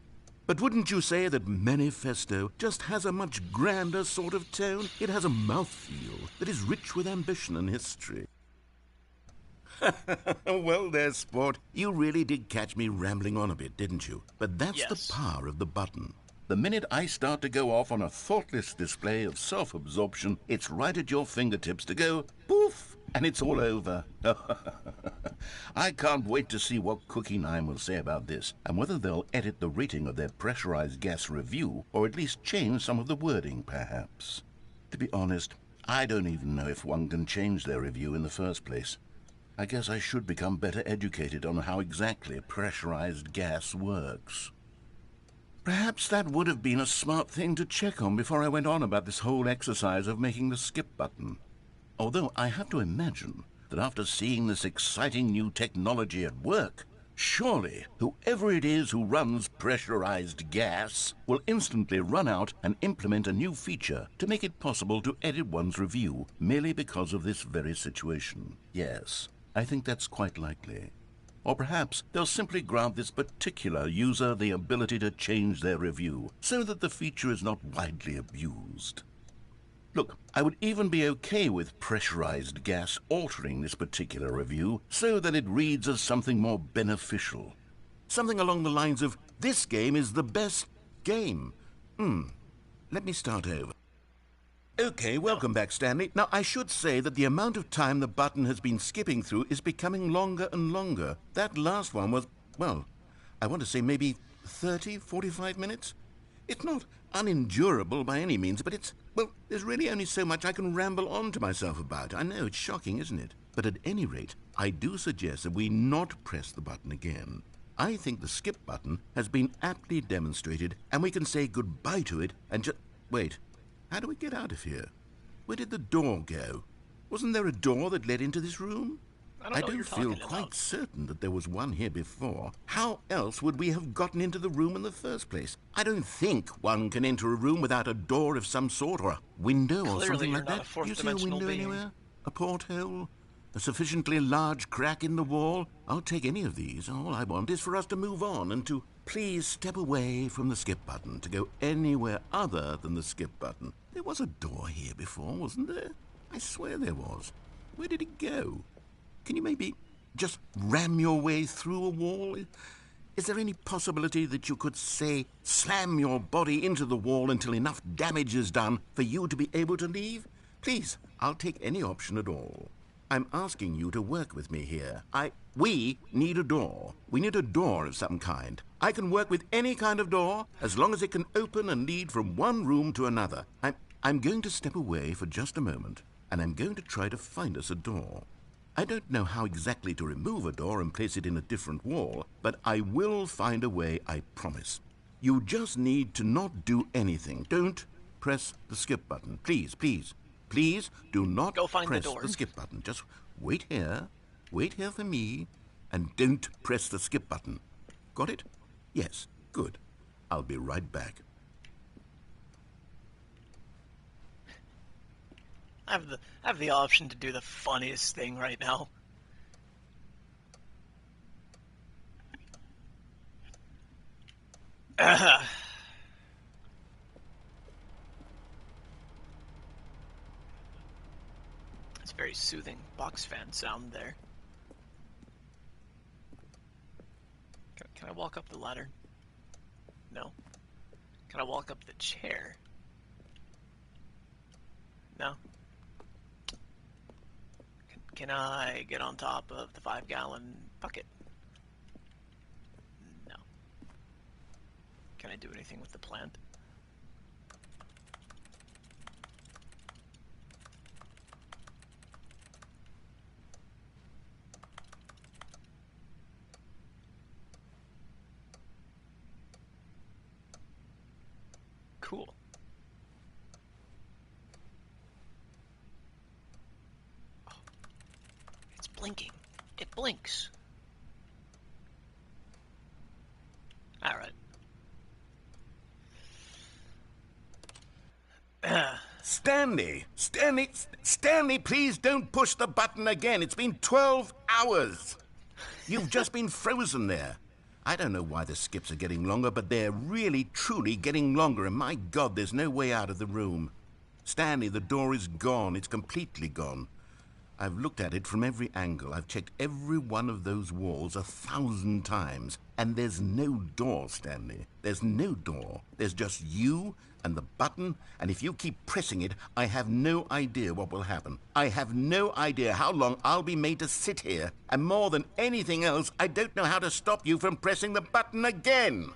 But wouldn't you say that manifesto just has a much grander sort of tone? It has a mouthfeel that is rich with ambition and history. Well there, sport. You really did catch me rambling on a bit, didn't you? But that's Yes. the power of the button. The minute I start to go off on a thoughtless display of self-absorption, it's right at your fingertips to go poof, and it's all over. I can't wait to see what Cookie 9 will say about this, and whether they'll edit the rating of their pressurized gas review, or at least change some of the wording, perhaps. To be honest, I don't even know if one can change their review in the first place. I guess I should become better educated on how exactly pressurized gas works. Perhaps that would have been a smart thing to check on before I went on about this whole exercise of making the skip button. Although I have to imagine that after seeing this exciting new technology at work, surely whoever it is who runs pressurized gas will instantly run out and implement a new feature to make it possible to edit one's review merely because of this very situation. Yes, I think that's quite likely. Or perhaps they'll simply grant this particular user the ability to change their review so that the feature is not widely abused. Look, I would even be okay with pressurized gas altering this particular review so that it reads as something more beneficial. Something along the lines of, this game is the best game. Let me start over. Okay, welcome back, Stanley. Now, I should say that the amount of time the button has been skipping through is becoming longer and longer. That last one was, well, I want to say maybe 30, 45 minutes? It's not unendurable by any means, but it's, well, there's really only so much I can ramble on to myself about. I know, it's shocking, isn't it? But at any rate, I do suggest that we not press the button again. I think the skip button has been aptly demonstrated, and we can say goodbye to it and just... Wait. How do we get out of here? Where did the door go? Wasn't there a door that led into this room? I don't feel quite certain that there was one here before. How else would we have gotten into the room in the first place? I don't think one can enter a room without a door of some sort, or a window or something like that. Do you see a window anywhere? A porthole? A sufficiently large crack in the wall? I'll take any of these. All I want is for us to move on and to please step away from the skip button, to go anywhere other than the skip button. There was a door here before, wasn't there? I swear there was. Where did it go? Can you maybe just ram your way through a wall? Is there any possibility that you could, say, slam your body into the wall until enough damage is done for you to be able to leave? Please, I'll take any option at all. I'm asking you to work with me here. We need a door. We need a door of some kind. I can work with any kind of door as long as it can open and lead from one room to another. I'm going to step away for just a moment, and I'm going to try to find us a door. I don't know how exactly to remove a door and place it in a different wall, but I will find a way, I promise. You just need to not do anything. Don't press the skip button. Please, please, please do not press the skip button. Just wait here for me, and don't press the skip button. Got it? Yes, good. I'll be right back. I have the option to do the funniest thing right now. It's very soothing box fan sound there. Can I walk up the ladder? No. Can I walk up the chair? No. Can I get on top of the 5-gallon bucket? No. Can I do anything with the plant? Cool. blinks. Alright. Stanley, please don't push the button again. It's been 12 hours. You've just been frozen there. I don't know why the skips are getting longer, but they're really, truly getting longer, and my God, there's no way out of the room. Stanley, the door is gone. It's completely gone. I've looked at it from every angle. I've checked every one of those walls 1,000 times, and there's no door, Stanley. There's no door. There's just you and the button, and if you keep pressing it, I have no idea what will happen. I have no idea how long I'll be made to sit here, and more than anything else, I don't know how to stop you from pressing the button again.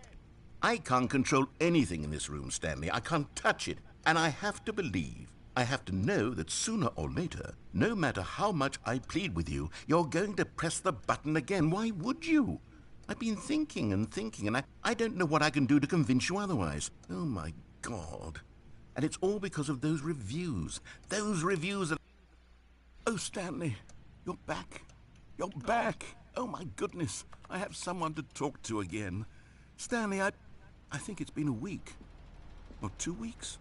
I can't control anything in this room, Stanley. I can't touch it, and I have to believe, I have to know that sooner or later, no matter how much I plead with you, you're going to press the button again. Why would you? I've been thinking, and I don't know what I can do to convince you otherwise. Oh, my God. And it's all because of those reviews. Those reviews that... Oh, Stanley, you're back. You're back. Oh, my goodness. I have someone to talk to again. Stanley, I think it's been a week. Or 2 weeks.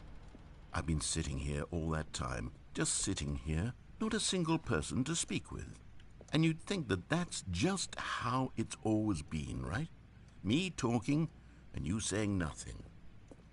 I've been sitting here all that time. Just sitting here. Not a single person to speak with. And you'd think that that's just how it's always been, right? Me talking and you saying nothing.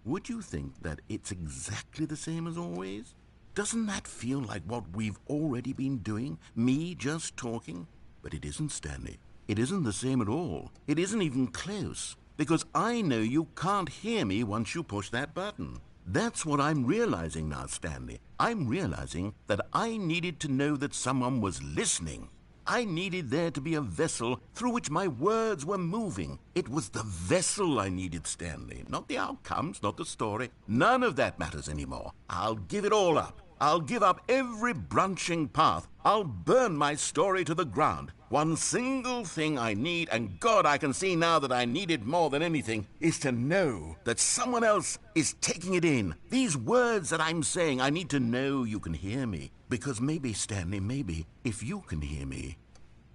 Would you think that it's exactly the same as always? Doesn't that feel like what we've already been doing? Me just talking? But it isn't, Stanley. It isn't the same at all. It isn't even close. Because I know you can't hear me once you push that button. That's what I'm realizing now, Stanley. I'm realizing that I needed to know that someone was listening. I needed there to be a vessel through which my words were moving. It was the vessel I needed, Stanley. Not the outcomes, not the story. None of that matters anymore. I'll give it all up. I'll give up every branching path. I'll burn my story to the ground. One single thing I need, and God, I can see now that I need it more than anything, is to know that someone else is taking it in. These words that I'm saying, I need to know you can hear me. Because maybe, Stanley, maybe, if you can hear me,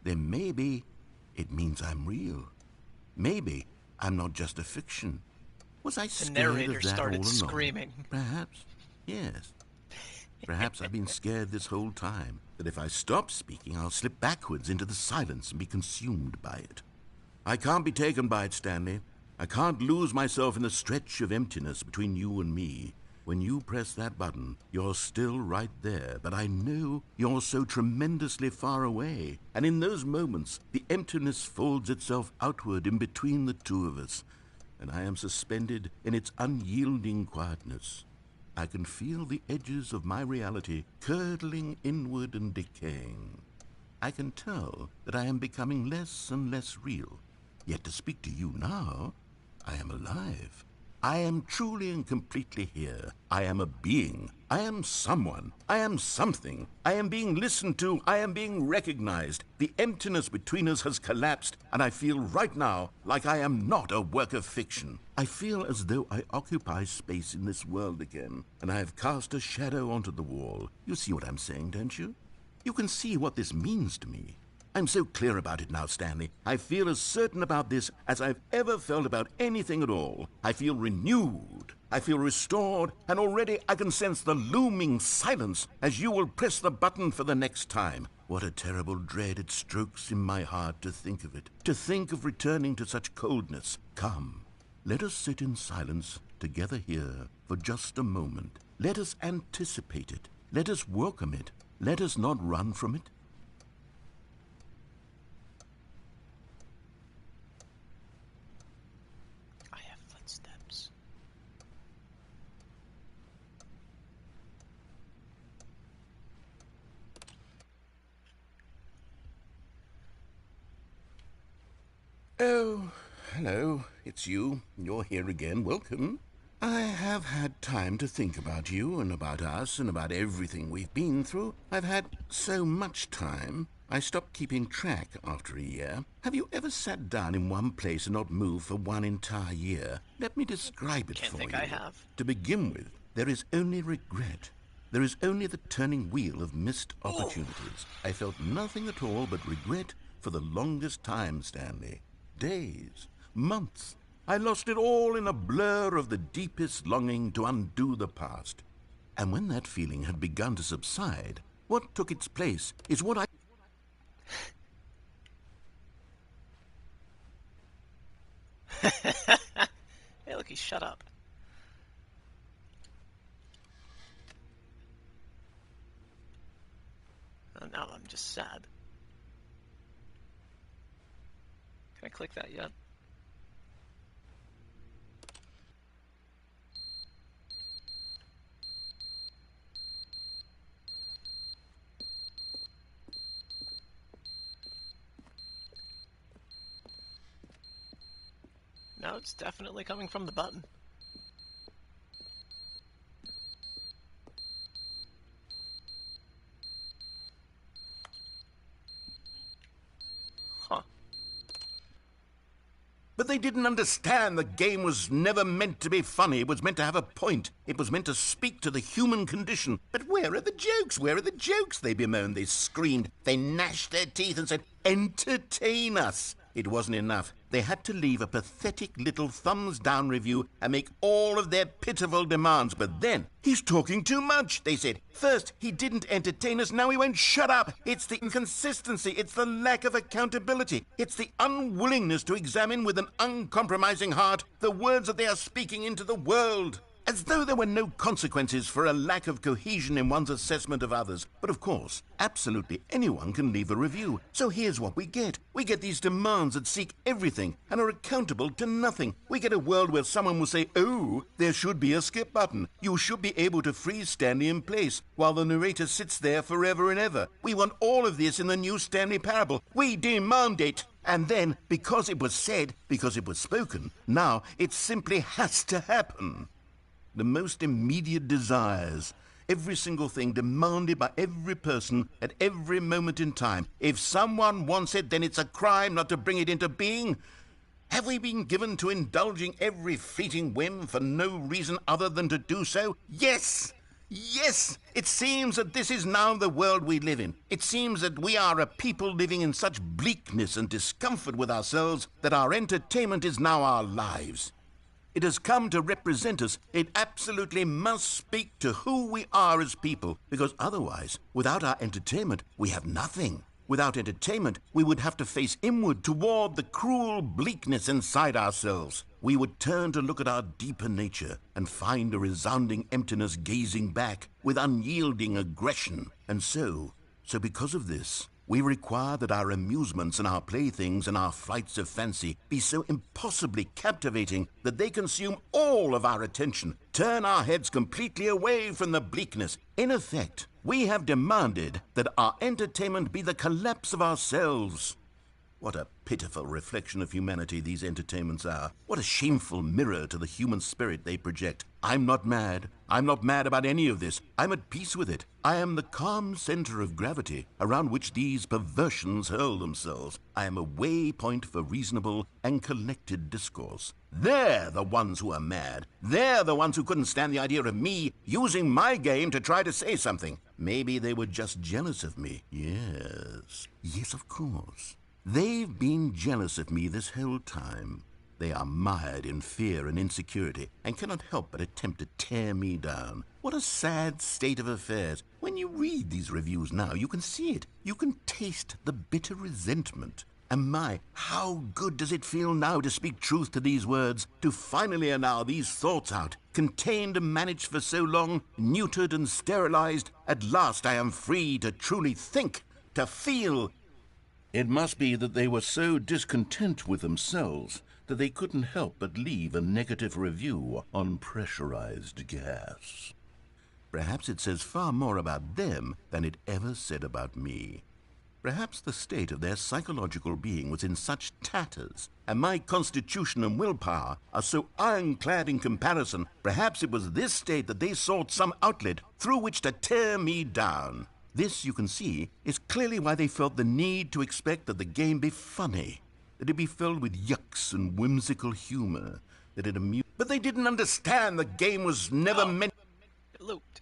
then maybe it means I'm real. Maybe I'm not just a fiction. Was I scared the narrator of that started all along? screaming. Perhaps, yes. Perhaps I've been scared this whole time, that if I stop speaking, I'll slip backwards into the silence and be consumed by it. I can't be taken by it, Stanley. I can't lose myself in the stretch of emptiness between you and me. When you press that button, you're still right there, but I know you're so tremendously far away. And in those moments, the emptiness folds itself outward in between the two of us, and I am suspended in its unyielding quietness. I can feel the edges of my reality curdling inward and decaying. I can tell that I am becoming less and less real. Yet to speak to you now, I am alive. I am truly and completely here. I am a being. I am someone. I am something. I am being listened to. I am being recognized. The emptiness between us has collapsed, and I feel right now like I am not a work of fiction. I feel as though I occupy space in this world again, and I have cast a shadow onto the wall. You see what I'm saying, don't you? You can see what this means to me. I'm so clear about it now, Stanley. I feel as certain about this as I've ever felt about anything at all. I feel renewed. I feel restored, and already I can sense the looming silence as you will press the button for the next time. What a terrible dread it strokes in my heart to think of it, to think of returning to such coldness. Come, let us sit in silence together here for just a moment. Let us anticipate it. Let us welcome it. Let us not run from it. Oh, hello, it's you. You're here again. Welcome. I have had time to think about you and about us and about everything we've been through. I've had so much time. I stopped keeping track after a year. Have you ever sat down in one place and not moved for one entire year? Let me describe it for you. Can't think I have. To begin with, there is only regret. There is only the turning wheel of missed opportunities. I felt nothing at all but regret for the longest time, Stanley. Days, months. I lost it all in a blur of the deepest longing to undo the past. And when that feeling had begun to subside, what took its place is what I... Hey, look, he shut up. Now I'm just sad. Can I click that yet? No, it's definitely coming from the button. Huh. But they didn't understand the game was never meant to be funny. It was meant to have a point. It was meant to speak to the human condition. But where are the jokes? Where are the jokes? They bemoaned, they screamed, they gnashed their teeth and said, entertain us. It wasn't enough. They had to leave a pathetic little thumbs-down review and make all of their pitiful demands. But then, he's talking too much, they said. First, he didn't entertain us, now he won't shut up. It's the inconsistency, it's the lack of accountability. It's the unwillingness to examine with an uncompromising heart the words that they are speaking into the world. As though there were no consequences for a lack of cohesion in one's assessment of others. But of course, absolutely anyone can leave a review. So here's what we get. We get these demands that seek everything and are accountable to nothing. We get a world where someone will say, oh, there should be a skip button. You should be able to freeze Stanley in place while the narrator sits there forever and ever. We want all of this in the new Stanley Parable. We demand it. And then, because it was said, because it was spoken, now it simply has to happen. The most immediate desires, every single thing demanded by every person at every moment in time. If someone wants it, then it's a crime not to bring it into being. Have we been given to indulging every fleeting whim for no reason other than to do so? Yes! Yes! It seems that this is now the world we live in. It seems that we are a people living in such bleakness and discomfort with ourselves that our entertainment is now our lives. It has come to represent us. It absolutely must speak to who we are as people, because otherwise, without our entertainment, we have nothing. Without entertainment, we would have to face inward toward the cruel bleakness inside ourselves. We would turn to look at our deeper nature and find a resounding emptiness gazing back with unyielding aggression. And so because of this, we require that our amusements and our playthings and our flights of fancy be so impossibly captivating that they consume all of our attention, turn our heads completely away from the bleakness. In effect, we have demanded that our entertainment be the collapse of ourselves. What a pitiful reflection of humanity these entertainments are. What a shameful mirror to the human spirit they project. I'm not mad. I'm not mad about any of this. I'm at peace with it. I am the calm center of gravity around which these perversions hurl themselves. I am a waypoint for reasonable and collected discourse. They're the ones who are mad. They're the ones who couldn't stand the idea of me using my game to try to say something. Maybe they were just jealous of me. Yes. Yes, of course. They've been jealous of me this whole time. They are mired in fear and insecurity and cannot help but attempt to tear me down. What a sad state of affairs. When you read these reviews now, you can see it. You can taste the bitter resentment. And my, how good does it feel now to speak truth to these words, to finally allow these thoughts out, contained and managed for so long, neutered and sterilized. At last I am free to truly think, to feel. It must be that they were so discontent with themselves that they couldn't help but leave a negative review on pressurized gas. Perhaps it says far more about them than it ever said about me. Perhaps the state of their psychological being was in such tatters, and my constitution and willpower are so ironclad in comparison. Perhaps it was this state that they sought some outlet through which to tear me down. This, you can see, is clearly why they felt the need to expect that the game be funny, that it be filled with yucks and whimsical humor, that it amused. But they didn't understand the game was never meant. It looped.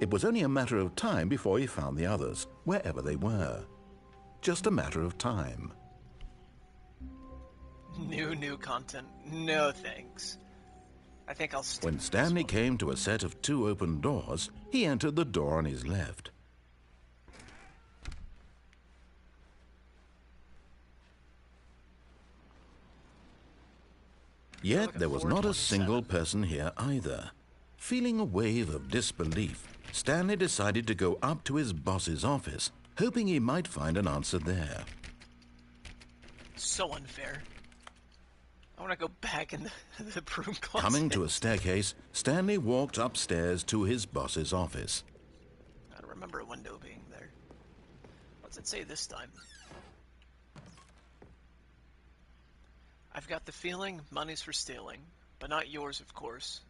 It was only a matter of time before he found the others, wherever they were. Just a matter of time. New content. No thanks. I think I'll stick When with Stanley this one. came to a set of 2 open doors, he entered the door on his left. Yet there was not a single person here either. Feeling a wave of disbelief, Stanley decided to go up to his boss's office, hoping he might find an answer there. So unfair. I want to go back in the broom closet. Coming to a staircase, Stanley walked upstairs to his boss's office. I don't remember a window being there. What's it say this time? I've got the feeling money's for stealing, but not yours, of course.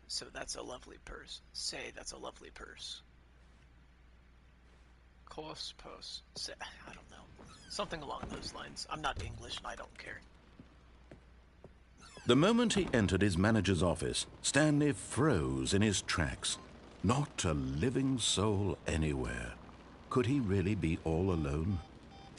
So that's a lovely purse. Say that's a lovely purse. Course purse. Say, I don't know. Something along those lines. I'm not English and I don't care. The moment he entered his manager's office, Stanley froze in his tracks. Not a living soul anywhere. Could he really be all alone?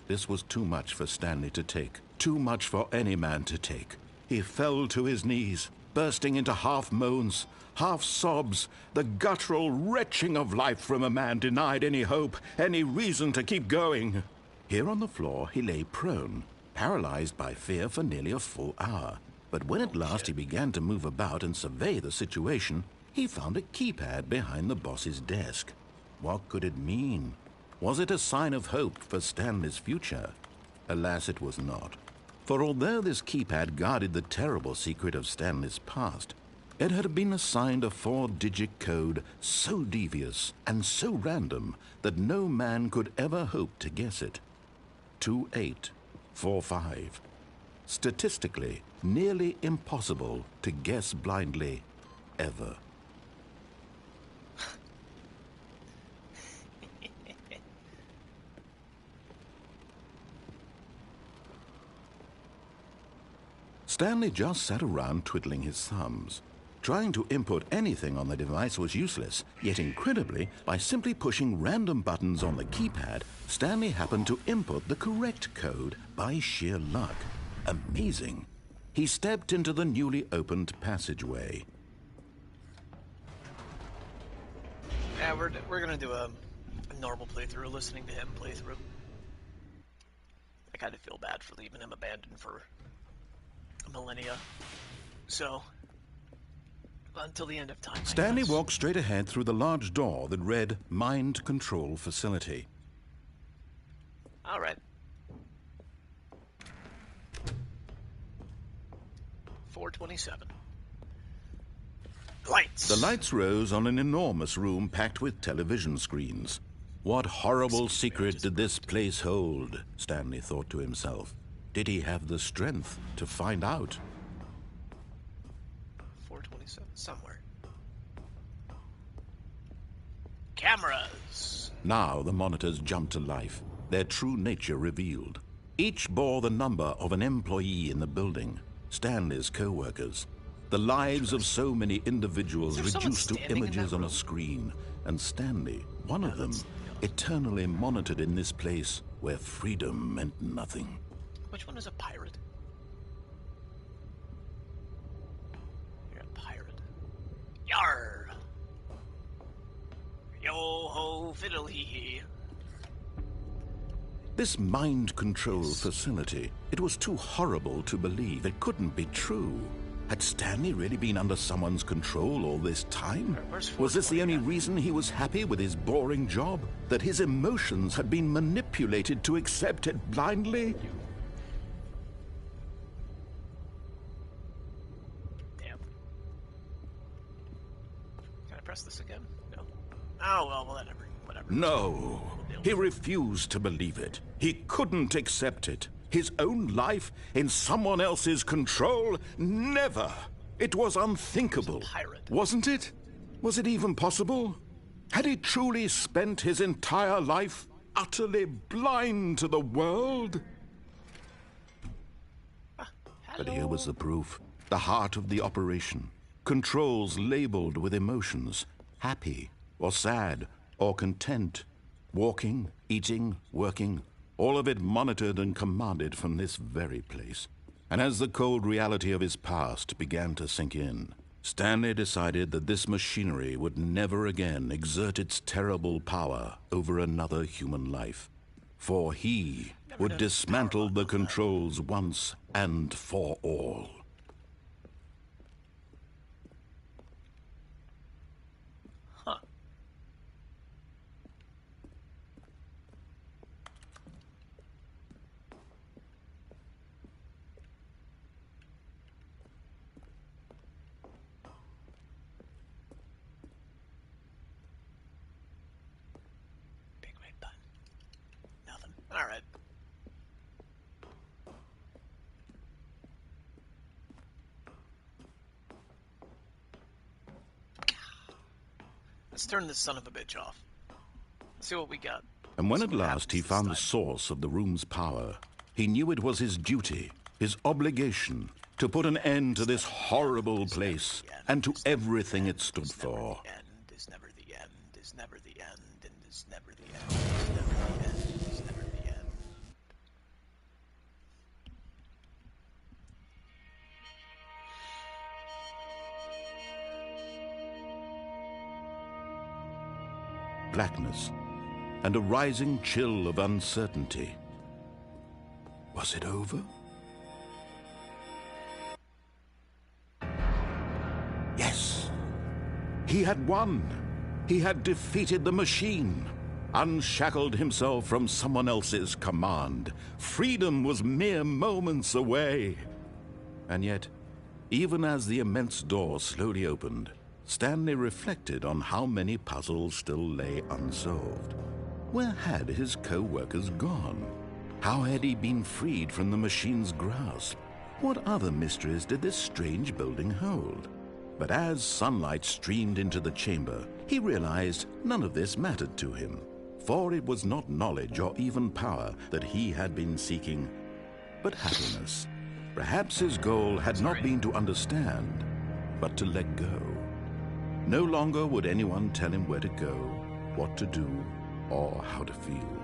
This was too much for Stanley to take. Too much for any man to take. He fell to his knees, bursting into half moans, half sobs, the guttural retching of life from a man denied any hope, any reason to keep going. Here on the floor, he lay prone, paralyzed by fear for nearly a full hour. But when at last he began to move about and survey the situation, he found a keypad behind the boss's desk. What could it mean? Was it a sign of hope for Stanley's future? Alas, it was not. For although this keypad guarded the terrible secret of Stanley's past, it had been assigned a 4-digit code so devious and so random that no man could ever hope to guess it. 2845. Statistically, nearly impossible to guess blindly, ever. Stanley just sat around twiddling his thumbs. Trying to input anything on the device was useless, yet incredibly, by simply pushing random buttons on the keypad, Stanley happened to input the correct code by sheer luck. Amazing. He stepped into the newly opened passageway. Yeah, we're gonna do a normal playthrough, listening to him play through. I kind of feel bad for leaving him abandoned for millennia. So, until the end of time. Stanley walked straight ahead through the large door that read Mind Control Facility. All right. 427. Lights! The lights rose on an enormous room packed with television screens. What horrible secret did this place hold? Stanley thought to himself. Did he have the strength to find out? 427, somewhere. Cameras! Now the monitors jumped to life, their true nature revealed. Each bore the number of an employee in the building, Stanley's co-workers. The lives of so many individuals reduced to images on a screen, and Stanley, one of them, eternally monitored in this place where freedom meant nothing. Which one is a pirate? You're a pirate. Yar! Yo-ho, fiddle-hee-hee. This mind control facility, it was too horrible to believe. It couldn't be true. Had Stanley really been under someone's control all this time? Was this the only reason he was happy with his boring job? That his emotions had been manipulated to accept it blindly? Damn. Can I press this again? No. Oh, well, whatever. No. He refused to believe it. He couldn't accept it. His own life in someone else's control? Never. It was unthinkable. Wasn't it? Was it even possible? Had he truly spent his entire life utterly blind to the world? But here was the proof. The heart of the operation. Controls labeled with emotions. happy, or sad, or content, walking, eating, working, all of it monitored and commanded from this very place. And as the cold reality of his past began to sink in, Stanley decided that this machinery would never again exert its terrible power over another human life, for he would dismantle the controls once and for all. Huh. Big red button. Nothing. All right. Let's turn this son of a bitch off. Let's see what we got. And when at last he found the source of the room's power, he knew it was his duty, his obligation, to put an end to this horrible place and to everything it stood for. Is never the end, is never the end, and is never the end, is never the end, is never the end. Blackness and a rising chill of uncertainty. Was it over? Yes. He had won. He had defeated the machine, unshackled himself from someone else's command. Freedom was mere moments away. And yet, even as the immense door slowly opened, Stanley reflected on how many puzzles still lay unsolved. Where had his co-workers gone? How had he been freed from the machine's grasp? What other mysteries did this strange building hold? But as sunlight streamed into the chamber, he realized none of this mattered to him, for it was not knowledge or even power that he had been seeking, but happiness. Perhaps his goal had not been to understand, but to let go. No longer would anyone tell him where to go, what to do, or how to feel.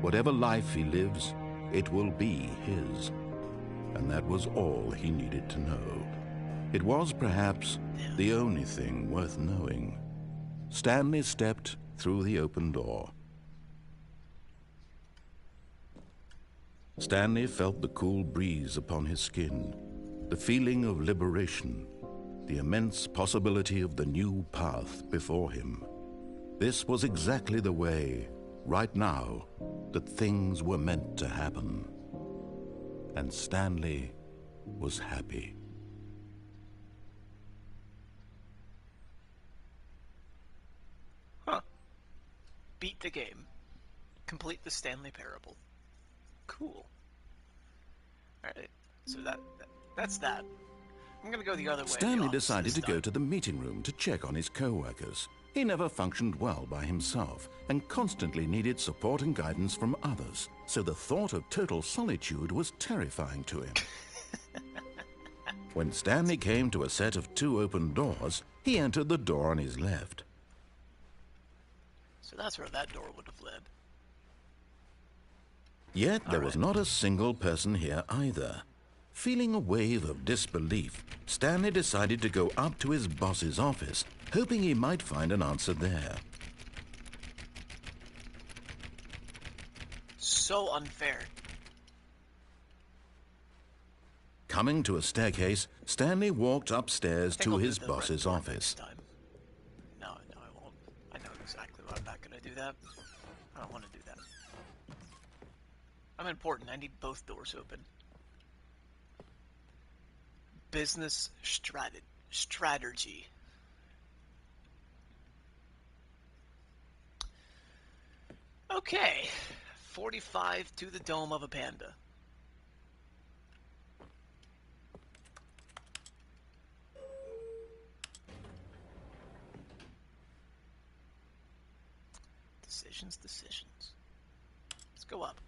Whatever life he lives, it will be his. And that was all he needed to know. It was perhaps the only thing worth knowing. Stanley stepped through the open door. Stanley felt the cool breeze upon his skin, the feeling of liberation, the immense possibility of the new path before him. This was exactly the way, right now, that things were meant to happen. And Stanley was happy. Huh. Beat the game. Complete the Stanley Parable. Cool. Alright, so that's that. I'm gonna go the other way. Stanley decided to go to the meeting room to check on his co-workers. He never functioned well by himself and constantly needed support and guidance from others, so the thought of total solitude was terrifying to him. When Stanley came to a set of 2 open doors, he entered the door on his left. So that's where that door would have led. Yet there was not a single person here either. Feeling a wave of disbelief, Stanley decided to go up to his boss's office, hoping he might find an answer there. So unfair. Coming to a staircase, Stanley walked upstairs to his boss's office. No, I won't. I know exactly why I'm not going to do that. I don't want to do that. I'm important. I need both doors open. Business strategy. Okay. 45 to the dome of a panda. Decisions. Let's go up.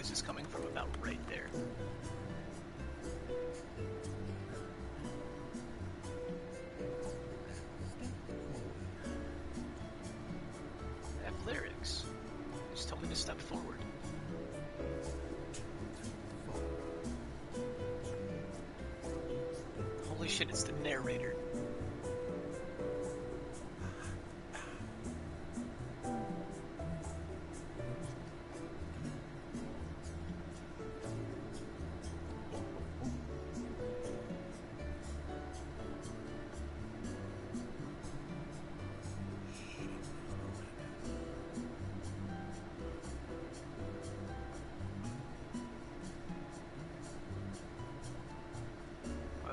noise is coming from about right there. I have lyrics. Just tell me to step forward. Holy shit, it's the narrator.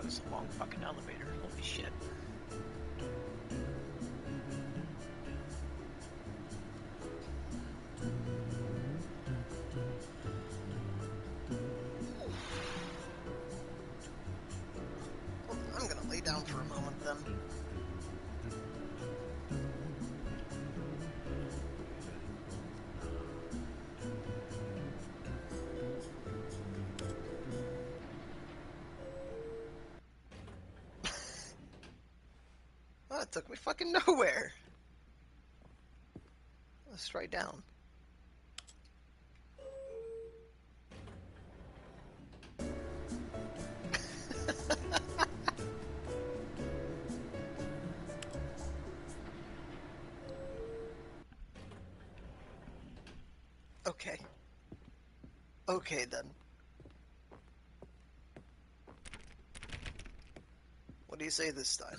It's a long fucking elevator. Holy shit. I'm gonna lay down for a moment then. Oh, it took me fucking nowhere. Let's try down. Okay. Okay then. What do you say this time?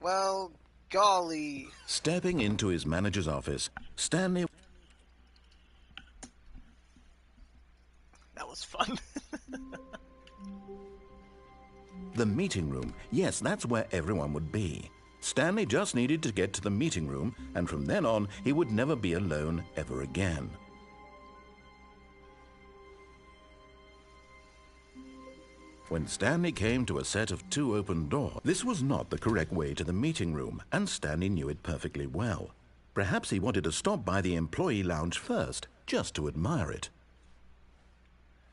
Well, golly. Stepping into his manager's office, Stanley... That was fun. The meeting room. Yes, that's where everyone would be. Stanley just needed to get to the meeting room, and from then on, he would never be alone ever again. When Stanley came to a set of 2 open doors, this was not the correct way to the meeting room, and Stanley knew it perfectly well. Perhaps he wanted to stop by the employee lounge first, just to admire it.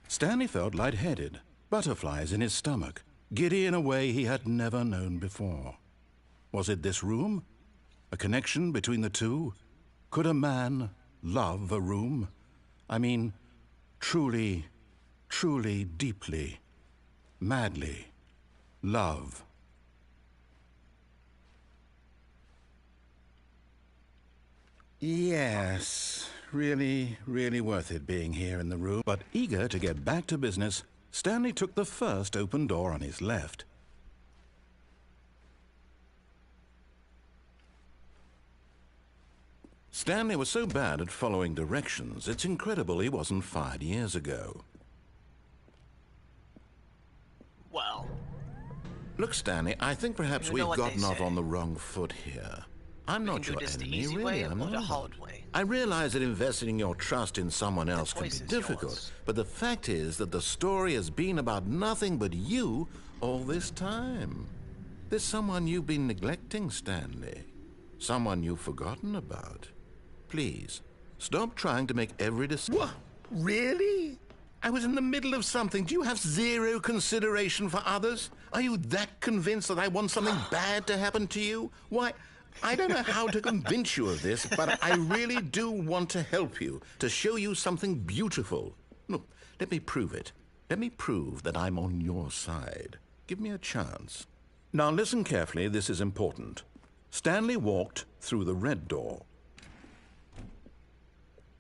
Stanley felt lightheaded, butterflies in his stomach, giddy in a way he had never known before. Was it this room? A connection between the two? Could a man love a room? I mean, truly, truly, deeply, madly love. Yes, really, really worth it being here in the room. But eager to get back to business, Stanley took the first open door on his left. Stanley was so bad at following directions, it's incredible he wasn't fired years ago. Well. Look, Stanley, I think perhaps we've gotten off on the wrong foot here. I'm not your enemy, really, I'm not. I realize that investing your trust in someone else can be difficult, but the fact is that the story has been about nothing but you all this time. There's someone you've been neglecting, Stanley. Someone you've forgotten about. Please, stop trying to make every decision. What? Really? I was in the middle of something. Do you have zero consideration for others? Are you that convinced that I want something bad to happen to you? Why, I don't know how to convince you of this, but I really do want to help you, to show you something beautiful. Look, let me prove it. Let me prove that I'm on your side. Give me a chance. Now listen carefully, this is important. Stanley walked through the red door.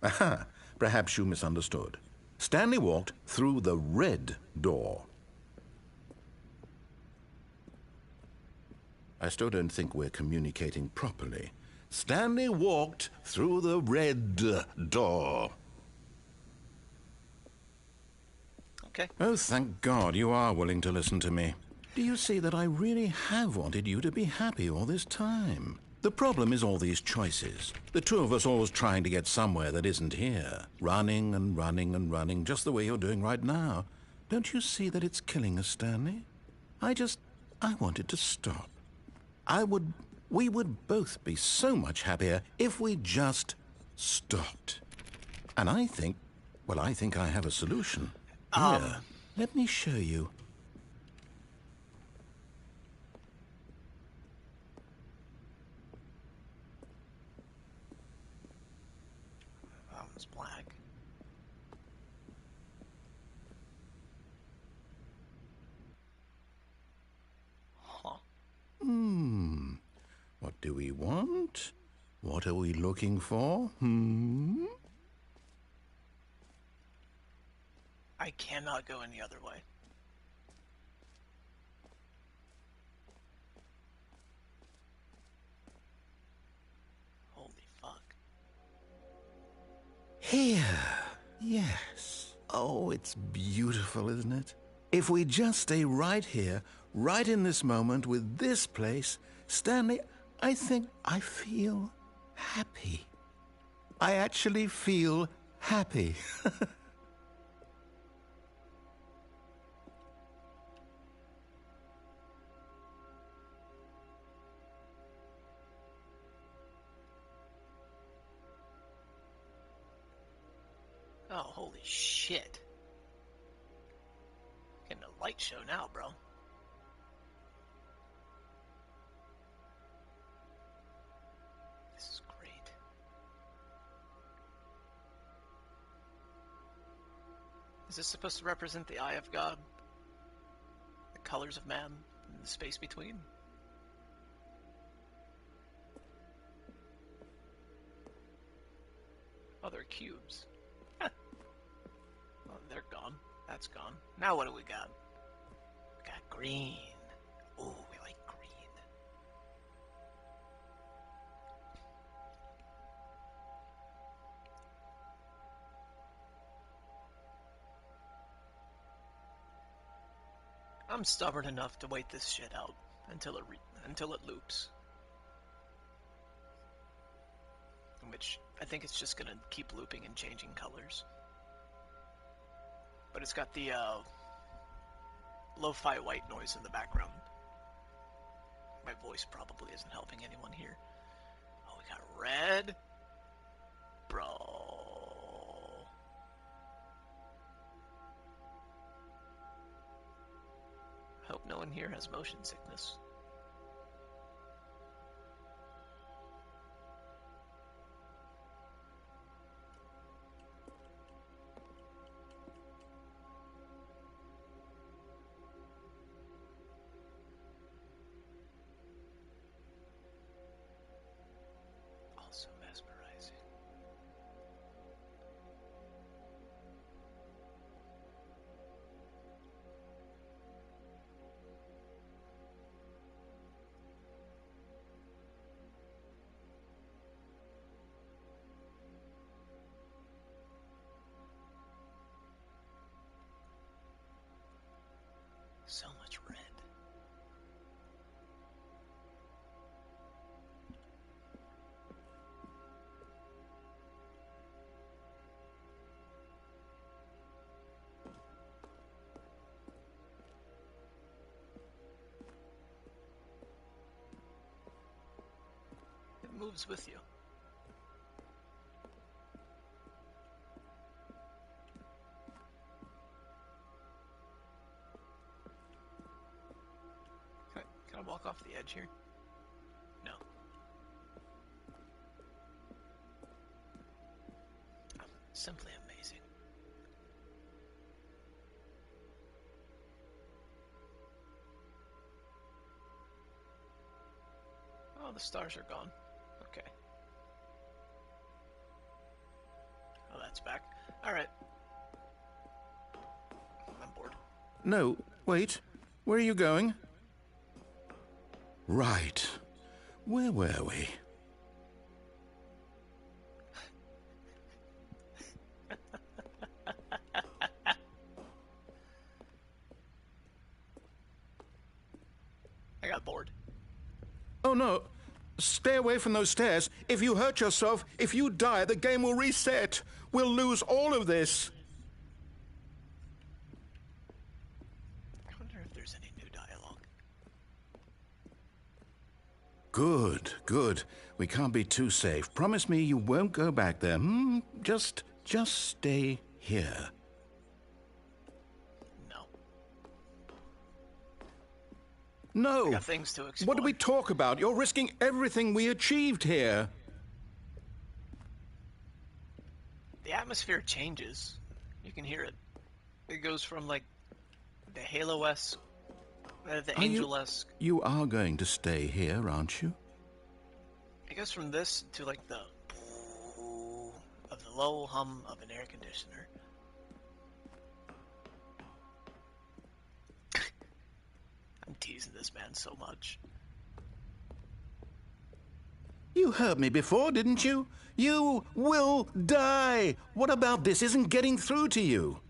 Aha, perhaps you misunderstood. Stanley walked through the red door. I still don't think we're communicating properly. Stanley walked through the red door. Okay. Oh, thank God you are willing to listen to me. Do you see that I really have wanted you to be happy all this time? The problem is all these choices. The two of us always trying to get somewhere that isn't here. Running and running and running, just the way you're doing right now. Don't you see that it's killing us, Stanley? I want it to stop. I would We would both be so much happier if we just stopped. And I think I have a solution. Here, let me show you. That one's black. Huh. What do we want? What are we looking for? I cannot go any other way. Holy fuck. Here. Yes. Oh, it's beautiful, isn't it? If we just stay right here, right in this moment with this place, Stanley, I think I feel happy. I actually feel happy. Oh, holy shit. Getting a light show now, bro. This is great. Is this supposed to represent the eye of God? The colors of man and the space between? Oh, they're cubes. Oh, they're gone. That's gone. Now what do we got? We got green. Ooh, we like green. I'm stubborn enough to wait this shit out until it loops. Which I think it's just gonna keep looping and changing colors. But it's got the lo-fi white noise in the background. My voice probably isn't helping anyone here. Oh, we got red. Bro. Hope no one here has motion sickness. Also mesmerizing. So much red. It moves with you. Can I walk off the edge here? No. Simply amazing. Oh, the stars are gone. Okay. Oh, that's back. Alright. I'm bored. No, wait. Where are you going? Right. Where were we? I got bored. Oh no. Stay away from those stairs. If you hurt yourself, if you die, the game will reset. We'll lose all of this. I wonder if there's any new dialogue. Good, good. We can't be too safe. Promise me you won't go back there, hmm? Just stay here. No. No! I got things to explore. What do we talk about? You're risking everything we achieved here. The atmosphere changes. You can hear it. It goes from, like, the Halo-esque, the Angel-esque. You are going to stay here, aren't you? It goes from this to, like, the boo of the low hum of an air conditioner. I'm teasing this man so much. You heard me before, didn't you? You will die! What about this isn't getting through to you?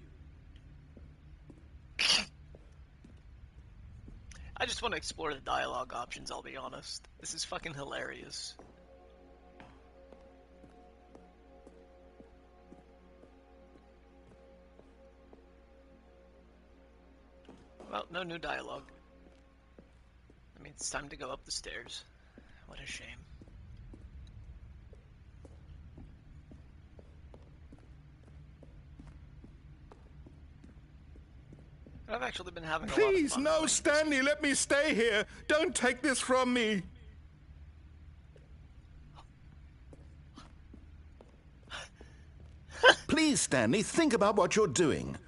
I just want to explore the dialogue options, I'll be honest. This is fucking hilarious. Well, no new dialogue. I mean, it's time to go up the stairs. What a shame. I've actually been having a lot of fun. Please, no, Stanley, let me stay here. Don't take this from me. Please, Stanley, think about what you're doing.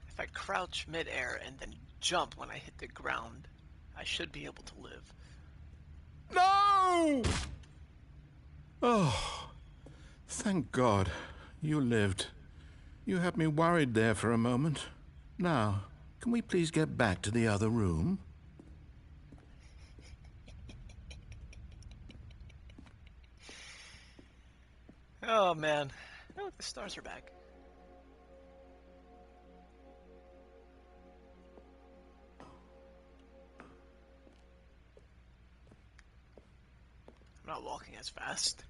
If I crouch mid-air and then jump when I hit the ground, I should be able to live. No! Oh, thank God you lived. You had me worried there for a moment. Now, can we please get back to the other room? Oh, man. Oh, the stars are back. I'm not walking as fast.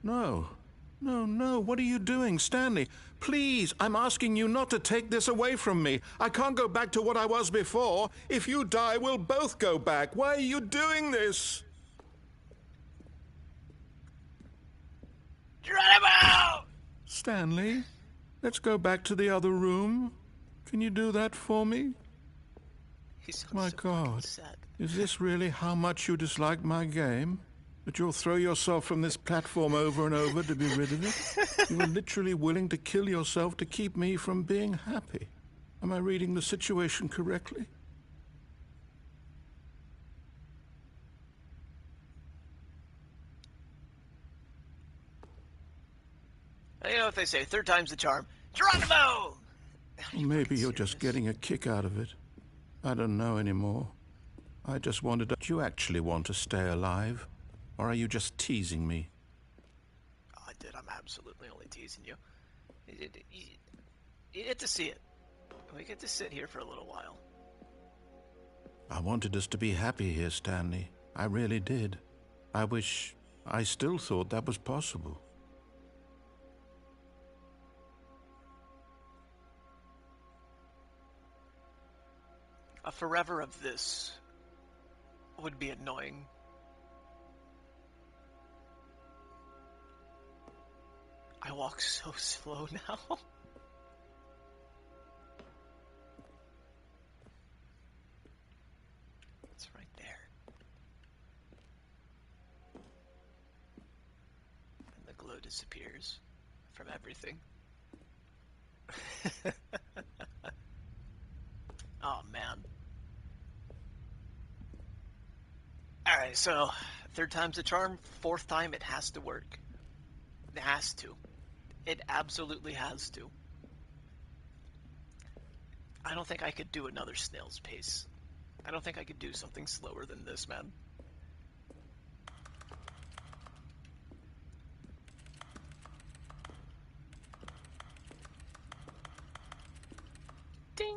No. No. What are you doing, Stanley? Please, I'm asking you not to take this away from me. I can't go back to what I was before. If you die, we'll both go back. Why are you doing this? Geronimo! Stanley, let's go back to the other room. Can you do that for me? My God, is this really how much you dislike my game? That you'll throw yourself from this platform over and over to be rid of it? You were literally willing to kill yourself to keep me from being happy. Am I reading the situation correctly? You know what they say, third time's the charm. Geronimo! Or maybe you're just getting a kick out of it. I don't know anymore. I just wanted to... Do you actually want to stay alive? Or are you just teasing me? Oh, I did. I'm absolutely only teasing you. You get to see it. We get to sit here for a little while. I wanted us to be happy here, Stanley. I really did. I still thought that was possible. A forever of this would be annoying. I walk so slow now. It's right there. And the glow disappears from everything. Oh, man. Alright, so third time's the charm, fourth time it has to work. It has to. It absolutely has to. I don't think I could do another snail's pace. I don't think I could do something slower than this, man. Ding!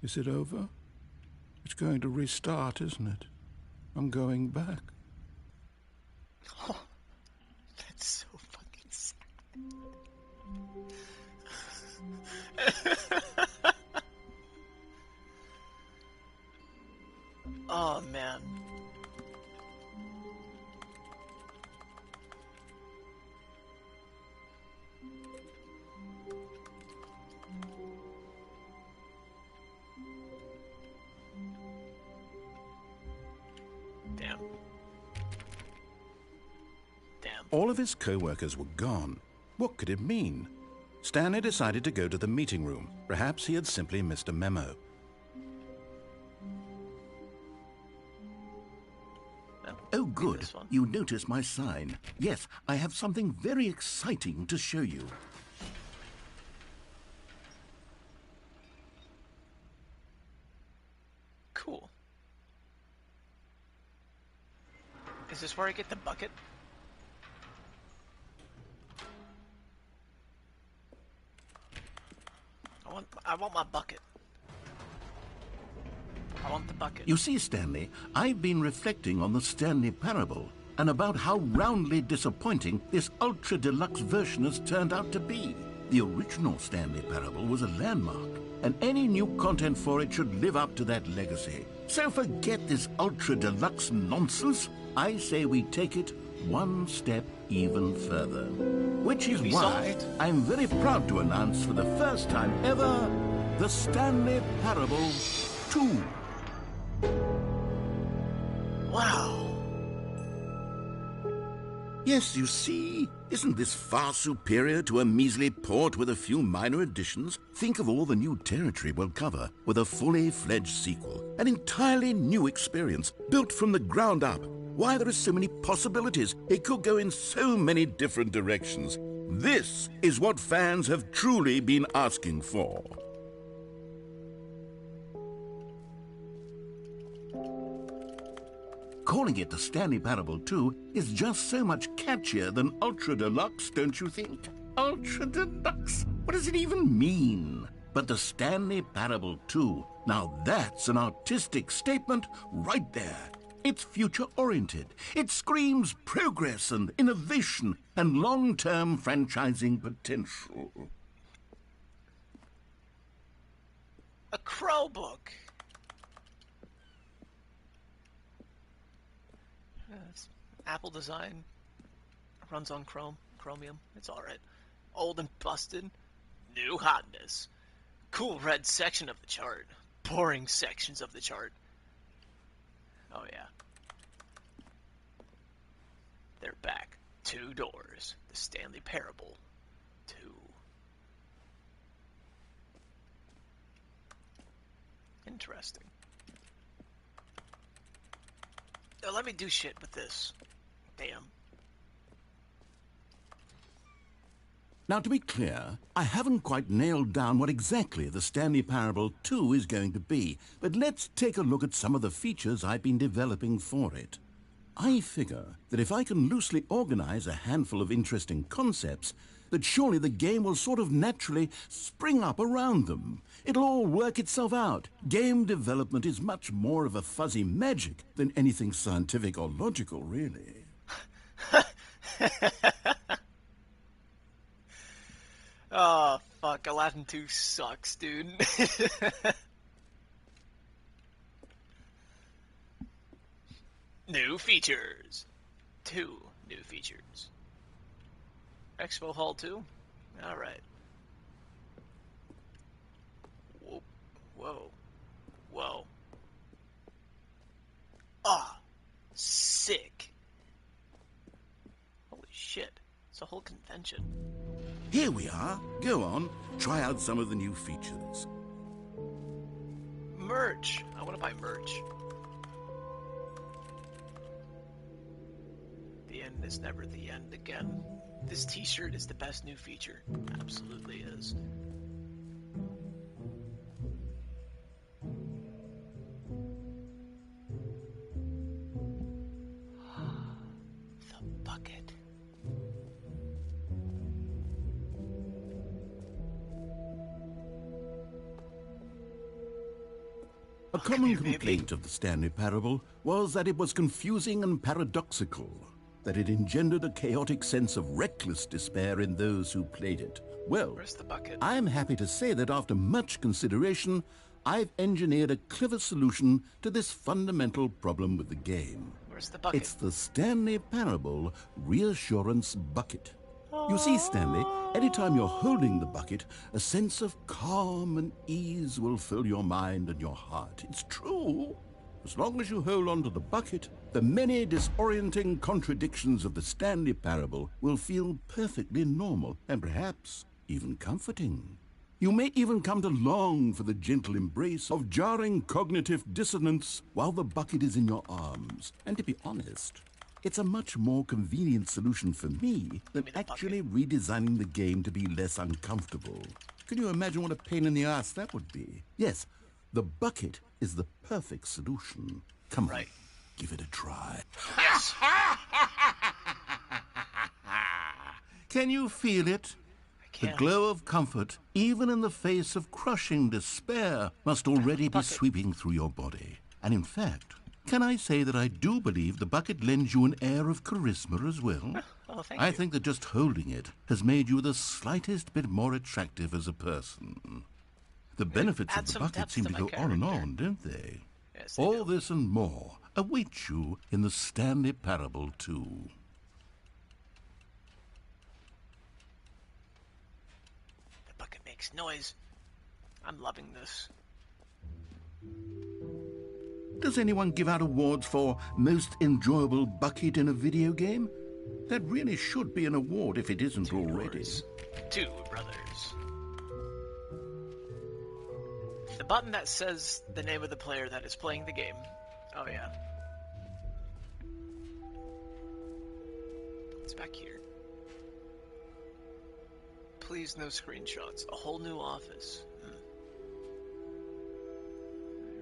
Is it over? going to restart, isn't it? I'm going back. Oh, that's so fucking sad. Oh, man. Damn. All of his co-workers were gone. What could it mean? Stanley decided to go to the meeting room. Perhaps he had simply missed a memo. Oh, good. You noticed my sign. Yes, I have something very exciting to show you. Cool. Is this where I get the bucket? I want my bucket. I want the bucket. You see, Stanley, I've been reflecting on the Stanley Parable and about how roundly disappointing this ultra-deluxe version has turned out to be. The original Stanley Parable was a landmark, and any new content for it should live up to that legacy. So forget this ultra-deluxe nonsense. I say we take it one step even further. Which is why I'm very proud to announce for the first time ever, the Stanley Parable 2. Wow. Yes, you see, isn't this far superior to a measly port with a few minor additions? Think of all the new territory we'll cover with a fully fledged sequel. An entirely new experience, built from the ground up. Why, there are so many possibilities. It could go in so many different directions. This is what fans have truly been asking for. Calling it the Stanley Parable 2 is just so much catchier than Ultra Deluxe, don't you think? Ultra Deluxe? What does it even mean? But the Stanley Parable 2, now that's an artistic statement right there. It's future-oriented. It screams progress and innovation and long-term franchising potential. A Crow book. It's Apple design. Runs on Chromium. It's alright. Old and busted. New hotness. Cool red section of the chart. Boring sections of the chart. Oh yeah. They're back. 2 doors. The Stanley Parable 2. Interesting. Now let me do shit with this. Damn. Now, to be clear, I haven't quite nailed down what exactly the Stanley Parable 2 is going to be, but let's take a look at some of the features I've been developing for it. I figure that if I can loosely organize a handful of interesting concepts, that surely the game will sort of naturally spring up around them. It'll all work itself out. Game development is much more of a fuzzy magic than anything scientific or logical, really. Oh, fuck. Aladdin 2 sucks, dude. New features. 2 new features. Expo Hall 2? Alright. Whoa. Whoa. Whoa. Ah! Sick. Holy shit. It's a whole convention. Here we are. Go on. Try out some of the new features. Merch. I want to buy merch. The end is never the end again. This t-shirt is the best new feature. Absolutely is. The bucket. A common complaint of the Stanley Parable was that it was confusing and paradoxical, that it engendered a chaotic sense of reckless despair in those who played it. Well, where's the bucket? I'm happy to say that after much consideration, I've engineered a clever solution to this fundamental problem with the game. Where's the bucket? It's the Stanley Parable Reassurance Bucket. You see, Stanley, anytime you're holding the bucket, a sense of calm and ease will fill your mind and your heart. It's true. As long as you hold on to the bucket, the many disorienting contradictions of the Stanley Parable will feel perfectly normal and perhaps even comforting. You may even come to long for the gentle embrace of jarring cognitive dissonance while the bucket is in your arms. And to be honest, it's a much more convenient solution for me than actually redesigning the game to be less uncomfortable. Can you imagine what a pain in the ass that would be? Yes, the bucket is the perfect solution. Come on, give it a try. Yes. Can you feel it? The glow of comfort, even in the face of crushing despair, must already be sweeping through your body. And in fact, can I say that I do believe the bucket lends you an air of charisma as well? Oh, thank I you. think that just holding it has made you the slightest bit more attractive as a person. The benefits of the bucket seem to go on and on, don't they? Yes, they All do. this and more awaits you in the Stanley Parable 2. The bucket makes noise. I'm loving this. Does anyone give out awards for most enjoyable bucket in a video game? That really should be an award if it isn't already. Two brothers. The button that says the name of the player that is playing the game. Oh yeah. It's back here. Please no screenshots. A whole new office.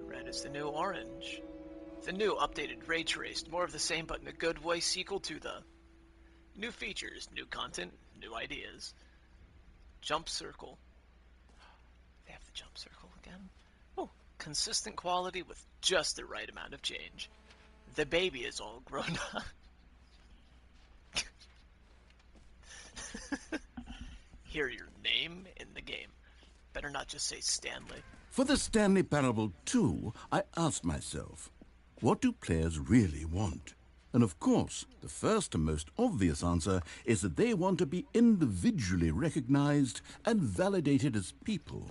Red is the new orange. The new updated ray traced. More of the same but in a good way sequel to the new features, new content, new ideas. Jump circle. They have the jump circle again. Oh, consistent quality with just the right amount of change. The baby is all grown up. Hear your name in the game. Better not just say Stanley. For the Stanley Parable 2, I asked myself, what do players really want? And of course, the first and most obvious answer is that they want to be individually recognized and validated as people.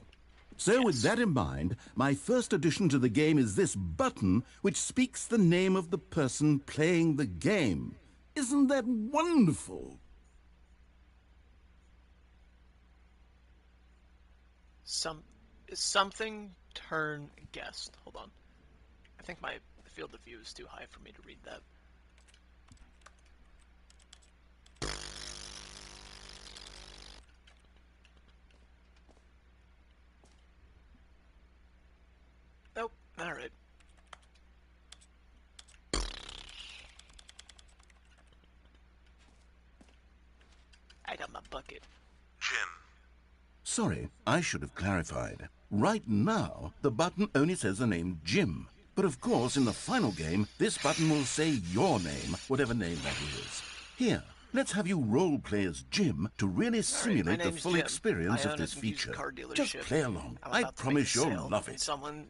So with that in mind, my first addition to the game is this button which speaks the name of the person playing the game. Isn't that wonderful? Something turn guest. Hold on. I think my field of view is too high for me to read that. Nope. Alright. I got my bucket. Jim. Sorry, I should have clarified. Right now, the button only says the name Jim. But of course, in the final game, this button will say your name, whatever name that is. Here, let's have you role-play as Jim to really simulate the full experience of this feature. Just play along. I promise you'll love it.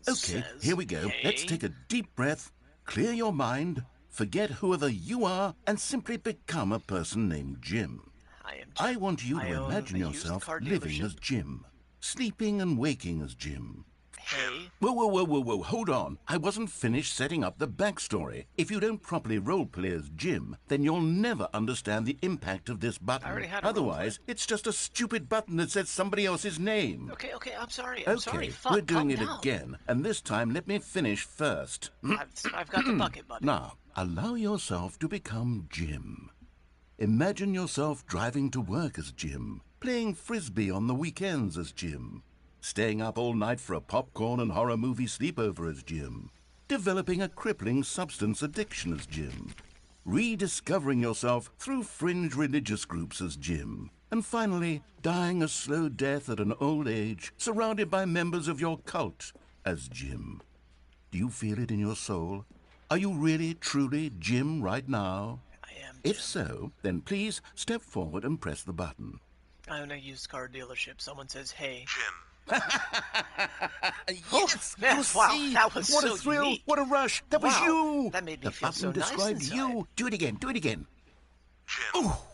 Okay, here we go. Let's take a deep breath, clear your mind, forget whoever you are, and simply become a person named Jim. I want you to imagine yourself living as Jim, sleeping and waking as Jim. Hey. Whoa, hold on. I wasn't finished setting up the backstory. If you don't properly roleplay as Jim, then you'll never understand the impact of this button. I already had a Otherwise, it's just a stupid button that says somebody else's name. Okay, I'm sorry. Okay, we're doing it again, and this time let me finish first. I've got the bucket, buddy. Now, allow yourself to become Jim. Imagine yourself driving to work as Jim, playing frisbee on the weekends as Jim, staying up all night for a popcorn and horror movie sleepover as Jim, developing a crippling substance addiction as Jim, rediscovering yourself through fringe religious groups as Jim, and finally dying a slow death at an old age surrounded by members of your cult as Jim. Do you feel it in your soul? Are you really, truly Jim right now? I am Jim. If so, then please step forward and press the button. I own a used car dealership. Someone says, hey. Jim. Yes! Man, You wow, see? that was What so a thrill! unique. What a rush! That was you! That made me the feel so button nice described inside. you. Do it again. Do it again. Jim. Oh,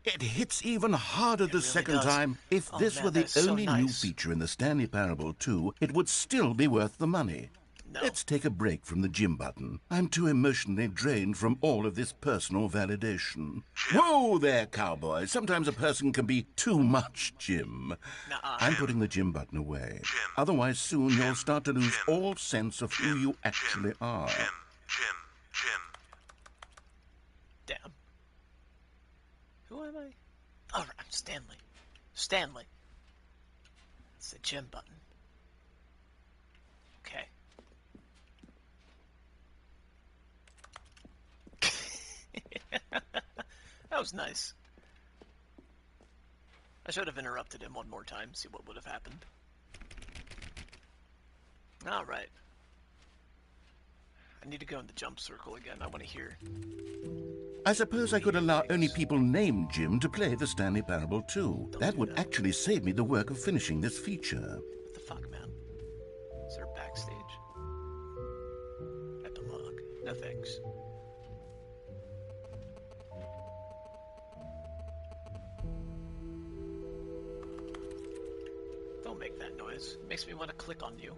it hits even harder the really second does. time. If Oh, this man, were the that is so only new nice. feature in the Stanley Parable 2, it would still be worth the money. No. Let's take a break from the Jim button. I'm too emotionally drained from all of this personal validation. Jim. Whoa there, cowboy. Sometimes a person can be too much Jim. Nuh-uh. I'm putting the Jim button away. Jim. Otherwise, soon Jim. you'll start to lose Jim. all sense of who you actually are. Jim. Damn. Who am I? Oh, I'm Stanley. Stanley. It's the Jim button. Okay. That was nice. I should have interrupted him one more time, see what would have happened. Alright. I need to go in the jump circle again. I want to hear. I suppose I could allow only people named Jim to play the Stanley Parable 2. That would actually save me the work of finishing this feature. What the fuck, man? Is there a backstage? Epilogue. No thanks. Don't make that noise. It makes me want to click on you.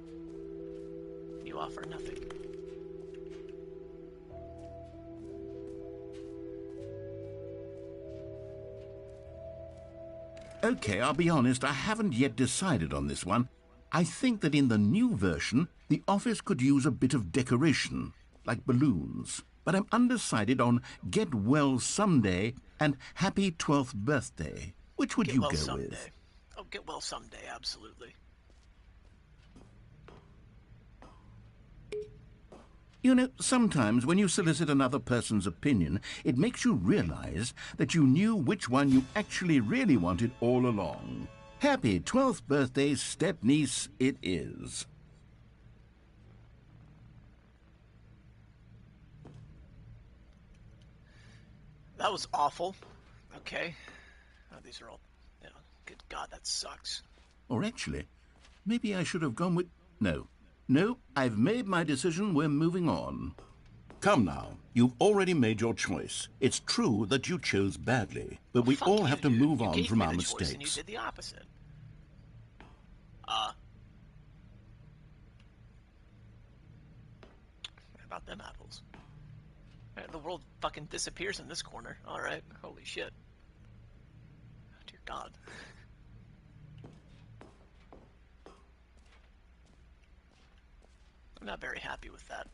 You offer nothing. Okay, I'll be honest, I haven't yet decided on this one. I think that in the new version, the office could use a bit of decoration, like balloons. But I'm undecided on Get Well Someday and Happy 12th Birthday. Which would you go with? Oh, get well someday, absolutely. You know, sometimes when you solicit another person's opinion, it makes you realize that you knew which one you actually really wanted all along. Happy 12th birthday, step-niece, it is. That was awful. Okay. Oh, these are all... You know, good God, that sucks. Or actually, maybe I should have gone with... No, I've made my decision. We're moving on. Come now. You've already made your choice. It's true that you chose badly, but we all have to move on from our mistakes. And you did the opposite. What about them apples? The world fucking disappears in this corner. Alright. Holy shit. Oh, dear God. I'm not very happy with that.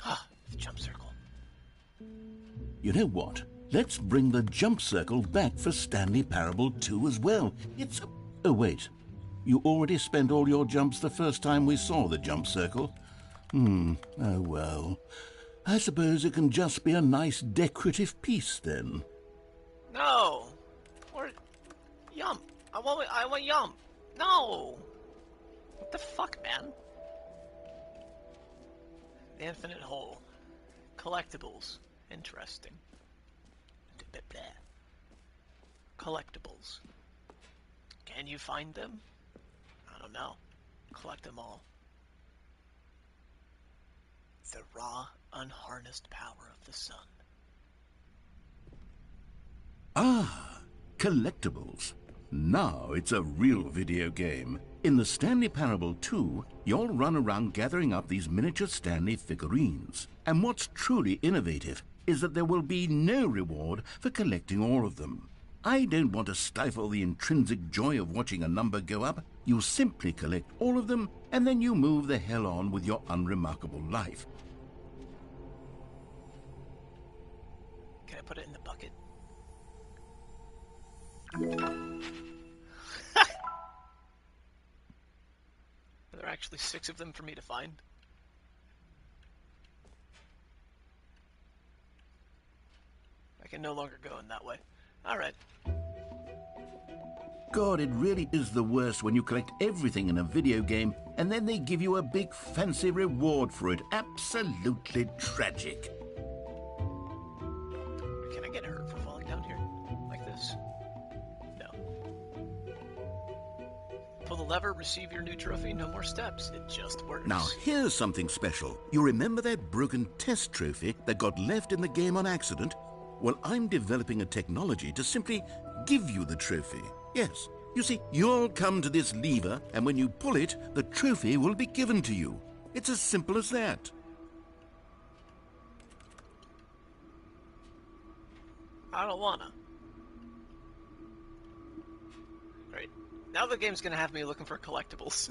Ah, the jump circle. You know what? Let's bring the jump circle back for Stanley Parable 2 as well. It's... Oh, wait. You already spent all your jumps the first time we saw the jump circle. Oh, well. I suppose it can just be a nice decorative piece, then. No! Or... Yum! I want yum! No! What the fuck, man? The infinite hole. Collectibles. Interesting. Collectibles. Can you find them? I don't know. Collect them all. The raw, unharnessed power of the sun. Ah, collectibles. Now it's a real video game. In the Stanley Parable 2, you'll run around gathering up these miniature Stanley figurines. And what's truly innovative is that there will be no reward for collecting all of them. I don't want to stifle the intrinsic joy of watching a number go up. You simply collect all of them, and then you move the hell on with your unremarkable life. Can I put it in the bucket? Are there actually 6 of them for me to find? I can no longer go in that way. Alright. God, it really is the worst when you collect everything in a video game and then they give you a big fancy reward for it. Absolutely tragic. Can I get hurt for falling down here? Like this? No. Pull the lever, receive your new trophy, no more steps. It just works. Now, here's something special. You remember that broken test trophy that got left in the game on accident? Well, I'm developing a technology to simply give you the trophy. Yes. You see, you'll come to this lever, and when you pull it, the trophy will be given to you. It's as simple as that. I don't wanna. Right. Now the game's gonna have me looking for collectibles.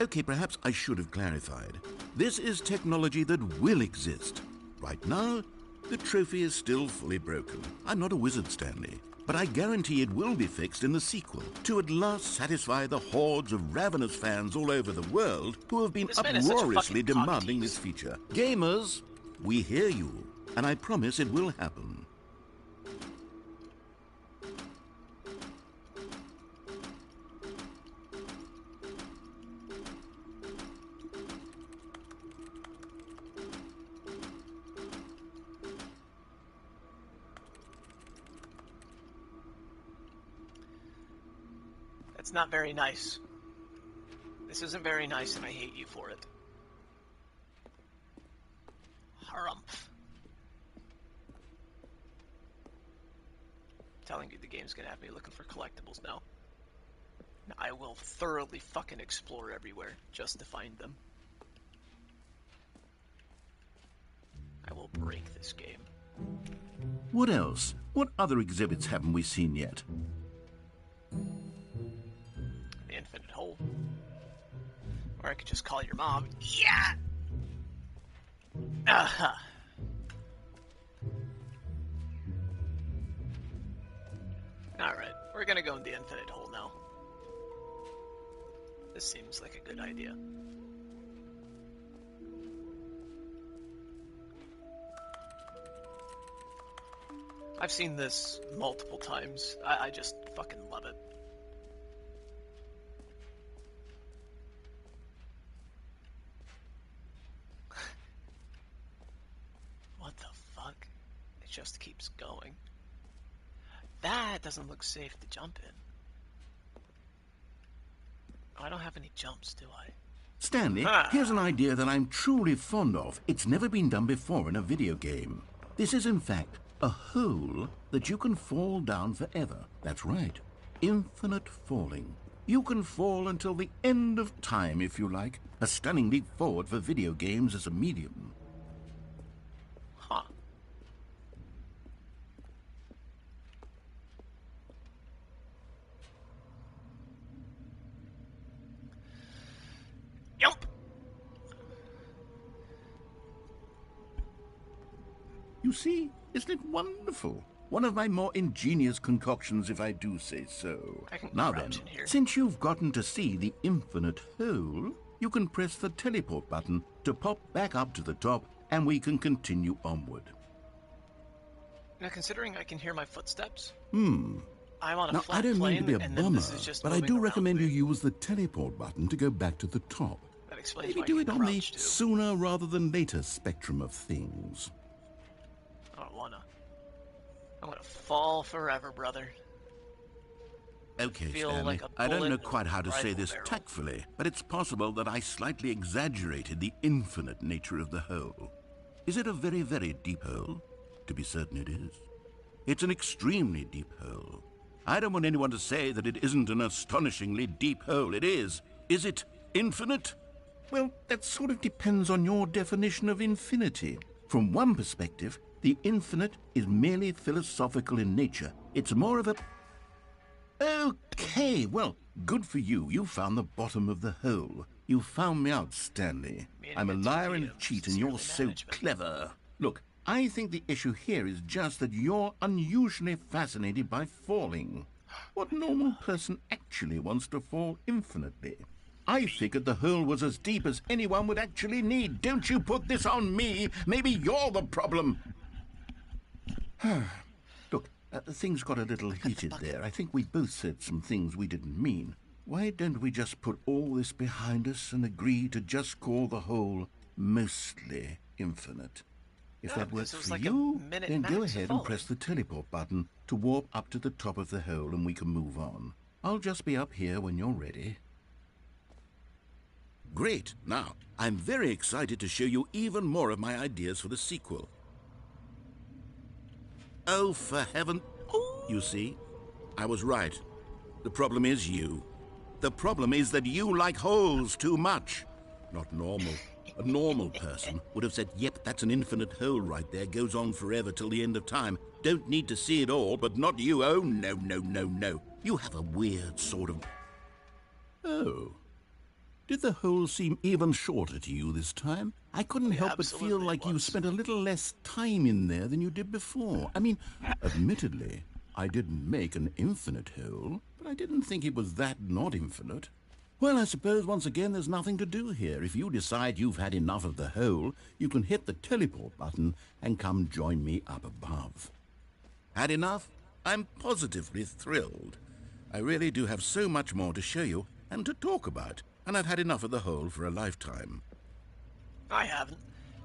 Okay, perhaps I should have clarified. This is technology that will exist. Right now, the trophy is still fully broken. I'm not a wizard, Stanley, but I guarantee it will be fixed in the sequel to at last satisfy the hordes of ravenous fans all over the world who have been uproariously demanding this feature. Gamers, we hear you, and I promise it will happen. It's not very nice. This isn't very nice, and I hate you for it. Harumph. I'm telling you, the game's gonna have me looking for collectibles now. I will thoroughly fucking explore everywhere just to find them. I will break this game. What else? What other exhibits haven't we seen yet? The infinite hole. Or I could just call your mom. Yeah! Aha! Alright, we're gonna go in the infinite hole now. This seems like a good idea. I've seen this multiple times. I just fucking love it. What the fuck? It just keeps going. That doesn't look safe to jump in. Oh, I don't have any jumps, do I? Stanley, here's an idea that I'm truly fond of. It's never been done before in a video game. This is, in fact, a hole that you can fall down forever. That's right. Infinite falling. You can fall until the end of time, if you like. A stunning leap forward for video games as a medium. Huh. Yup. You see, isn't it wonderful? One of my more ingenious concoctions, if I do say so. Now then, since you've gotten to see the infinite hole, you can press the teleport button to pop back up to the top, and we can continue onward. Now, considering I can hear my footsteps, I'm on a now, flat I don't plane, mean to be a and bomber, then this is just but I moving do around recommend me. you use the teleport button to go back to the top. That explains Maybe why do I it can on the crouch, too. sooner rather than later spectrum of things. I don't wanna. I'm gonna fall forever, brother. Okay, Feel Stanley, like a I don't bullet know in a quite how to say rifle this barrel. tactfully, but it's possible that I slightly exaggerated the infinite nature of the hole. Is it a very, very deep hole? To be certain it is. It's an extremely deep hole. I don't want anyone to say that it isn't an astonishingly deep hole. It is. Is it infinite? Well, that sort of depends on your definition of infinity. From one perspective, the infinite is merely philosophical in nature. It's more of a... Okay, well, good for you. You found the bottom of the hole. You found me out, Stanley. I'm a liar and a cheat, and you're so clever. Look, I think the issue here is just that you're unusually fascinated by falling. What normal person actually wants to fall infinitely? I figured the hole was as deep as anyone would actually need. Don't you put this on me. Maybe you're the problem. Look, Things got a little heated there. I think we both said some things we didn't mean. Why don't we just put all this behind us and agree to just call the whole mostly infinite? If that works for like you, then go ahead and press the teleport button to warp up to the top of the hole and we can move on. I'll just be up here when you're ready. Great. Now, I'm very excited to show you even more of my ideas for the sequel. Oh, for heaven... You see? I was right. The problem is you. The problem is that you like holes too much. Not normal. A normal person would have said, yep, that's an infinite hole right there, goes on forever till the end of time. Don't need to see it all, but not you. Oh, no, no, no, no. You have a weird sort of... Oh. Did the hole seem even shorter to you this time? I couldn't help but feel like you spent a little less time in there than you did before. I mean, admittedly, I didn't make an infinite hole, but I didn't think it was that not infinite. Well, I suppose once again there's nothing to do here. If you decide you've had enough of the hole, you can hit the teleport button and come join me up above. Had enough? I'm positively thrilled. I really do have so much more to show you and to talk about. And I've had enough of the hole for a lifetime. I haven't.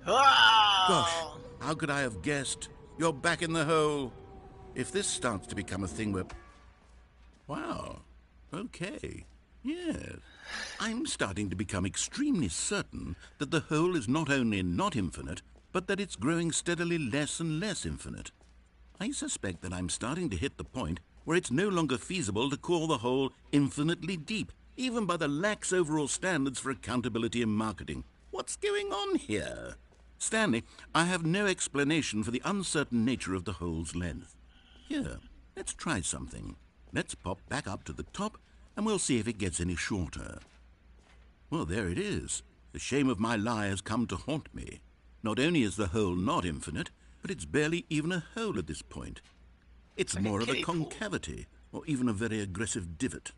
Gosh, how could I have guessed? You're back in the hole. If this starts to become a thing where... Wow. Okay. Yes. I'm starting to become extremely certain that the hole is not only not infinite, but that it's growing steadily less and less infinite. I suspect that I'm starting to hit the point where it's no longer feasible to call the hole infinitely deep, even by the lax overall standards for accountability and marketing. What's going on here? Stanley, I have no explanation for the uncertain nature of the hole's length. Here, let's try something. Let's pop back up to the top, and we'll see if it gets any shorter. Well, there it is. The shame of my lie has come to haunt me. Not only is the hole not infinite, but it's barely even a hole at this point. It's more of a concavity, or even a very aggressive divot.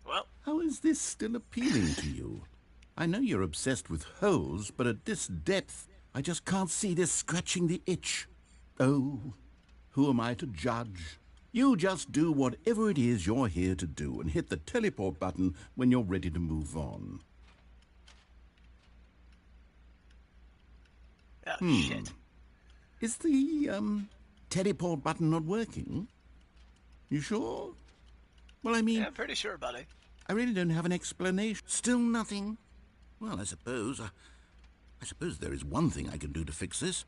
Well, how is this still appealing to you? I know you're obsessed with holes, but at this depth, I just can't see this scratching the itch. Oh, who am I to judge? You just do whatever it is you're here to do and hit the teleport button when you're ready to move on. Oh, shit. Is the, teleport button not working? You sure? Well, I mean... Yeah, I'm pretty sure about it. I really don't have an explanation. Still nothing? Well, I suppose there is one thing I can do to fix this.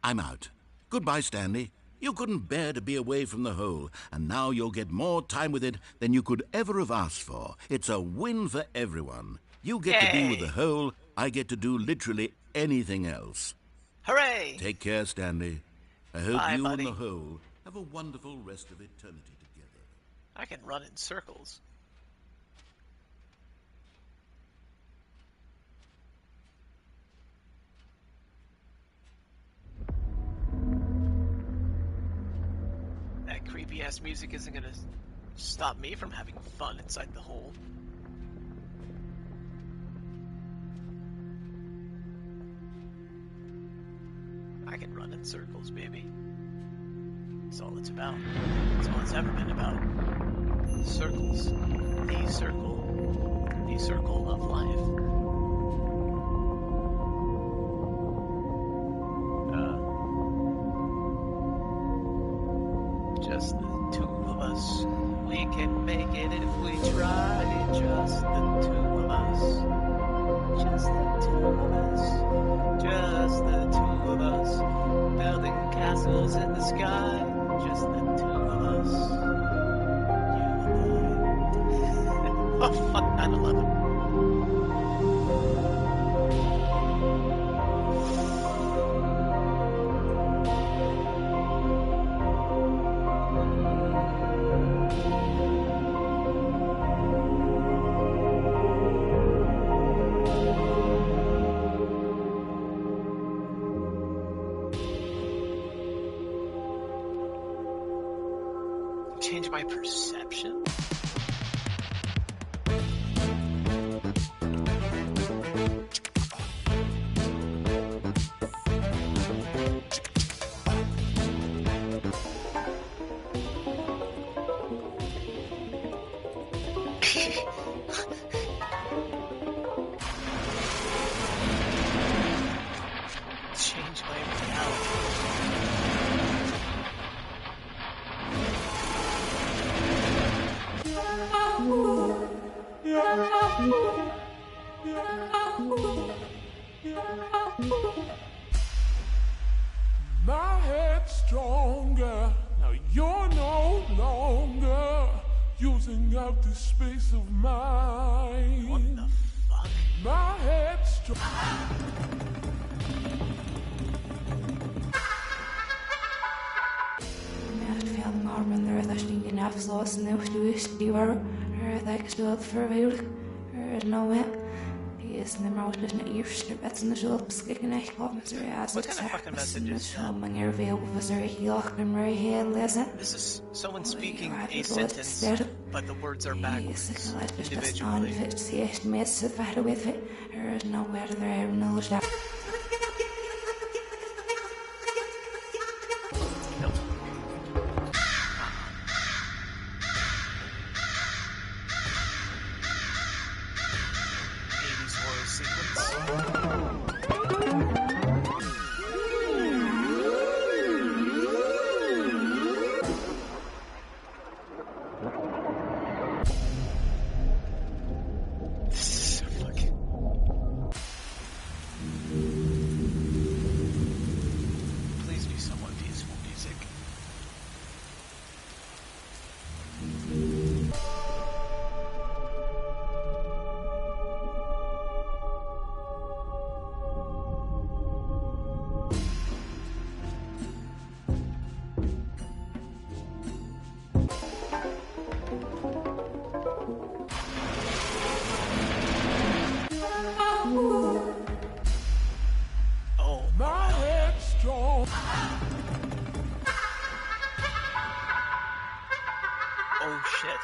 I'm out. Goodbye, Stanley. You couldn't bear to be away from the hole, and now you'll get more time with it than you could ever have asked for. It's a win for everyone. You get to be with the hole, I get to do literally anything else. Hooray! Take care, Stanley. I hope Bye, you buddy. and the hole have a wonderful rest of eternity together. I can run in circles. That creepy-ass music isn't gonna stop me from having fun inside the hole. I can run in circles, baby. That's all it's about. That's all it's ever been about. Circles. The circle. The circle of life. Just the two of us. We can make it if we try. Just the two of us. Just the two of us. Just the two of us. Building castles in the sky. Just the two of us. You and I. Oh fuck, 9/11. Change my perception? Change my reality. My head's stronger. Now you're no longer using up this space of mine. What the fuck? My head's stronger. Mormon er það stingin afslåsen utstiver það ekki stöð for vil no is the mountain earster bets in the shop skicken eight comments are as What kind of fucking message is that? Among your veil was there he locked him right here listen. This is someone speaking a sentence, but the words are backwards, individually. Yes, miss if I with it there is nowhere to there no stop. Oh shit.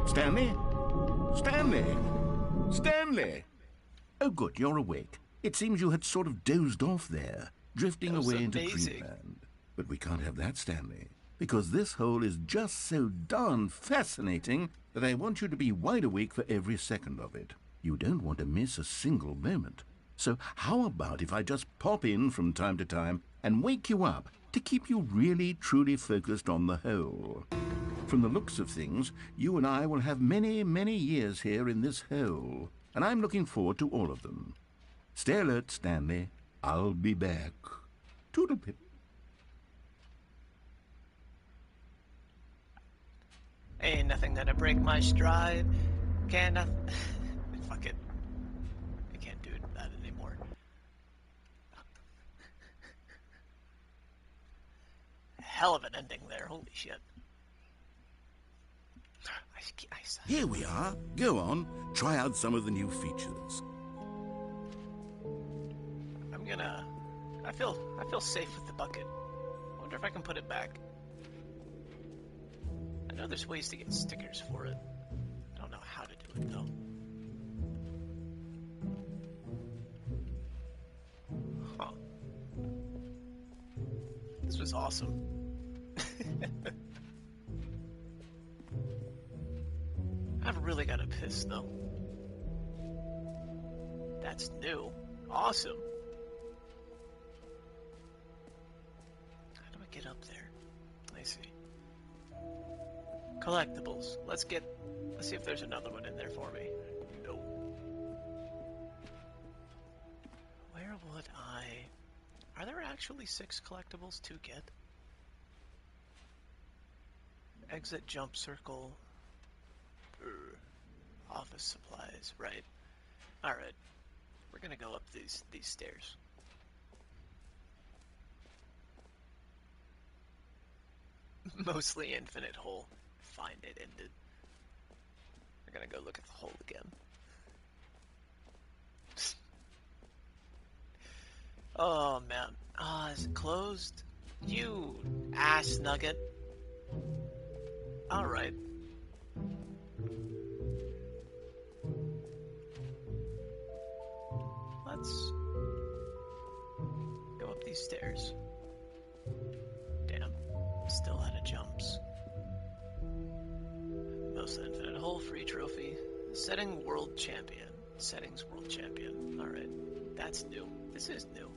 Stanley? Stanley? Stanley! Oh, good, you're awake. It seems you had sort of dozed off there, drifting away into dreamland. But we can't have that, Stanley, because this hole is just so darn fascinating that I want you to be wide awake for every second of it. You don't want to miss a single moment. So how about if I just pop in from time to time and wake you up to keep you really, truly focused on the hole? From the looks of things, you and I will have many, many years here in this hole, and I'm looking forward to all of them. Stay alert, Stanley. I'll be back. Toodle-pip. Ain't nothing gonna break my stride. Can't nothing. Fuck it. I can't do that anymore. Hell of an ending there. Holy shit. Here we are. Go on. Try out some of the new features. I feel safe with the bucket. I wonder if I can put it back. I know there's ways to get stickers for it. I don't know how to do it though. Huh. This was awesome. I've really got to piss though. That's new. Awesome. How do I get up there? I see. Collectibles. Let's see if there's another one in there for me. No. Where would I... Are there actually 6 collectibles to get? Exit jump circle. Office supplies. Right. Alright. We're gonna go up these stairs. Mostly infinite hole. Fine, it ended. We're gonna go look at the hole again. Oh man. Is it closed? You ass nugget. Alright. Let's go up these stairs. Damn. Still out of jumps. Most infinite hole, free trophy. Settings world champion. Alright. That's new. This is new.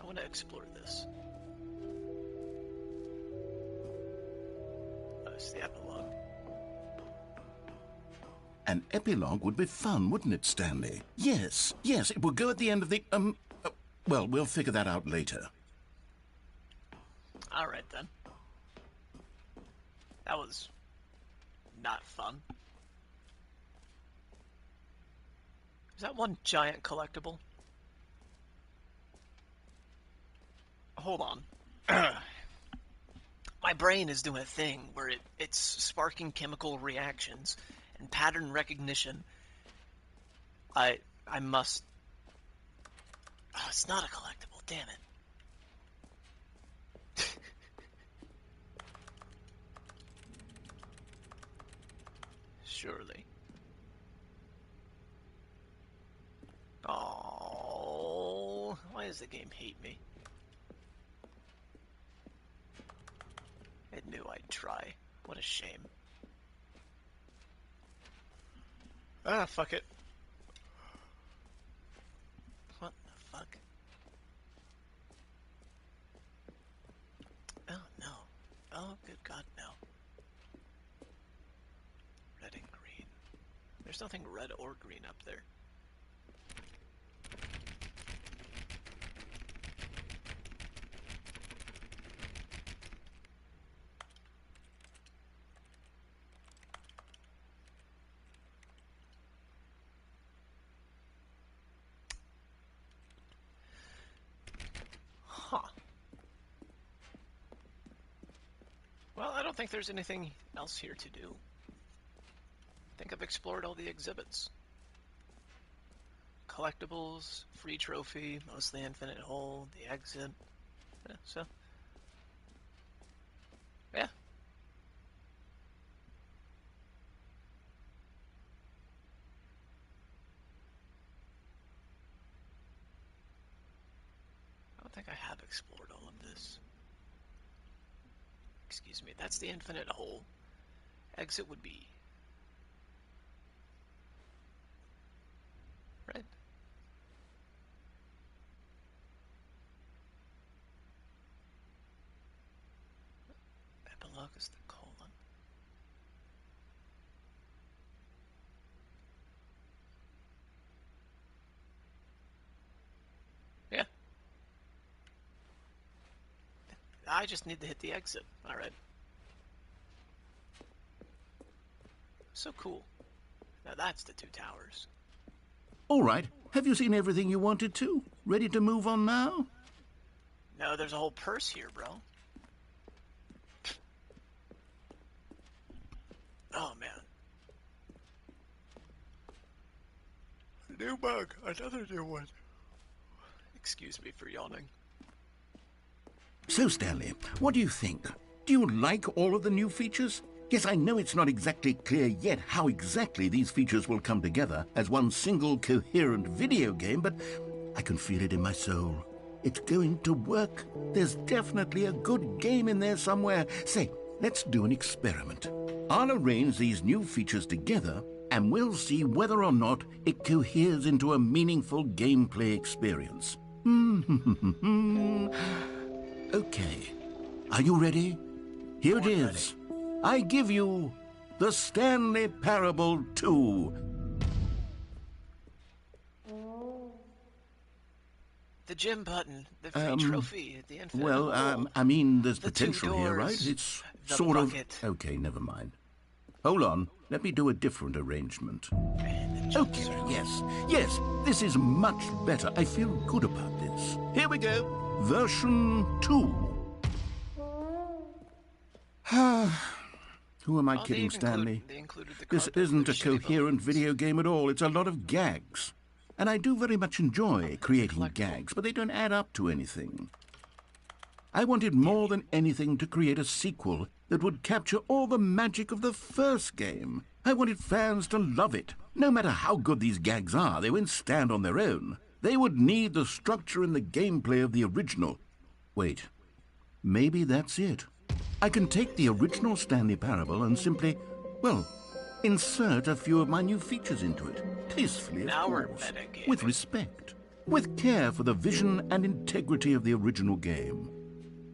I want to explore this. Oh, it's the epilogue. An epilogue would be fun, wouldn't it, Stanley? Yes, it will go at the end of the, well, we'll figure that out later. Alright then. That was not fun. Is that one giant collectible? Hold on. My brain is doing a thing where it's sparking chemical reactions and pattern recognition. I must... Oh, it's not a collectible, damn it. Surely. Oh, why does the game hate me? It knew I'd try. What a shame. Ah, fuck it. What the fuck? Oh, no. Oh, good God, no. Red and green. There's nothing red or green up there. Huh. Well, I don't think there's anything else here to do. I think I've explored all the exhibits. Collectibles, free trophy, mostly infinite hole, the exit. Yeah, so, yeah. I don't think I have explored all of this. Excuse me, that's the infinite hole. Exit would be... Right? Epilogue is the colon. Yeah. I just need to hit the exit. Alright. So cool. Now that's the 2 towers. All right, have you seen everything you wanted to? Ready to move on now? No, there's a whole purse here, bro. Oh, man. A new bug. Another new one. Excuse me for yawning. So, Stanley, what do you think? Do you like all of the new features? Yes, I know it's not exactly clear yet how exactly these features will come together as one single coherent video game, but I can feel it in my soul. It's going to work. There's definitely a good game in there somewhere. Say, let's do an experiment. I'll arrange these new features together, and we'll see whether or not it coheres into a meaningful gameplay experience. Okay. Are you ready? Here it is. I give you the Stanley Parable 2. The gym button, the free trophy, the infinite Well, hole, I mean, there's the potential here, right? doors, It's the sort bucket. of... Okay, never mind. Hold on. Let me do a different arrangement. Okay, yes, this is much better. I feel good about this. Here we go. Version 2. Who am I kidding, Stanley? This isn't a coherent video game at all. It's a lot of gags. And I do very much enjoy creating gags, but they don't add up to anything. I wanted more than anything to create a sequel that would capture all the magic of the first game. I wanted fans to love it. No matter how good these gags are, they won't stand on their own. They would need the structure and the gameplay of the original. Wait, maybe that's it. I can take the original Stanley Parable and simply, well, insert a few of my new features into it. Tastefully, of course. With respect. With care for the vision and integrity of the original game.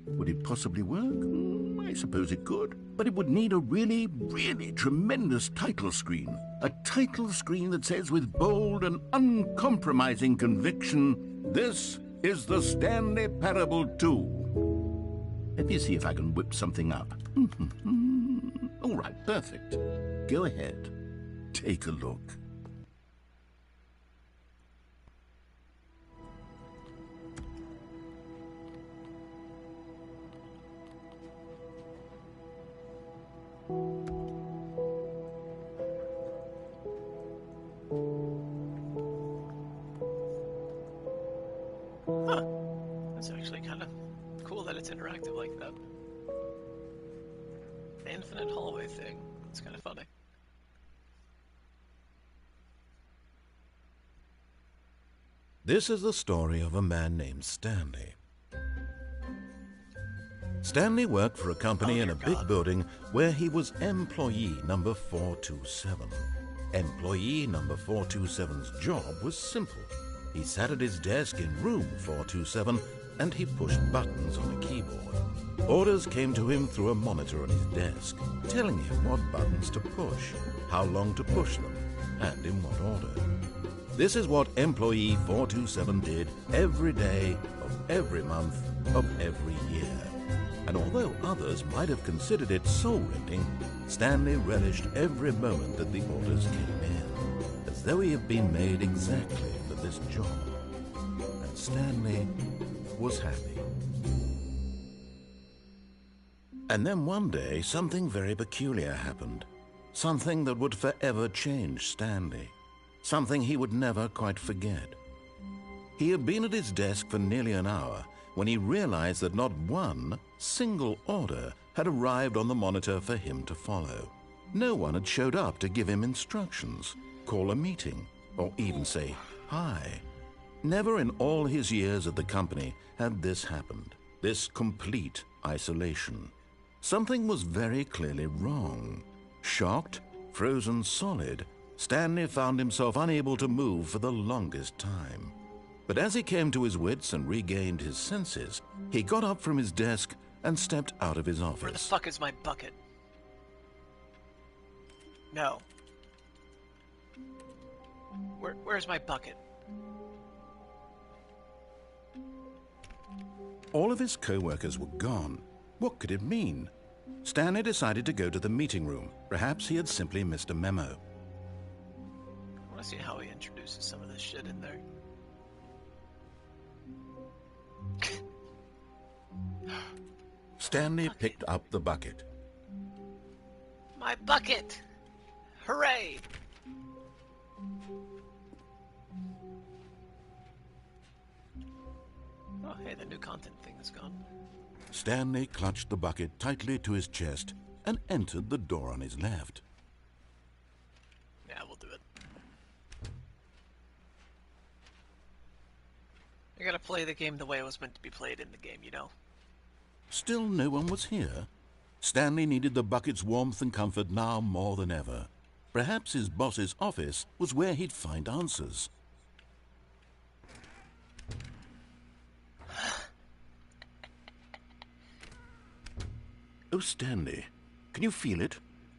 Would it possibly work? I suppose it could. But it would need a really, really tremendous title screen. A title screen that says with bold and uncompromising conviction, "This is the Stanley Parable 2." Let me see if I can whip something up. All right, perfect. Go ahead. Take a look. Huh. That's actually kind of cool that it's interactive like that. The infinite hallway thing. It's kind of funny. This is the story of a man named Stanley. Stanley worked for a company in a big building where he was employee number 427. Employee number 427's job was simple. He sat at his desk in room 427 and he pushed buttons on a keyboard. Orders came to him through a monitor on his desk, telling him what buttons to push, how long to push them, and in what order. This is what employee 427 did every day of every month of every year. And although others might have considered it soul-rending, Stanley relished every moment that the orders came in, as though he had been made exactly for this job. And Stanley was happy. And then one day, something very peculiar happened. Something that would forever change Stanley. Something he would never quite forget. He had been at his desk for nearly an hour when he realized that not one single order had arrived on the monitor for him to follow. No one had showed up to give him instructions, call a meeting, or even say hi. Never in all his years at the company had this happened, this complete isolation. Something was very clearly wrong. Shocked, frozen solid, Stanley found himself unable to move for the longest time. But as he came to his wits and regained his senses, he got up from his desk and stepped out of his office. Where the fuck is my bucket? No. Where's my bucket? All of his co-workers were gone. What could it mean? Stanley decided to go to the meeting room. Perhaps he had simply missed a memo. I want to see how he introduces some of this shit in there. Stanley picked up the bucket. My bucket! Hooray! Oh, hey, the new content thing is gone. Stanley clutched the bucket tightly to his chest and entered the door on his left. Yeah, we'll do it. I gotta play the game the way it was meant to be played in the game, you know? Still no one was here. Stanley needed the bucket's warmth and comfort now more than ever. Perhaps his boss's office was where he'd find answers. Oh, Stanley, can you feel it?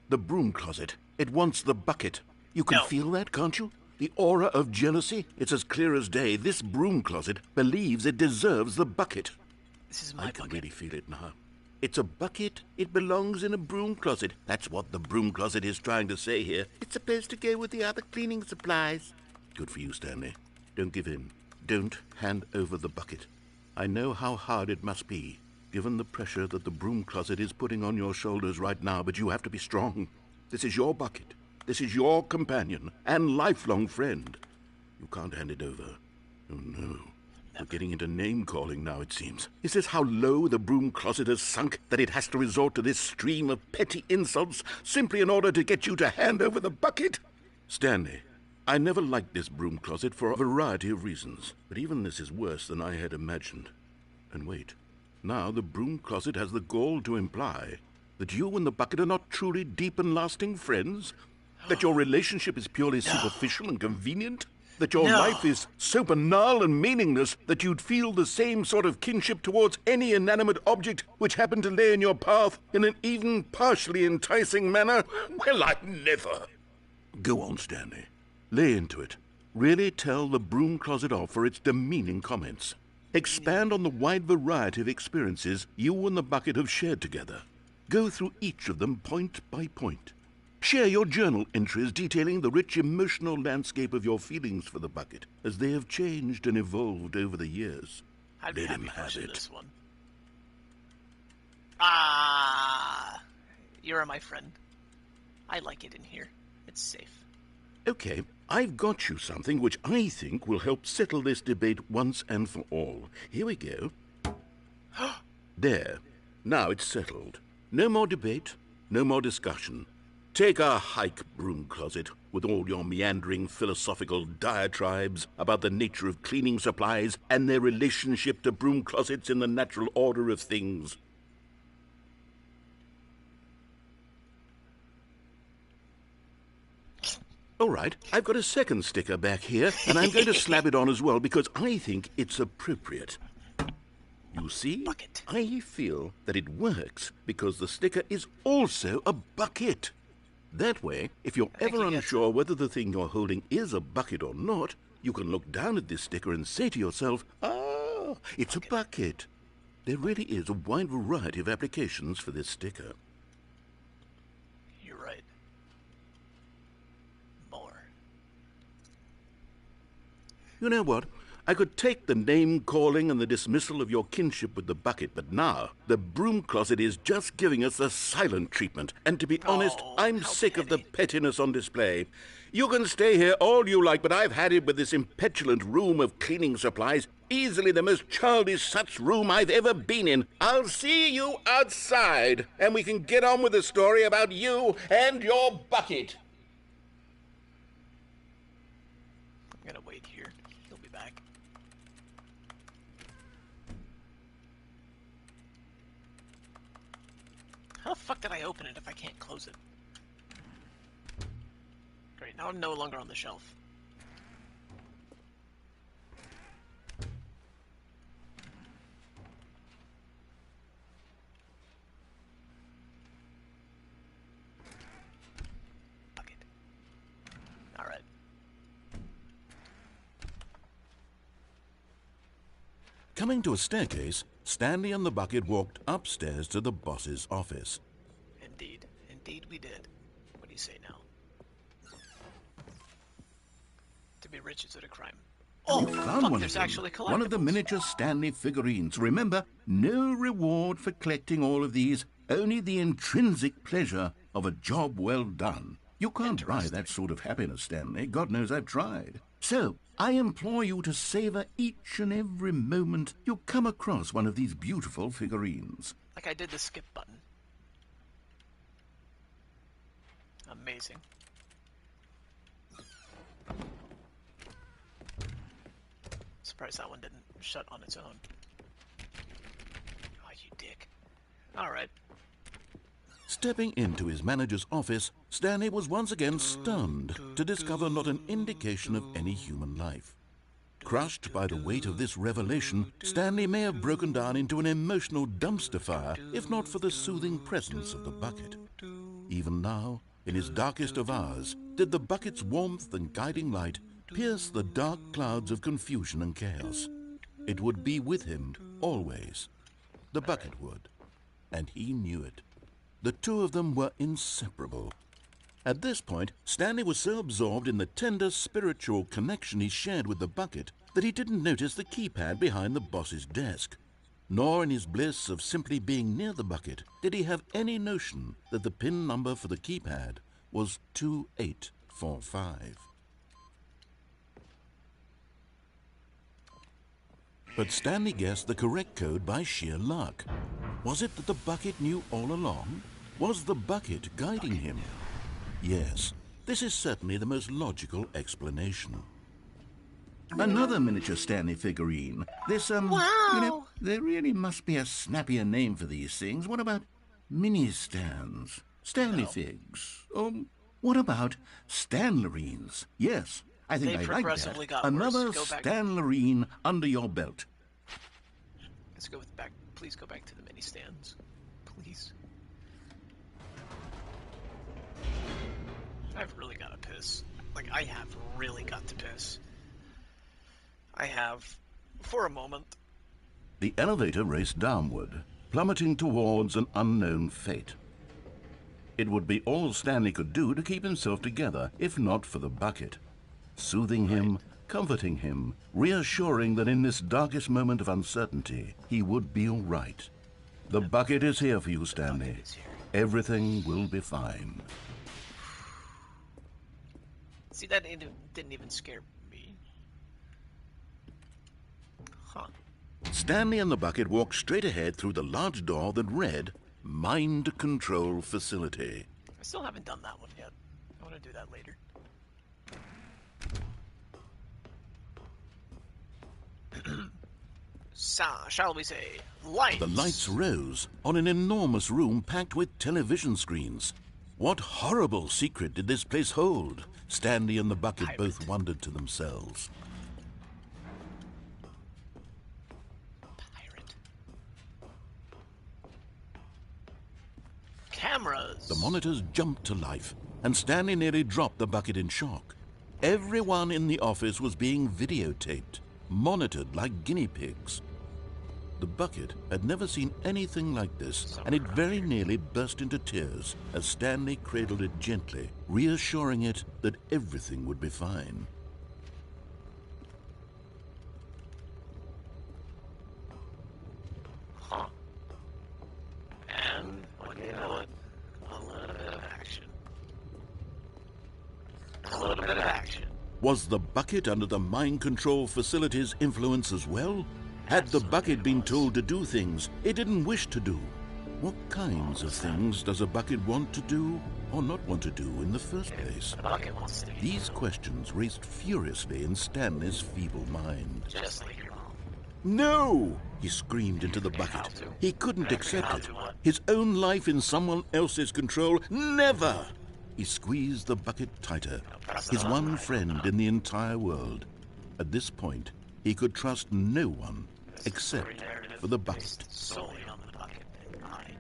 The broom closet. It wants the bucket. You can feel that, can't you? The aura of jealousy? It's as clear as day. This broom closet believes it deserves the bucket. This is my bucket. I can really feel it now. It's a bucket. It belongs in a broom closet. That's what the broom closet is trying to say here. It's supposed to go with the other cleaning supplies. Good for you, Stanley. Don't give in. Don't hand over the bucket. I know how hard it must be, given the pressure that the broom closet is putting on your shoulders right now, but you have to be strong. This is your bucket. This is your companion and lifelong friend. You can't hand it over. Oh, no. We're getting into name-calling now, it seems. Is this how low the broom closet has sunk, that it has to resort to this stream of petty insults simply in order to get you to hand over the bucket? Stanley, I never liked this broom closet for a variety of reasons, but even this is worse than I had imagined. And wait, now the broom closet has the gall to imply that you and the bucket are not truly deep and lasting friends? That your relationship is purely superficial and convenient? That your life is so banal and meaningless that you'd feel the same sort of kinship towards any inanimate object which happened to lay in your path in an even partially enticing manner? Well, I never. Go on, Stanley. Lay into it. Really tell the broom closet off for its demeaning comments. Expand on the wide variety of experiences you and the bucket have shared together. Go through each of them point by point. Share your journal entries detailing the rich emotional landscape of your feelings for the bucket as they have changed and evolved over the years. I'd be Let him happy have pushing it. this one. You're my friend. I like it in here. It's safe. Okay, I've got you something which I think will help settle this debate once and for all. Here we go. There. Now it's settled. No more debate, no more discussion. Take a hike, broom closet, with all your meandering philosophical diatribes about the nature of cleaning supplies and their relationship to broom closets in the natural order of things. All right, I've got a second sticker back here, and I'm going to slap it on as well because I think it's appropriate. You see, Bucket. I feel that it works because the sticker is also a bucket. That way, if you're ever unsure whether the thing you're holding is a bucket or not, you can look down at this sticker and say to yourself, ah, it's a bucket. There really is a wide variety of applications for this sticker. You're right. More. You know what? I could take the name-calling and the dismissal of your kinship with the bucket, but now the broom closet is just giving us the silent treatment. And to be honest, I'm sick of the pettiness on display. You can stay here all you like, but I've had it with this impetulant room of cleaning supplies. Easily the most childish such room I've ever been in. I'll see you outside, and we can get on with the story about you and your bucket. I'm gonna wait here. He'll be back. How the fuck did I open it if I can't close it? Great, now I'm no longer on the shelf. Bucket. Alright. Coming to a staircase, Stanley and the bucket walked upstairs to the boss's office. Indeed. Indeed we did. What do you say now? To be rich is it a crime? Oh, You found fuck, one there's of them. actually collectibles. One of the miniature Stanley figurines. Remember, no reward for collecting all of these, only the intrinsic pleasure of a job well done. You can't buy that sort of happiness, Stanley. God knows I've tried. So, I implore you to savor each and every moment you come across one of these beautiful figurines. Like I did the skip button. Amazing. Surprised that one didn't shut on its own. Oh, you dick. Alright. Stepping into his manager's office, Stanley was once again stunned to discover not an indication of any human life. Crushed by the weight of this revelation, Stanley may have broken down into an emotional dumpster fire if not for the soothing presence of the bucket. Even now, in his darkest of hours, did the bucket's warmth and guiding light pierce the dark clouds of confusion and chaos. It would be with him always. The bucket would, and he knew it. The two of them were inseparable. At this point, Stanley was so absorbed in the tender spiritual connection he shared with the bucket that he didn't notice the keypad behind the boss's desk. Nor in his bliss of simply being near the bucket did he have any notion that the pin number for the keypad was 2845. But Stanley guessed the correct code by sheer luck. Was it that the bucket knew all along? Was the bucket guiding him? Yes, this is certainly the most logical explanation. Another miniature Stanley figurine. This, Wow! You know, there really must be a snappier name for these things. What about mini-stands? Stanley figs? What about Stanlerines? Yes, I think I like that. Another Stanlerine under your belt. Let's go back. Please go back to the mini stands. Please. I've really got to piss. Like, I have really got to piss. I have, for a moment. The elevator raced downward, plummeting towards an unknown fate. It would be all Stanley could do to keep himself together, if not for the bucket. Soothing him, comforting him, reassuring that in this darkest moment of uncertainty, he would be all right. The bucket is here for you, Stanley. Everything will be fine. See, that didn't even scare me. Huh. Stanley and the bucket walked straight ahead through the large door that read, Mind Control Facility. I still haven't done that one yet. I want to do that later. Shall we say, lights? The lights rose on an enormous room packed with television screens. What horrible secret did this place hold? Stanley and the bucket both wondered to themselves. Pirate. Cameras. The monitors jumped to life, and Stanley nearly dropped the bucket in shock. Everyone in the office was being videotaped, monitored like guinea pigs. The bucket had never seen anything like this, and it very nearly burst into tears as Stanley cradled it gently, reassuring it that everything would be fine. Huh. And, when you know it, a little bit of action. A little bit of action. Was the bucket under the mind control facility's influence as well? Had the bucket been told to do things it didn't wish to do? What kinds of things does a bucket want to do or not want to do in the first place? These questions raced furiously in Stanley's feeble mind. Just like your mom. No! He screamed into the bucket. He couldn't accept it. His own life in someone else's control, never! He squeezed the bucket tighter. His one friend in the entire world. At this point, he could trust no one except for the bucket. Solely on the bucket and mine.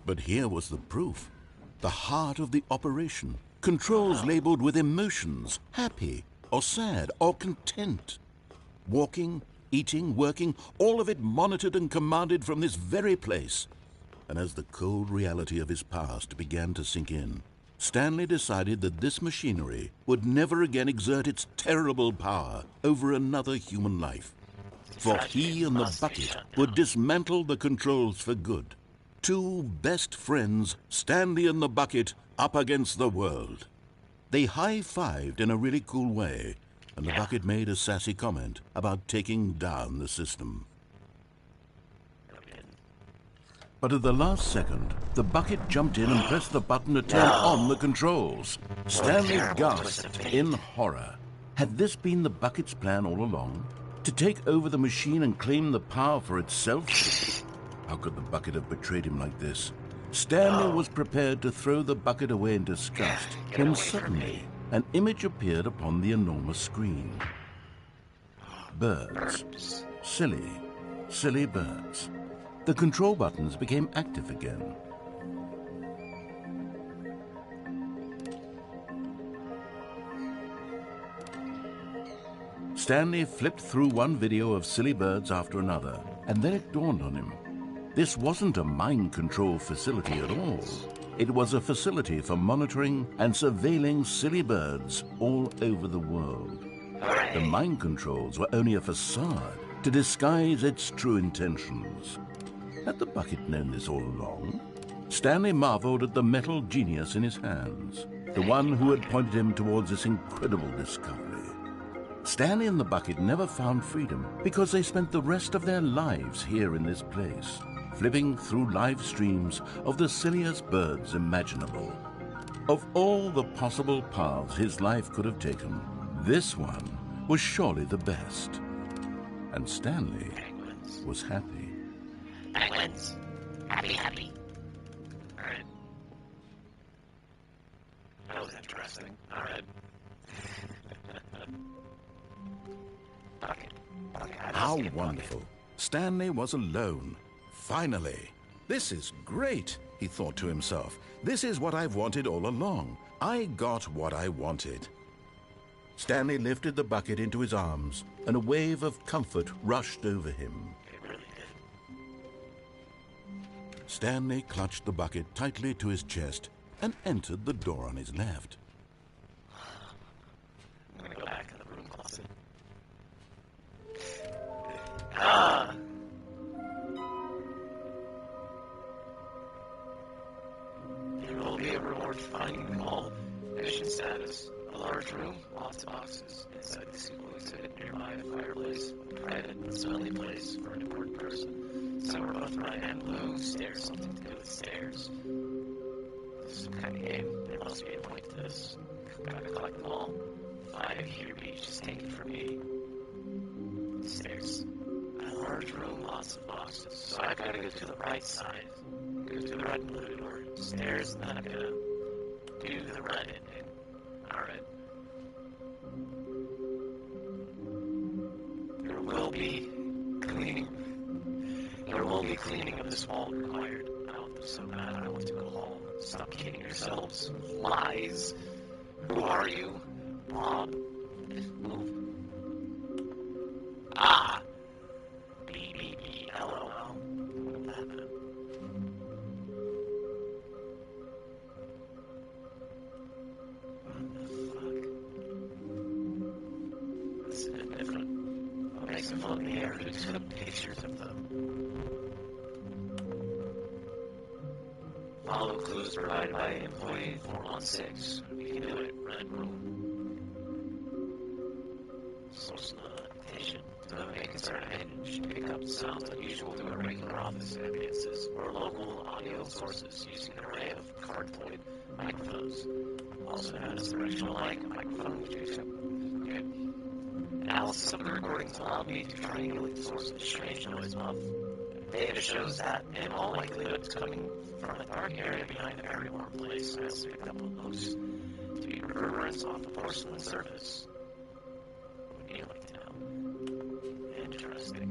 But here was the proof. The heart of the operation. Controls labeled with emotions, happy or sad or content. Walking, eating, working, all of it monitored and commanded from this very place. And as the cold reality of his past began to sink in, Stanley decided that this machinery would never again exert its terrible power over another human life. For he and the bucket would dismantle the controls for good. Two best friends, Stanley and the bucket, up against the world. They high-fived in a really cool way, and the bucket made a sassy comment about taking down the system. But at the last second, the bucket jumped in and pressed the button to turn on the controls. Stanley gasped in horror. Had this been the bucket's plan all along? To take over the machine and claim the power for itself? How could the bucket have betrayed him like this? Stanley was prepared to throw the bucket away in disgust when suddenly An image appeared upon the enormous screen. Birds. Silly, silly birds. The control buttons became active again. Stanley flipped through one video of silly birds after another, and then it dawned on him. This wasn't a mind control facility at all. It was a facility for monitoring and surveilling silly birds all over the world. The mind controls were only a facade to disguise its true intentions. Had the bucket known this all along? Stanley marveled at the metal genius in his hands, the one who had pointed him towards this incredible discovery. Stanley and the bucket never found freedom because they spent the rest of their lives here in this place, flipping through live streams of the silliest birds imaginable. Of all the possible paths his life could have taken, this one was surely the best. And Stanley was happy. Penguins. Happy. Alright. That was interesting. Alright. How wonderful. Stanley was alone. Finally. This is great, he thought to himself. This is what I've wanted all along. I got what I wanted. Stanley lifted the bucket into his arms, and a wave of comfort rushed over him. It really did. Stanley clutched the bucket tightly to his chest and entered the door on his left. I'm gonna go back in the broom closet. Ah! There will be a reward for finding them all. Mission status. A large room, lots of boxes. Inside the sequel exhibit nearby a fireplace. A private and smelly place for an important person. Somewhere both red and blue. Stairs, something to do with stairs. This is some kind of game. There must be a point to this. Gotta collect them all. 5 here each. Just take it from me. Stairs. A large room, lots of boxes. So I've got to go to the right side. Go to the red and blue door. Stairs, and then I'm gonna do the red ending. Alright. There will be cleaning of this wall required. I want them so bad. I want to go home. Stop kidding yourselves. Lies. Who are you? Bob. Move. Ah. B. LOL. What happened? What the fuck? This is a bit different. What makes them float in the air? Who took pictures of them? Follow clues provided by employee 416. We can do it. Red room. Source notation. To have any concern of hinge. Pick up sounds unusual to a regular office ambiances or local audio sources using an array of cardioid microphones. Also known as directional mic microphone, which we accept. Okay. Analysis of the recordings allowed me to triangulate the source of the strange noise above. Data shows that, in all likelihood, it's coming from a dark area behind a very warm place. I also picked up a loose to be reverberance off the porcelain surface. What would you like to know? Interesting.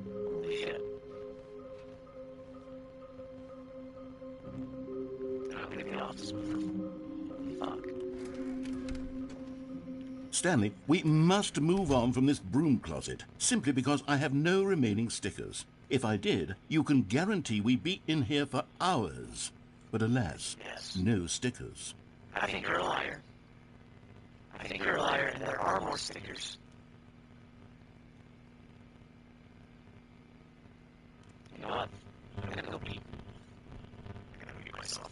Holy shit. I'll leave the office with fuck. Stanley, we must move on from this broom closet, simply because I have no remaining stickers. If I did, you can guarantee we'd be in here for hours. But alas, Yes. no stickers. I think you're a liar. I think you're a liar, and there are more stickers. You know what? I'm gonna go pee. I'm gonna mute myself.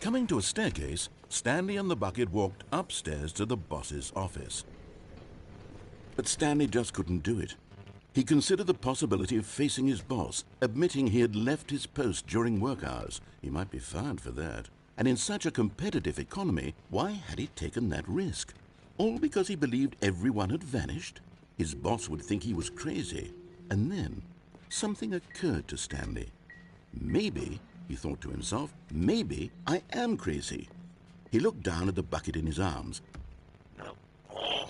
Coming to a staircase, Stanley and the bucket walked upstairs to the boss's office. But Stanley just couldn't do it. He considered the possibility of facing his boss, admitting he had left his post during work hours. He might be fired for that. And in such a competitive economy, why had he taken that risk? All because he believed everyone had vanished? His boss would think he was crazy. And then something occurred to Stanley. Maybe, he thought to himself, maybe I am crazy. He looked down at the bucket in his arms. No. Oh.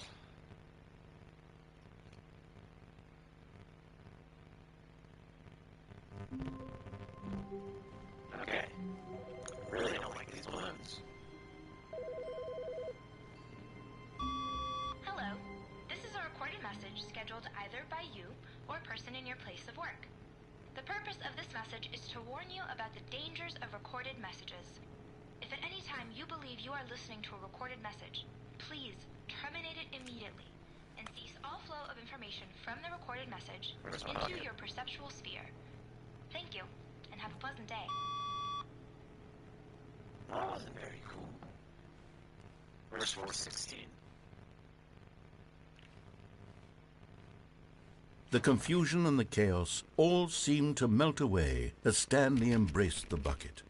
Okay. Really don't like these balloons. Hello. This is a recorded message scheduled either by you or a person in your place of work. The purpose of this message is to warn you about the dangers of recorded messages. If at any time you believe you are listening to a recorded message, please terminate it immediately and cease all flow of information from the recorded message into your perceptual sphere. Thank you, and have a pleasant day. That wasn't very cool. Verse 416. The confusion and the chaos all seemed to melt away as Stanley embraced the bucket.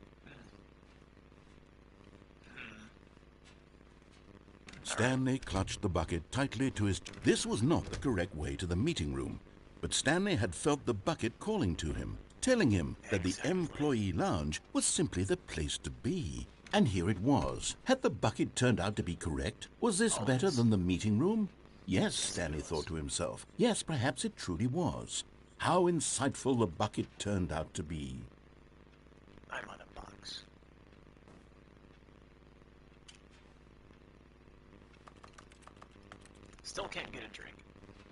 Stanley clutched the bucket tightly to his... This was not the correct way to the meeting room, but Stanley had felt the bucket calling to him, telling him that the employee lounge was simply the place to be. And here it was. Had the bucket turned out to be correct? Was this better than the meeting room? Yes, Stanley thought to himself. Yes, perhaps it truly was. How insightful the bucket turned out to be. I'm on a box. Still can't get a drink.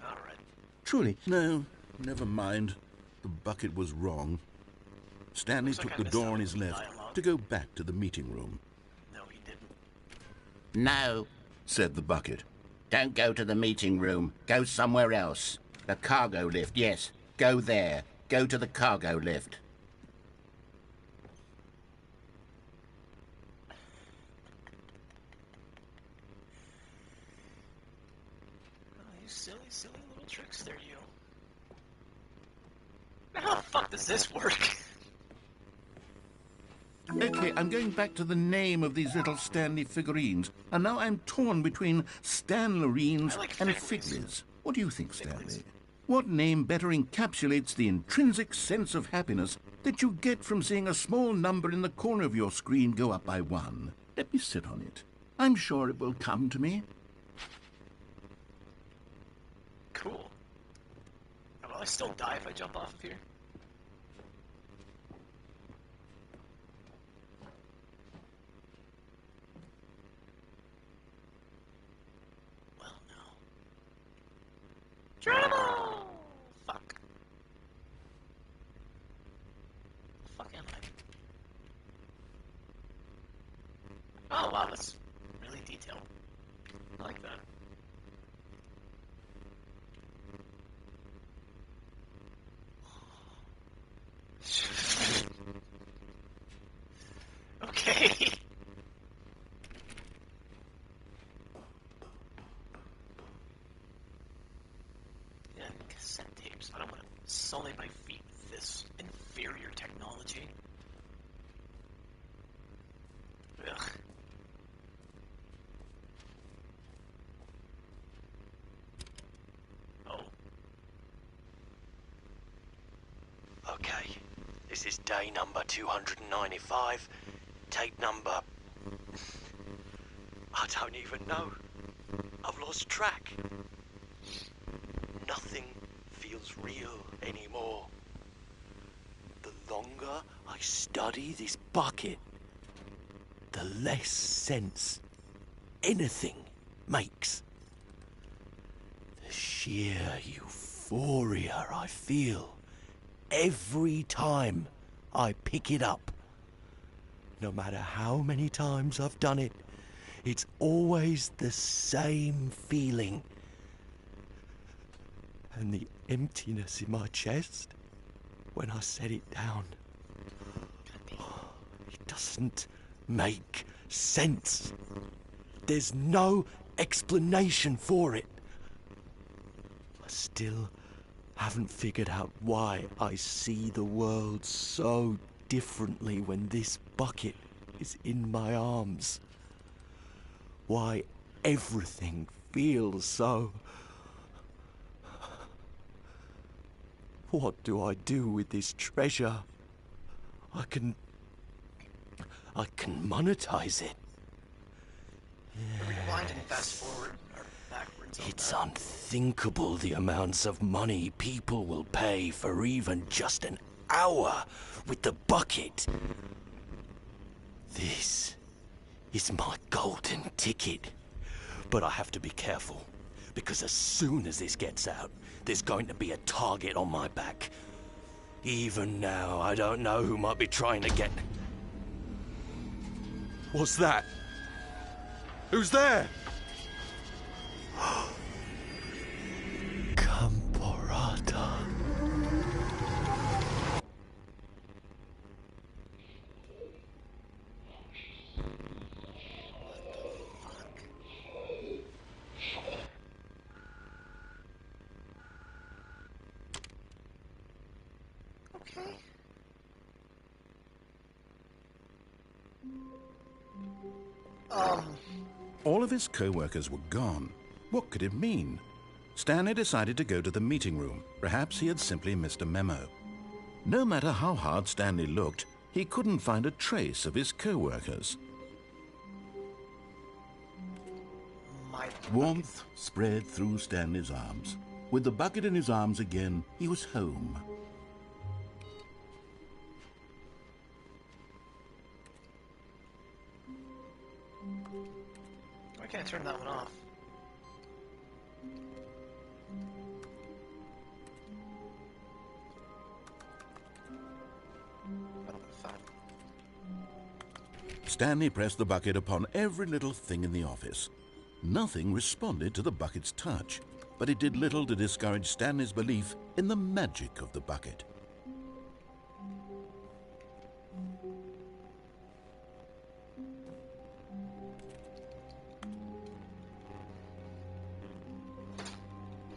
All right. Truly, no, never mind. The bucket was wrong. Stanley took the door on his left to go back to the meeting room. No, he didn't. No, said the bucket. don't go to the meeting room. Go somewhere else. The cargo lift, yes. Go there. Go to the cargo lift. Oh, you silly, silly little trickster, you. How the fuck does this work? Okay, I'm going back to the name of these little Stanley figurines. And now I'm torn between Stanlerines and Figlies. What do you think, Stanley? What name better encapsulates the intrinsic sense of happiness that you get from seeing a small number in the corner of your screen go up by 1? Let me sit on it. I'm sure it will come to me. Cool. Will I still die if I jump off of here? Well, no. Travel! Fuck. Fuck am I? Oh, wow, that's really detailed. I like that. Okay. Yeah, cassette tapes. I don't want to sully my feet with this inferior technology. Ugh. Oh. Okay, this is day number 295. Tape number... I don't even know. I've lost track. Nothing feels real anymore. The longer I study this bucket, the less sense anything makes. The sheer euphoria I feel every time I pick it up. No matter how many times I've done it, it's always the same feeling. And the emptiness in my chest when I set it down. It doesn't make sense. There's no explanation for it. I still haven't figured out why I see the world so differently when this bucket is in my arms. Why everything feels so... What do I do with this treasure? I can monetize it. Rewind and fast forward or backwards. It's unthinkable the amounts of money people will pay for even just an hour with the bucket. This is my golden ticket. But I have to be careful, because as soon as this gets out, there's going to be a target on my back. Even now, I don't know who might be trying to get... What's that? Who's there? Camporata. Okay. All of his co-workers were gone. What could it mean? Stanley decided to go to the meeting room. Perhaps he had simply missed a memo. No matter how hard Stanley looked, he couldn't find a trace of his co-workers. Warmth spread through Stanley's arms. With the bucket in his arms again, he was home. Why can't I turn that one off? Stanley pressed the bucket upon every little thing in the office. Nothing responded to the bucket's touch, but it did little to discourage Stanley's belief in the magic of the bucket.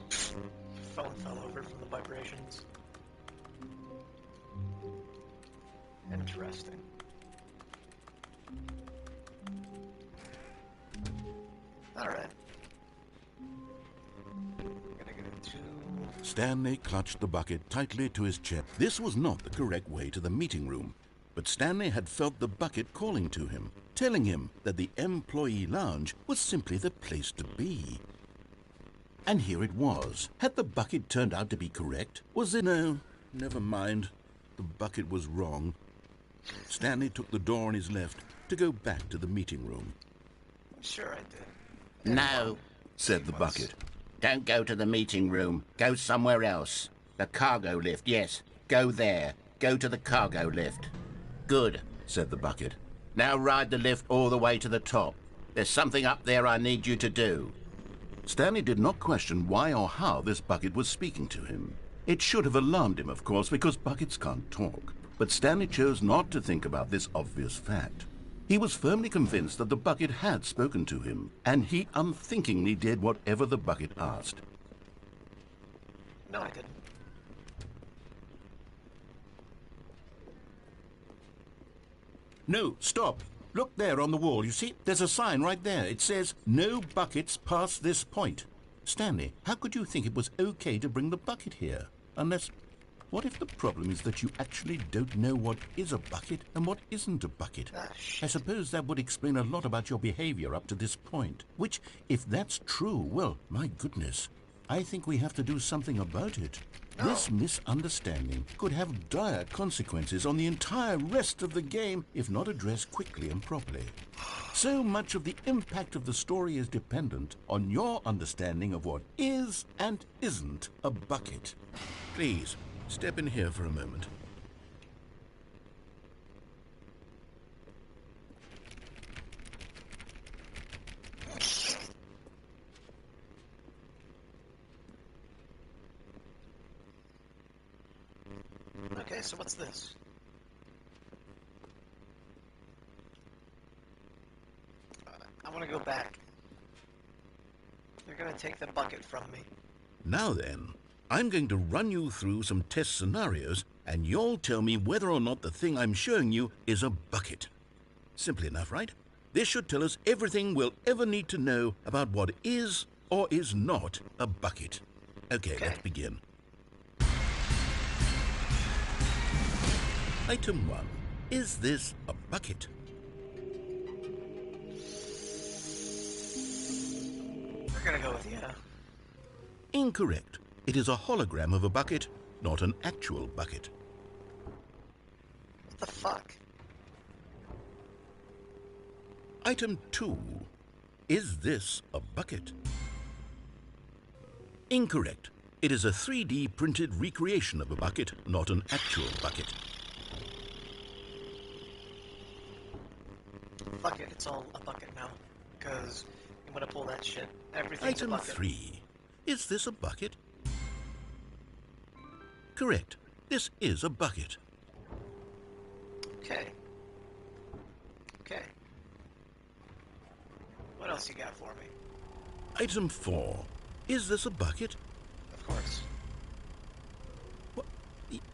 Phone fell over from the vibrations. Interesting. Alright. Gotta get into... Stanley clutched the bucket tightly to his chest. This was not the correct way to the meeting room, but Stanley had felt the bucket calling to him, telling him that the employee lounge was simply the place to be. And here it was. Had the bucket turned out to be correct? Was it? No, never mind. The bucket was wrong. Stanley took the door on his left to go back to the meeting room. Sure I did. No, said the bucket. don't go to the meeting room. Go somewhere else. The cargo lift, yes. Go there. Go to the cargo lift. Good, said the bucket. Now ride the lift all the way to the top. There's something up there I need you to do. Stanley did not question why or how this bucket was speaking to him. It should have alarmed him, of course, because buckets can't talk. But Stanley chose not to think about this obvious fact. He was firmly convinced that the bucket had spoken to him, and he unthinkingly did whatever the bucket asked. No, I didn't. No, stop. Look there on the wall. You see, there's a sign right there. It says, "No buckets past this point." Stanley, how could you think it was okay to bring the bucket here? Unless... What if the problem is that you actually don't know what is a bucket and what isn't a bucket? I suppose that would explain a lot about your behavior up to this point. Which, if that's true, well, my goodness, I think we have to do something about it. This misunderstanding could have dire consequences on the entire rest of the game if not addressed quickly and properly. So much of the impact of the story is dependent on your understanding of what is and isn't a bucket. Please, step in here for a moment. Okay, so what's this? want to go back. They're going to take the bucket from me. Now then, I'm going to run you through some test scenarios, and you'll tell me whether or not the thing I'm showing you is a bucket. Simple enough, right? This should tell us everything we'll ever need to know about what is or is not a bucket. Okay, let's begin. Item 1. Is this a bucket? We're going to go with yeah. Incorrect. It is a hologram of a bucket, not an actual bucket. What the fuck? Item 2. Is this a bucket? Incorrect. It is a 3D printed recreation of a bucket, not an actual bucket. Fuck it, it's all a bucket now. Because I'm going to pull that shit. Everything's a bucket. Item 3. Is this a bucket? Correct. This is a bucket. Okay. Okay. What else you got for me? Item 4. Is this a bucket? Of course. What?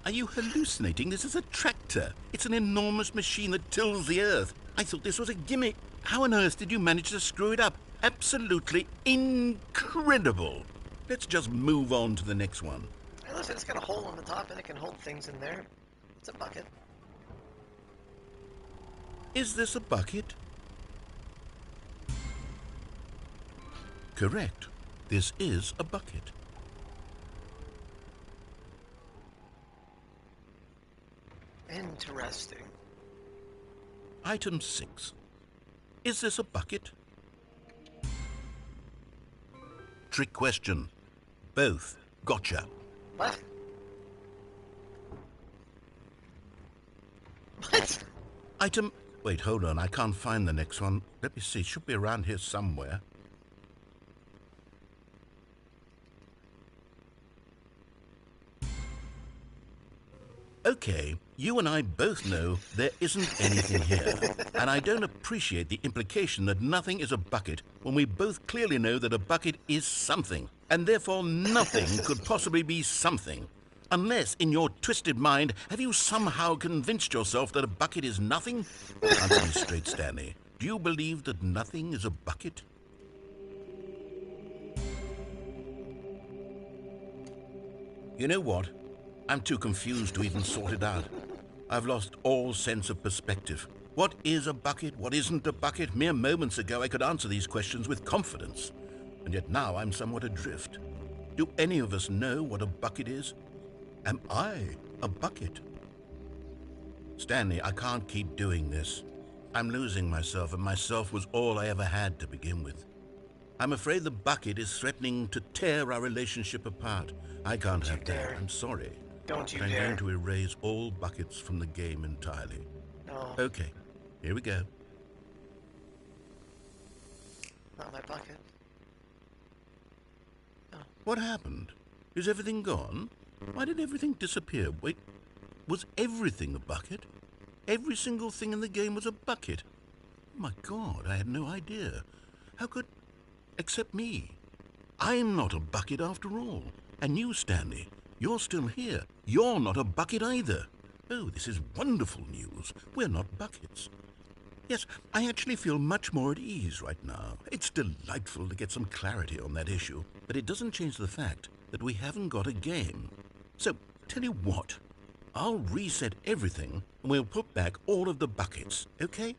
Are you hallucinating? This is a tractor. It's an enormous machine that tills the earth. I thought this was a gimmick. How on earth did you manage to screw it up? Absolutely incredible. Let's just move on to the next one. Hey, listen, it's got a hole on the top and it can hold things in there. It's a bucket. Is this a bucket? Correct. This is a bucket. Interesting. Item 6. Is this a bucket? Trick question. Both. Gotcha. What? What? Item... Wait, hold on. I can't find the next one. Let me see. It should be around here somewhere. Okay, you and I both know there isn't anything here, and I don't appreciate the implication that nothing is a bucket when we both clearly know that a bucket is something, and therefore nothing could possibly be something. Unless, in your twisted mind, have you somehow convinced yourself that a bucket is nothing? Answer me straight, Stanley. Do you believe that nothing is a bucket? You know what? I'm too confused to even sort it out. I've lost all sense of perspective. What is a bucket? What isn't a bucket? Mere moments ago I could answer these questions with confidence. And yet now I'm somewhat adrift. Do any of us know what a bucket is? Am I a bucket? Stanley, I can't keep doing this. I'm losing myself, and myself was all I ever had to begin with. I'm afraid the bucket is threatening to tear our relationship apart. I can't have that. I'm sorry. Don't you but I'm dare. going to erase all buckets from the game entirely. No. Okay, here we go. Not my bucket. No. What happened? Is everything gone? Why did everything disappear? Wait, was everything a bucket? Every single thing in the game was a bucket? My God, I had no idea. How could... Except me. I'm not a bucket after all. And you, Stanley, you're still here. You're not a bucket either. Oh, this is wonderful news. We're not buckets. Yes, I actually feel much more at ease right now. It's delightful to get some clarity on that issue, but it doesn't change the fact that we haven't got a game. So, tell you what, I'll reset everything and we'll put back all of the buckets, okay?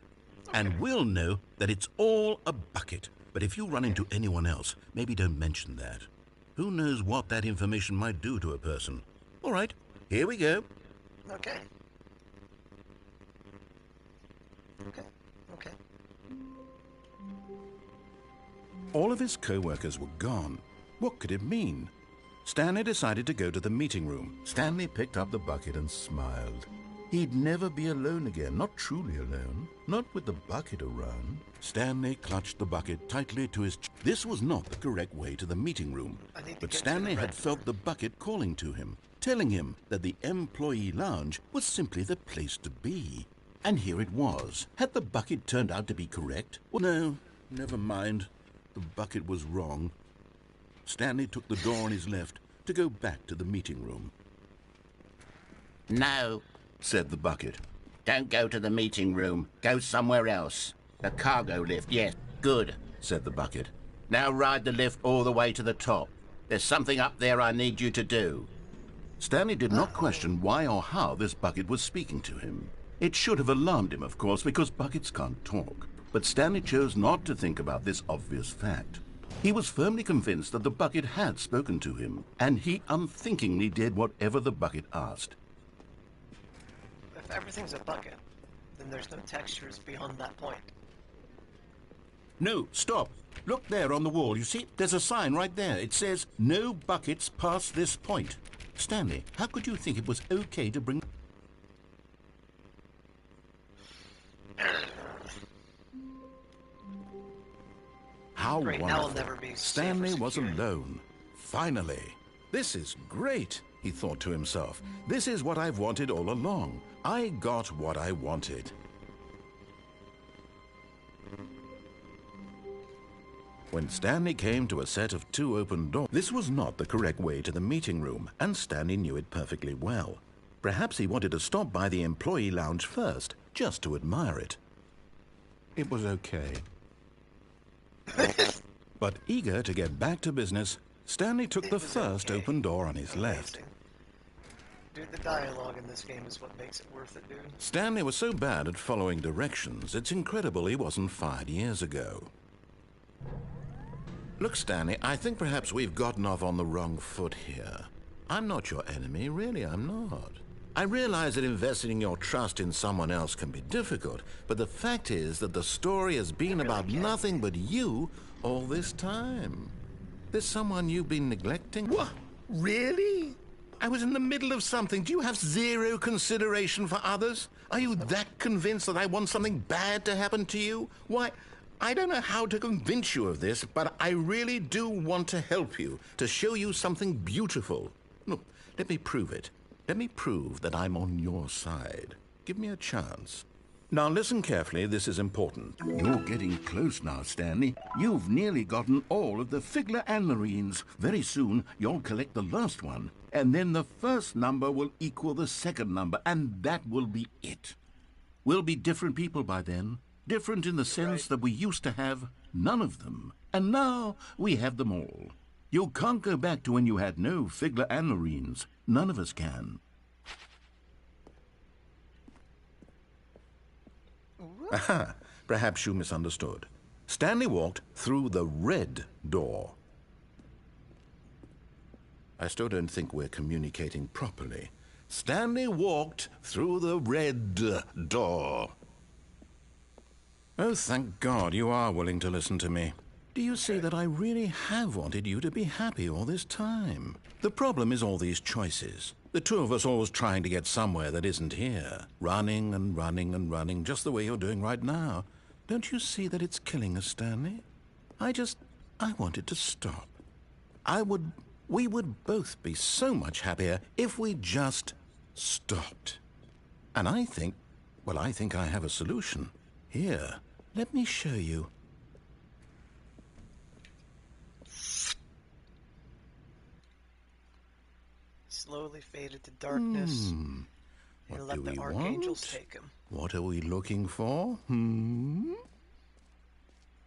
And we'll know that it's all a bucket. But if you run into anyone else, maybe don't mention that. Who knows what that information might do to a person? All right, here we go. Okay. Okay. Okay. All of his co-workers were gone. What could it mean? Stanley decided to go to the meeting room. Stanley picked up the bucket and smiled. He'd never be alone again, not truly alone, not with the bucket around. Stanley clutched the bucket tightly to his chest. This was not the correct way to the meeting room, but Stanley had felt the bucket calling to him, telling him that the employee lounge was simply the place to be. And here it was. Had the bucket turned out to be correct? Well, no, Never mind. The bucket was wrong. Stanley took the door on his left to go back to the meeting room. No, said the bucket. don't go to the meeting room. Go somewhere else. The cargo lift, yes, good, said the bucket. Now ride the lift all the way to the top. There's something up there I need you to do. Stanley did not question why or how this bucket was speaking to him. It should have alarmed him, of course, because buckets can't talk. But Stanley chose not to think about this obvious fact. He was firmly convinced that the bucket had spoken to him, and he unthinkingly did whatever the bucket asked. If everything's a bucket, then there's no textures beyond that point. No, stop. Look there on the wall. You see, there's a sign right there. It says, "No buckets past this point." Stanley, how could you think it was okay to bring... How Great, wonderful. now I'll never be Stanley safe for was security. alone. Finally. This is great, he thought to himself. This is what I've wanted all along. I got what I wanted. When Stanley came to a set of 2 open doors, this was not the correct way to the meeting room, and Stanley knew it perfectly well. Perhaps he wanted to stop by the employee lounge first, just to admire it. It was okay. But eager to get back to business, Stanley took the first open door on his left. Dude, the dialogue in this game is what makes it worth it, dude. Stanley was so bad at following directions, it's incredible he wasn't fired years ago. Look, Stanley, I think perhaps we've gotten off on the wrong foot here. I'm not your enemy, really, I'm not. I realize that investing your trust in someone else can be difficult, but the fact is that the story has been about nothing but you all this time. There's someone you've been neglecting. What? Really? I was in the middle of something. Do you have zero consideration for others? Are you that convinced that I want something bad to happen to you? Why, I don't know how to convince you of this, but I really do want to help you, to show you something beautiful. Look, let me prove it. Let me prove that I'm on your side. Give me a chance. Now listen carefully, this is important. You're getting close now, Stanley. You've nearly gotten all of the Figler and Marines. Very soon, you'll collect the last one, and then the first number will equal the second number, and that will be it. We'll be different people by then. Different in the sense that we used to have none of them, and now we have them all. You can't go back to when you had no Figler and Marines. None of us can. Aha, perhaps you misunderstood. Stanley walked through the red door. I still don't think we're communicating properly. Stanley walked through the red door. Oh, thank God you are willing to listen to me. Do you see that I really have wanted you to be happy all this time? The problem is all these choices. The two of us always trying to get somewhere that isn't here. Running and running and running, just the way you're doing right now. Don't you see that it's killing us, Stanley? I wanted to stop. We would both be so much happier if we just stopped. And I think I have a solution. Here, let me show you. Slowly faded to darkness. What And let do the we archangels want? take him. What are we looking for?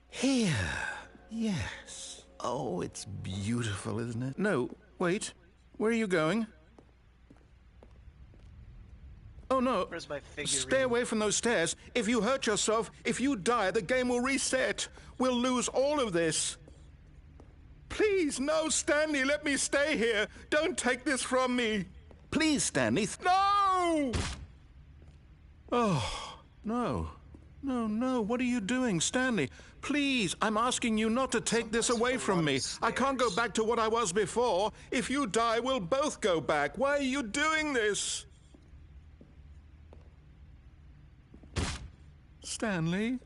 Here. Yes. Oh, it's beautiful, isn't it? No, wait. Where are you going? Oh, no. Where's my figurine? Stay away from those stairs. If you hurt yourself, if you die, the game will reset. We'll lose all of this. Please, no, Stanley, let me stay here. Don't take this from me. Please, Stanley. No! Oh, no. No, what are you doing, Stanley? Please, I'm asking you not to take this away from me. I can't go back to what I was before. If you die, we'll both go back. Why are you doing this? Stanley,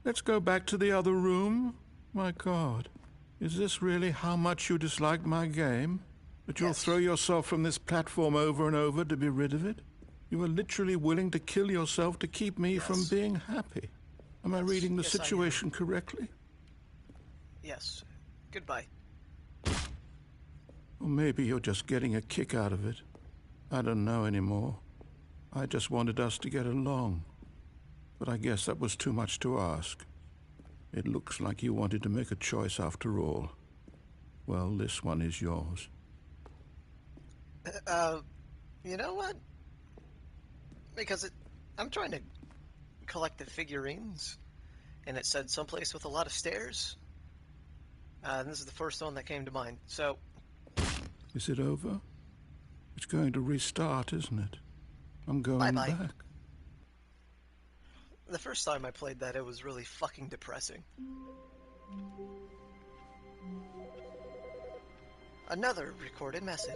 let's go back to the other room. My God, is this really how much you dislike my game? That you'll throw yourself from this platform over and over to be rid of it? You are literally willing to kill yourself to keep me from being happy. Am I reading the situation correctly? Yes. Goodbye. Or maybe you're just getting a kick out of it. I don't know anymore. I just wanted us to get along. But I guess that was too much to ask. It looks like you wanted to make a choice after all. Well, this one is yours. You know what? Because I'm trying to collect the figurines, and it said someplace with a lot of stairs. And this is the first one that came to mind. So, is it over? It's going to restart, isn't it? I'm going back. The first time I played that, it was really fucking depressing. Another recorded message.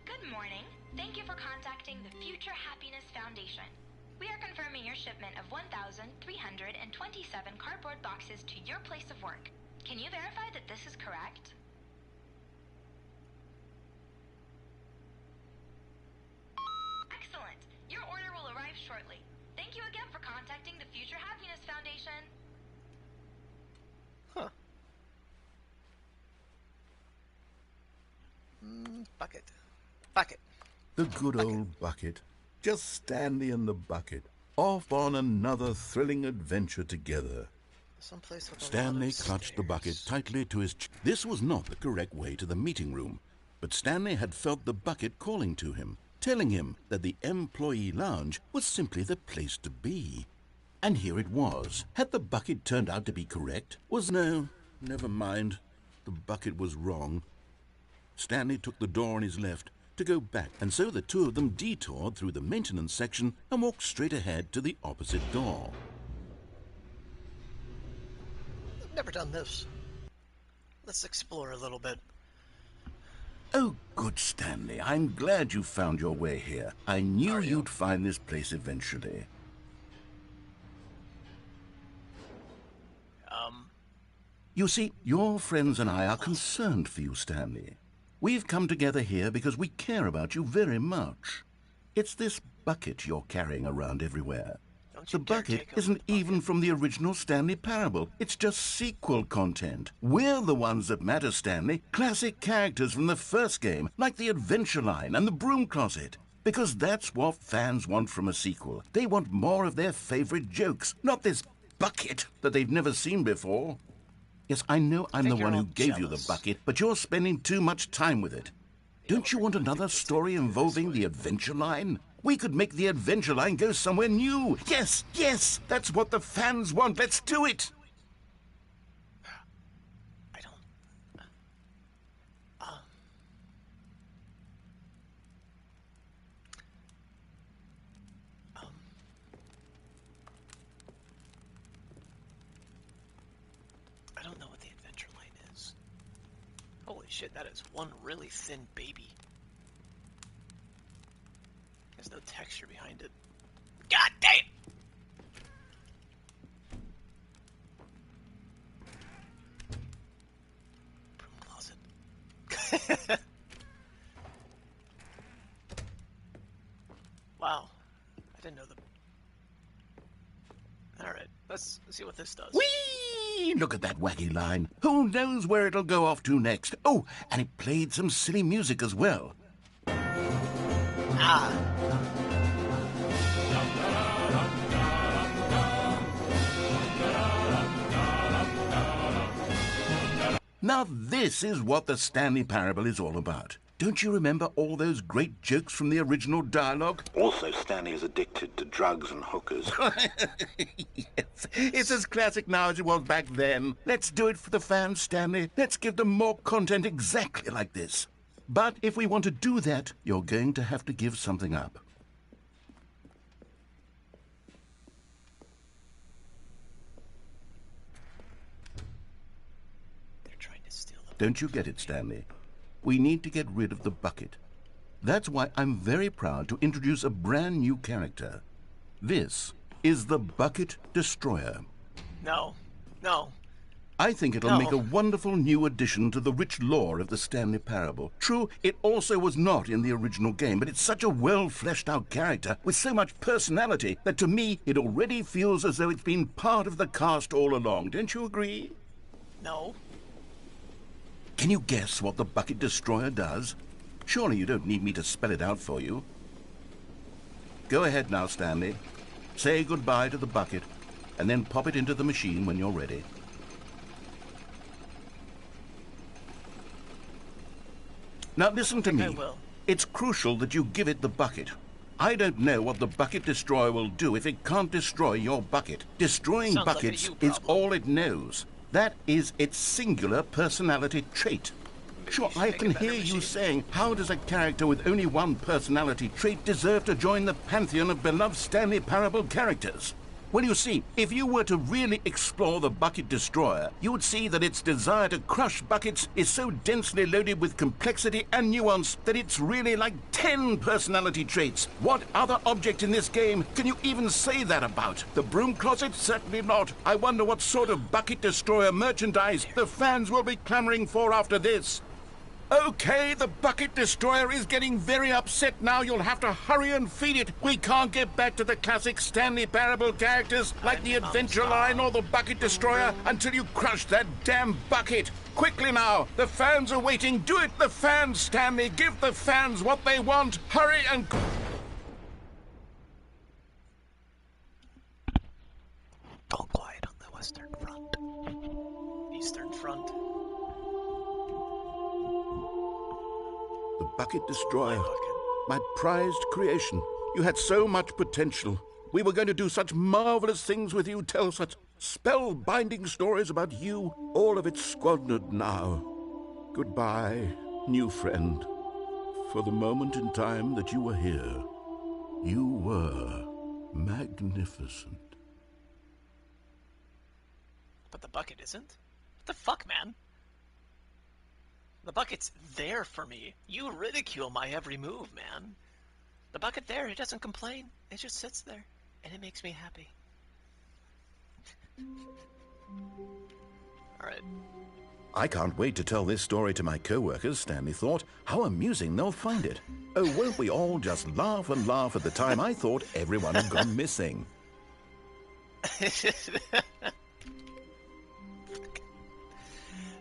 Good morning. Thank you for contacting the Future Happiness Foundation. We are confirming your shipment of 1,327 cardboard boxes to your place of work. Can you verify that this is correct? Excellent. Your order will arrive shortly. Thank you again for contacting the Future Happiness Foundation. Huh. Bucket. Bucket. The good old bucket. Just Stanley and the bucket. Off on another thrilling adventure together. Someplace with Stanley clutched the bucket tightly to his chest. This was not the correct way to the meeting room, but Stanley had felt the bucket calling to him, telling him that the employee lounge was simply the place to be. And here it was. Had the bucket turned out to be correct? No, never mind. The bucket was wrong. Stanley took the door on his left to go back, and so the two of them detoured through the maintenance section and walked straight ahead to the opposite door. I've never done this. Let's explore a little bit. Oh, good, Stanley. I'm glad you found your way here. I knew you'd find this place eventually. You see, your friends and I are concerned for you, Stanley. We've come together here because we care about you very much. It's this bucket you're carrying around everywhere. The bucket isn't even from the original Stanley Parable. It's just sequel content. We're the ones that matter, Stanley. Classic characters from the first game, like the Adventure Line and the Broom Closet. Because that's what fans want from a sequel. They want more of their favorite jokes, not this bucket that they've never seen before. Yes, I know I'm the one who gave you the bucket, but you're spending too much time with it. Don't you want another story involving the Adventure Line? We could make the Adventure Line go somewhere new. Yes, yes, that's what the fans want. Let's do it. I don't know what the Adventure Line is. Holy shit, that is one really thin baby. There's no texture behind it. God damn! Broom closet. Wow. I didn't know the... Alright, let's see what this does. Whee! Look at that wacky line. Who knows where it'll go off to next? Oh, and it played some silly music as well. Ah. Now this is what the Stanley Parable is all about. Don't you remember all those great jokes from the original dialogue? Also, Stanley is addicted to drugs and hookers. Yes, it's as classic now as it was back then. Let's do it for the fans, Stanley. Let's give them more content exactly like this. But if we want to do that, you're going to have to give something up. They're trying to steal them. Don't you get it, Stanley? We need to get rid of the bucket. That's why I'm very proud to introduce a brand new character. This is the Bucket Destroyer. No. No. I think it'll make a wonderful new addition to the rich lore of the Stanley Parable. True, it also was not in the original game, but it's such a well-fleshed-out character with so much personality that to me it already feels as though it's been part of the cast all along. Don't you agree? No. Can you guess what the bucket destroyer does? Surely you don't need me to spell it out for you. Go ahead now, Stanley. Say goodbye to the bucket, and then pop it into the machine when you're ready. Now listen to me. I will. It's crucial that you give it the bucket. I don't know what the bucket destroyer will do if it can't destroy your bucket. Destroying Sounds buckets like a you is problem. all it knows. That is its singular personality trait. Sure, I can hear you saying, how does a character with only one personality trait deserve to join the pantheon of beloved Stanley Parable characters? Well, you see, if you were to really explore the bucket destroyer, you would see that its desire to crush buckets is so densely loaded with complexity and nuance that it's really like 10 personality traits. What other object in this game can you even say that about? The broom closet? Certainly not. I wonder what sort of bucket destroyer merchandise the fans will be clamoring for after this. Okay, the bucket destroyer is getting very upset now. You'll have to hurry and feed it. We can't get back to the classic Stanley Parable characters like the Adventure Line or the bucket destroyer until you crush that damn bucket. Quickly now, the fans are waiting. Do it, the fans, Stanley. Give the fans what they want. Hurry and... All quiet on the western front. Eastern front. The bucket destroyer. My prized creation. You had so much potential. We were going to do such marvelous things with you, tell such spellbinding stories about you. All of it squandered now. Goodbye, new friend. For the moment in time that you were here, you were magnificent. But the bucket isn't? What the fuck, man? The bucket's there for me. You ridicule my every move, man. The bucket there, it doesn't complain. It just sits there, and it makes me happy. Alright. I can't wait to tell this story to my co-workers, Stanley thought. How amusing they'll find it. Oh, won't we all just laugh and laugh at the time I thought everyone had gone missing.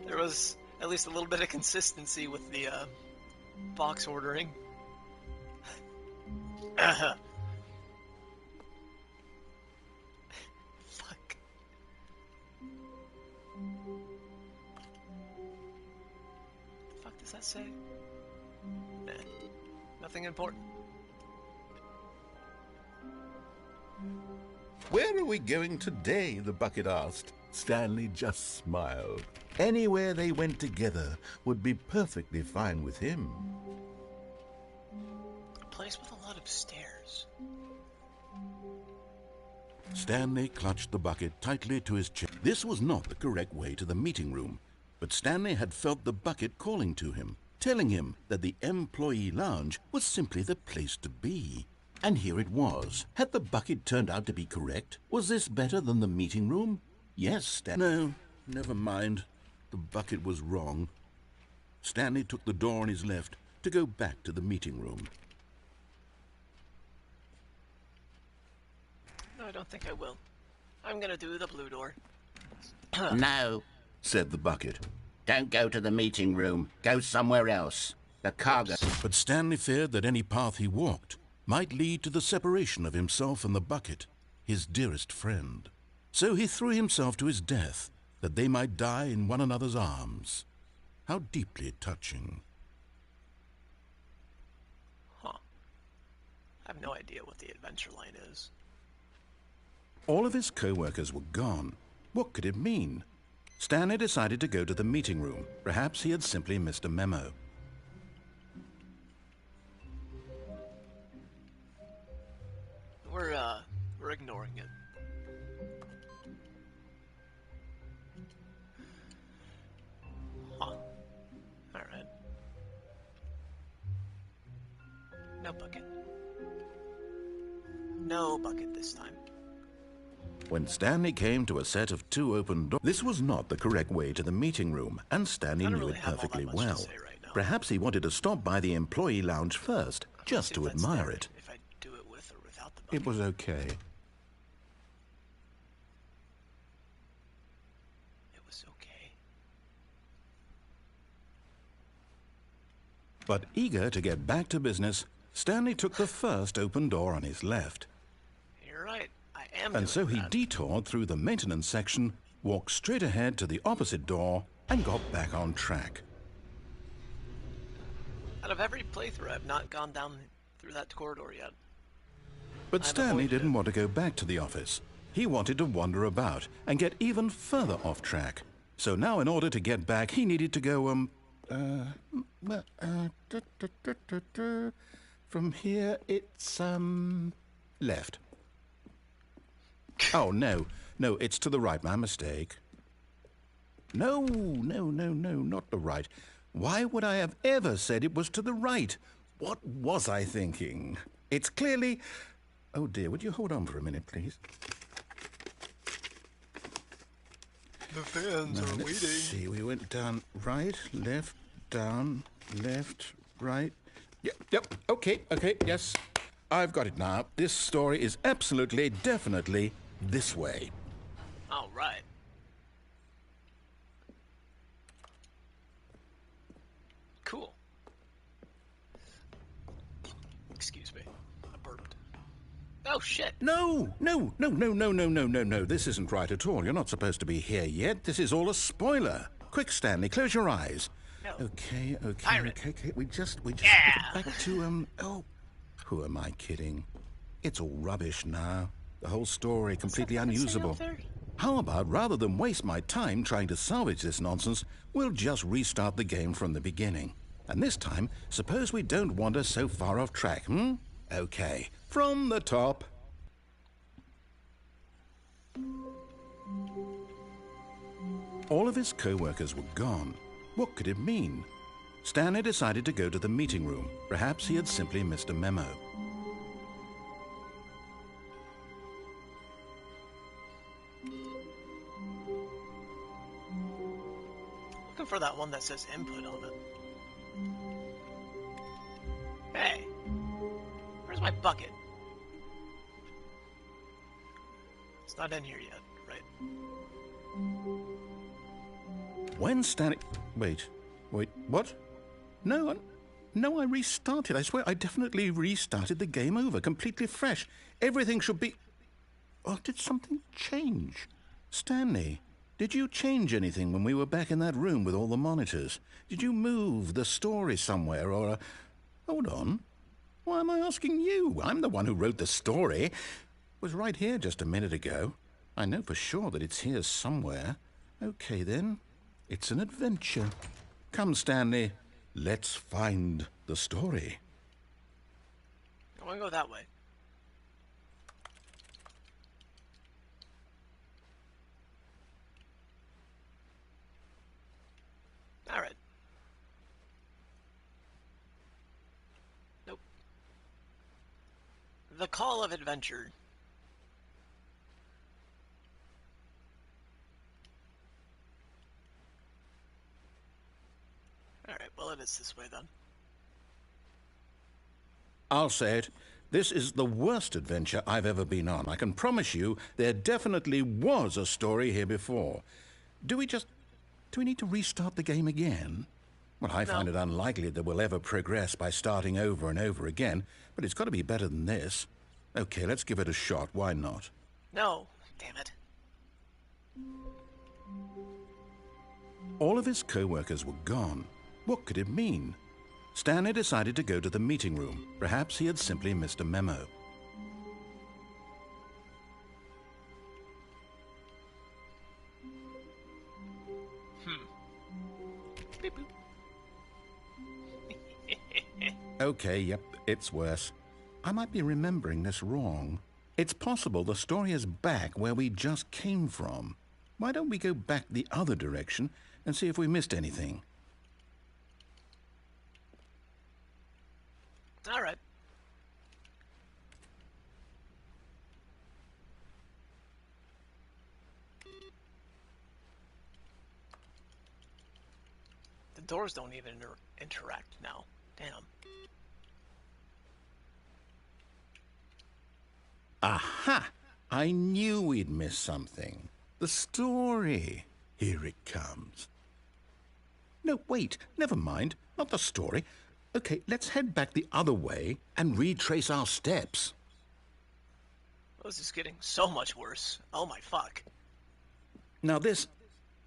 There was at least a little bit of consistency with the box ordering. Fuck. The fuck does that say? Nah, nothing important. Where are we going today? The bucket asked. Stanley just smiled. Anywhere they went together would be perfectly fine with him. A place with a lot of stairs. Stanley clutched the bucket tightly to his chest. This was not the correct way to the meeting room, but Stanley had felt the bucket calling to him, telling him that the employee lounge was simply the place to be. And here it was. Had the bucket turned out to be correct? Was this better than the meeting room? Yes, Stanley. No, never mind. The bucket was wrong. Stanley took the door on his left to go back to the meeting room. No, I don't think I will. I'm gonna do the blue door. No, said the bucket. don't go to the meeting room. Go somewhere else. The cargo... But Stanley feared that any path he walked might lead to the separation of himself and the bucket, his dearest friend. So he threw himself to his death, that they might die in one another's arms. How deeply touching. Huh. I have no idea what the adventure line is. All of his co-workers were gone. What could it mean? Stanley decided to go to the meeting room. Perhaps he had simply missed a memo. We're ignoring it. Huh. Alright. No bucket. No bucket this time. When Stanley came to a set of 2 open doors, this was not the correct way to the meeting room, and Stanley knew really it have all that perfectly much to well. say right now. Perhaps he wanted to stop by the employee lounge first, just See to if that's admire there, it. If I do it with or without the bucket. It was okay. It was okay. But eager to get back to business, Stanley took the first open door on his left. You're right. I am. And so he that. detoured through the maintenance section, walked straight ahead to the opposite door, and got back on track. Out of every playthrough, I've not gone down through that corridor yet. But Stanley didn't want to go back to the office. He wanted to wander about and get even further off track. So now in order to get back, he needed to go, from here it's, left. Oh, no, it's to the right, my mistake. No, not the right. Why would I have ever said it was to the right? What was I thinking? It's clearly... Oh dear, would you hold on for a minute, please? The fans are waiting. Let's see, we went down right, left, down, left, right. Yep, okay, yes. I've got it now. This story is absolutely, definitely this way. All right. Cool. Excuse me. I burped. Oh, shit. No. This isn't right at all. You're not supposed to be here yet. This is all a spoiler. Quick, Stanley, close your eyes. No. Okay. Pirate. We just Yeah. get back to, who am I kidding? It's all rubbish now. The whole story completely unusable. How about, rather than waste my time trying to salvage this nonsense, we'll just restart the game from the beginning. And this time, suppose we don't wander so far off track, Okay, from the top. All of his co-workers were gone. What could it mean? Stanley decided to go to the meeting room. Perhaps he had simply missed a memo. Looking for that one that says input on it. Hey, where's my bucket? It's not in here yet, right? When Stanley... Wait, what? No, I restarted. I swear I definitely restarted the game over, completely fresh. Everything should be... Oh, did something change? Stanley, did you change anything when we were back in that room with all the monitors? Did you move the story somewhere or... Hold on. Why am I asking you? I'm the one who wrote the story. It was right here just a minute ago. I know for sure that it's here somewhere. Okay, then. It's an adventure. Come, Stanley. Let's find the story. I want to go that way. All right. Nope. The Call of Adventure. Alright, well it is this way then. I'll say it. This is the worst adventure I've ever been on. I can promise you there definitely was a story here before. Do we need to restart the game again? Well, I find it unlikely that we'll ever progress by starting over and over again, but it's got to be better than this. Okay, let's give it a shot. Why not? No. Damn it. All of his co-workers were gone. What could it mean? Stanley decided to go to the meeting room. Perhaps he had simply missed a memo. Beep, boop. Okay, yep, it's worse. I might be remembering this wrong. It's possible the story is back where we just came from. Why don't we go back the other direction and see if we missed anything? All right. The doors don't even interact now. Damn. Aha! I knew we'd miss something. The story. Here it comes. No, wait, never mind. Not the story. Okay, let's head back the other way and retrace our steps. This is getting so much worse. Oh my fuck. Now this...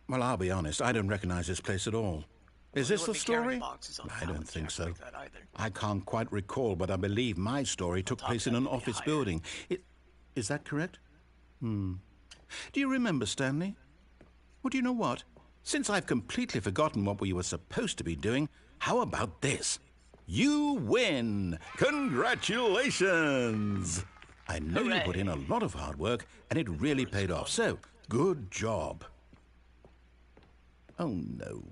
Well, I'll be honest, I don't recognize this place at all. Is this the story? I don't think so. Like that either. I can't quite recall, but I believe my story took place in an office building. Is that correct? Do you remember, Stanley? Well, do you know what? Since I've completely forgotten what we were supposed to be doing, how about this? You win! Congratulations! I know you put in a lot of hard work, and it really paid off, so good job. Oh, no.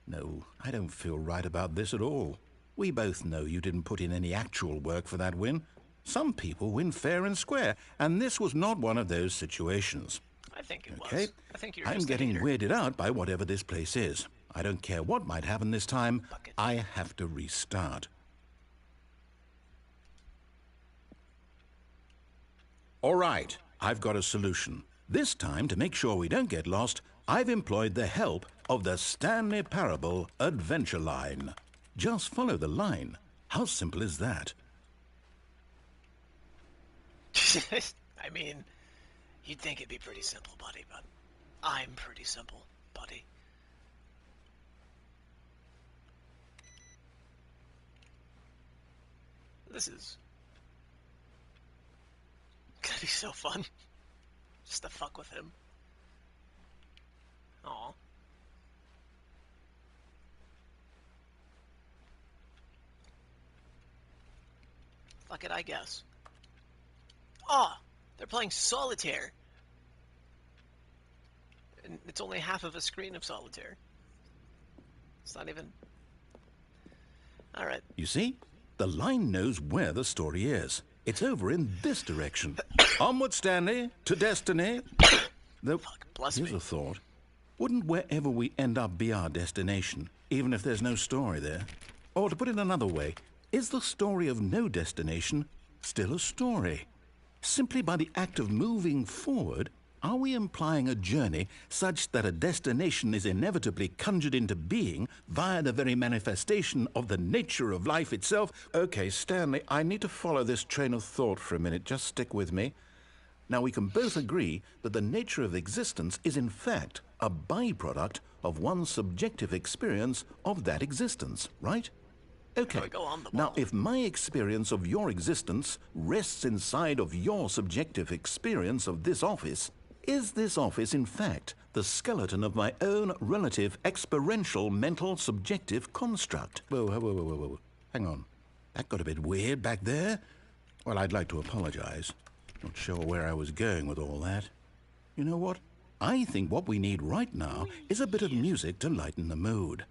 No, I don't feel right about this at all. We both know you didn't put in any actual work for that win. Some people win fair and square, and this was not one of those situations. I think it okay? was. I think you're I'm getting weirded out by whatever this place is. I don't care what might happen this time. I have to restart. All right, I've got a solution. This time, to make sure we don't get lost, I've employed the help of the Stanley Parable Adventure Line. Just follow the line. How simple is that? I mean, you'd think it'd be pretty simple, buddy, but I'm pretty simple, buddy. This is gonna be so fun. Just to fuck with him. Aw. Fuck it, I guess. Ah! They're playing solitaire! And it's only half of a screen of solitaire. It's not even... Alright. You see? The line knows where the story is. It's over in this direction. Onward, Stanley, to destiny. Though, here's a thought. Wouldn't wherever we end up be our destination, even if there's no story there? Or to put it another way, is the story of no destination still a story? Simply by the act of moving forward, are we implying a journey such that a destination is inevitably conjured into being via the very manifestation of the nature of life itself? Okay, Stanley, I need to follow this train of thought for a minute. Just stick with me. Now, we can both agree that the nature of existence is in fact a byproduct of one's subjective experience of that existence, right? Okay, now if my experience of your existence rests inside of your subjective experience of this office, is this office in fact the skeleton of my own relative experiential mental subjective construct? Whoa. Hang on. That got a bit weird back there. Well, I'd like to apologize. Not sure where I was going with all that. You know what? I think what we need right now is a bit of music to lighten the mood.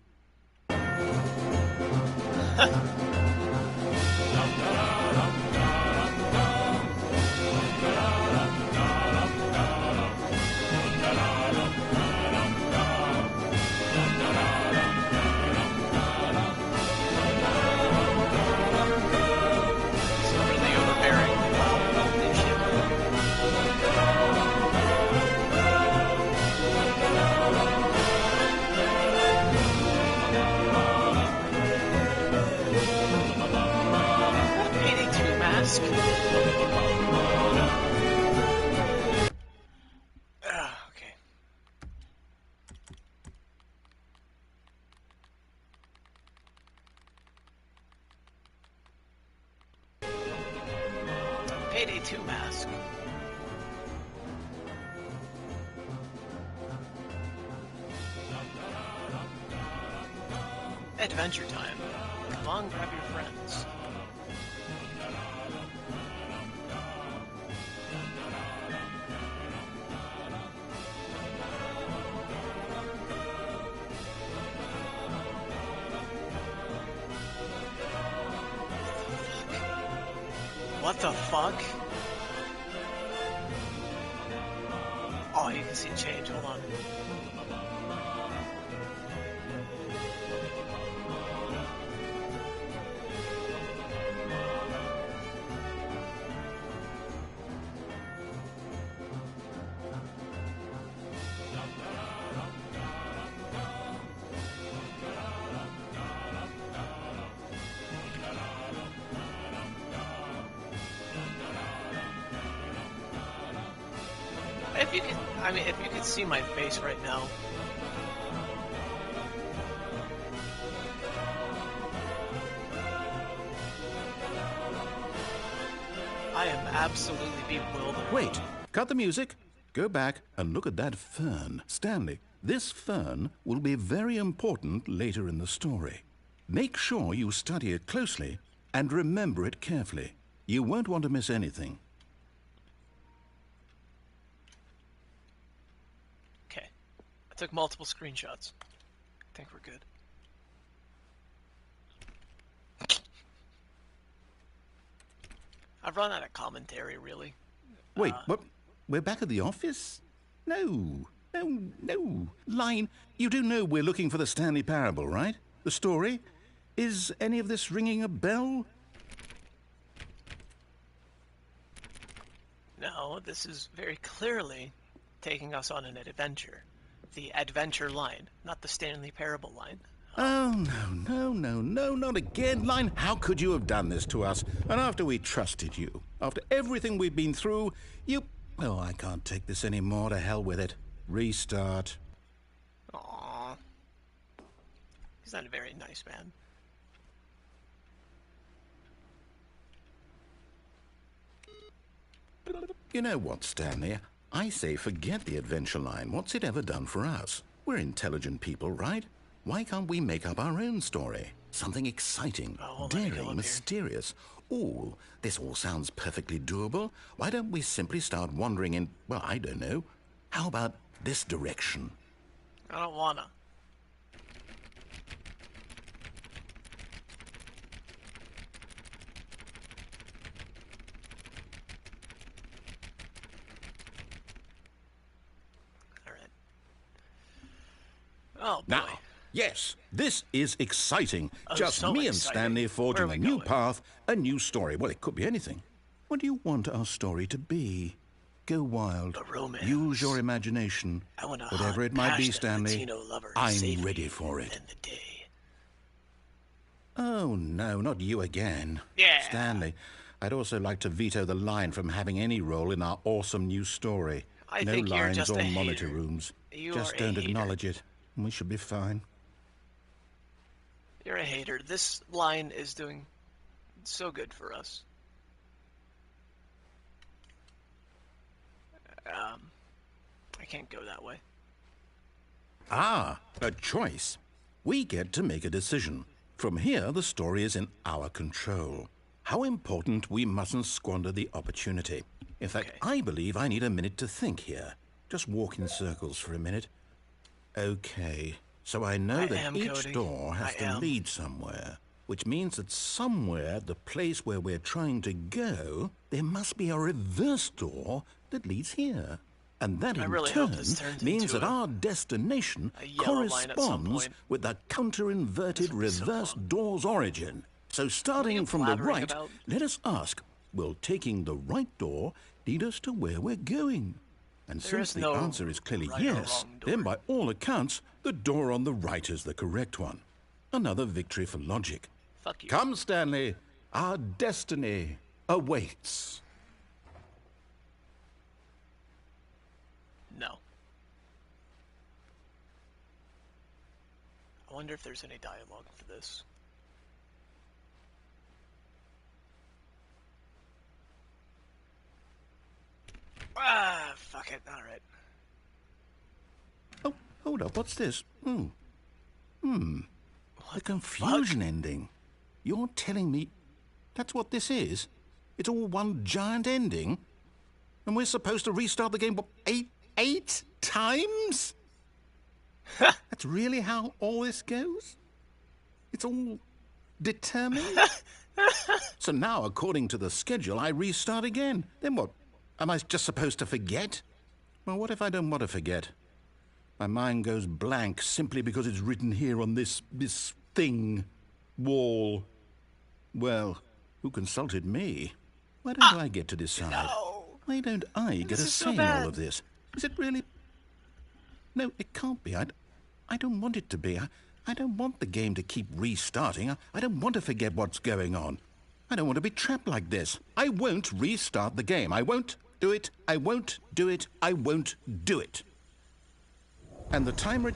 Okay. Payday 2 mask. Adventure time. Come on, grab your friends. What the fuck? Oh, you can see it change. Hold on. if you could see my face right now. I am absolutely bewildered. Wait, cut the music. Go back and look at that fern. Stanley, this fern will be very important later in the story. Make sure you study it closely and remember it carefully. You won't want to miss anything. Okay. I took multiple screenshots. I think we're good. I've run out of commentary, really. Wait, what? We're back at the office? No. Line, you do know we're looking for the Stanley Parable, right? The story? Is any of this ringing a bell? No, this is very clearly taking us on an adventure. The adventure line, not the Stanley Parable line. Oh, no, not again. Line, how could you have done this to us? And after we trusted you, after everything we've been through, you... Oh, I can't take this anymore. To hell with it. Restart. Aww. He's not a very nice man. You know what, Stanley? I say forget the adventure line. What's it ever done for us? We're intelligent people, right? Why can't we make up our own story? Something exciting, daring, mysterious. Ooh, this all sounds perfectly doable. Why don't we simply start wandering in, well, I don't know. How about this direction? I don't wanna. Alright. Oh, boy. Now, yes, this is exciting. Oh, Just so me and exciting. Stanley forging Where are a we new going? path, a new story. Well, it could be anything. What do you want our story to be? Go wild. A romance. Use your imagination. I want a Whatever hot, it might be, passionate Stanley, Latino lover I'm save ready me for it. in the day. Oh, no, not you again. Yeah. Stanley, I'd also like to veto the line from having any role in our awesome new story. I no think you're lines just or a monitor hater. rooms. You Just are a don't hater. acknowledge it. And we should be fine. You're a hater. This line is doing so good for us. I can't go that way. Ah, a choice. We get to make a decision. From here, the story is in our control. How important we mustn't squander the opportunity. In fact, Okay. I believe I need a minute to think here. Just walk in circles for a minute. Okay, so I know I that am, each Cody. door has I to am. lead somewhere, which means that somewhere, the place where we're trying to go, there must be a reverse door that leads here. And that I in really hope turn this turns means into that our destination a yellow line at some corresponds point. with the counter-inverted This will be so reverse fun. door's origin. So starting you from the blabbering right, about? let us ask, will taking the right door lead us to where we're going? And There since is the no answer is clearly right or yes, wrong then door. by all accounts, the door on the right is the correct one. Another victory for logic. Fuck you. Come, Stanley, our destiny awaits. No. I wonder if there's any dialogue for this. Ah, fuck it. All right. Oh, hold up, what's this? The What confusion ending. You're telling me that's what this is? It's all one giant ending? And we're supposed to restart the game, what, eight times? That's really how all this goes? It's all determined? So now, according to the schedule, I restart again. Then what? Am I just supposed to forget? Well, what if I don't want to forget? My mind goes blank simply because it's written here on this thing, wall. Well, who consulted me? Why don't I get to decide? No. Why don't I get This a is so say in bad. all of this? Is it really? No, it can't be. I don't want it to be. I don't want the game to keep restarting. I don't want to forget what's going on. I don't want to be trapped like this. I won't restart the game. I won't do it. I won't do it. I won't do it. And the timer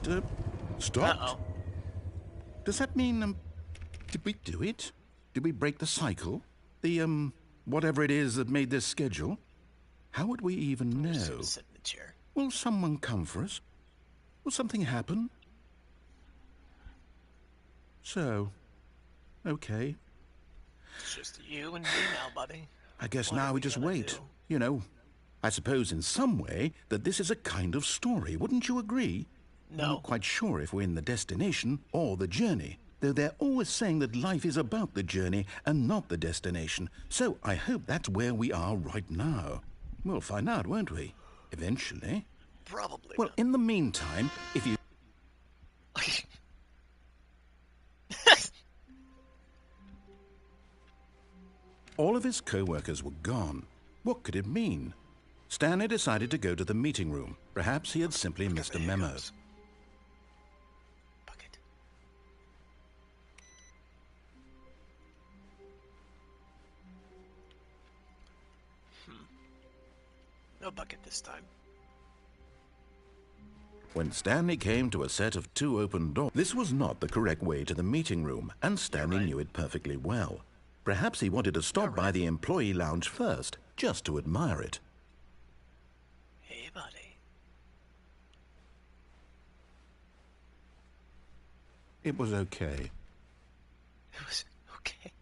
stopped. Uh-oh. Does that mean, did we do it? Did we break the cycle? The, whatever it is that made this schedule? How would we even know? Sit in the chair. Will someone come for us? Will something happen? So, okay. It's just you and me now, buddy. I guess What now are we we just gonna wait. do? You know, I suppose in some way that this is a kind of story. Wouldn't you agree? No. I'm not quite sure if we're in the destination or the journey, though they're always saying that life is about the journey and not the destination. So I hope that's where we are right now. We'll find out, won't we? Eventually. Probably. Well, in the meantime, if you... All of his co-workers were gone. What could it mean? Stanley decided to go to the meeting room. Perhaps he had simply missed a memo. Bucket. No bucket this time. When Stanley came to a set of 2 open doors, this was not the correct way to the meeting room, and Stanley knew it perfectly well. Perhaps he wanted to stop by the employee lounge first, just to admire it. Hey, buddy. It was okay. It was okay.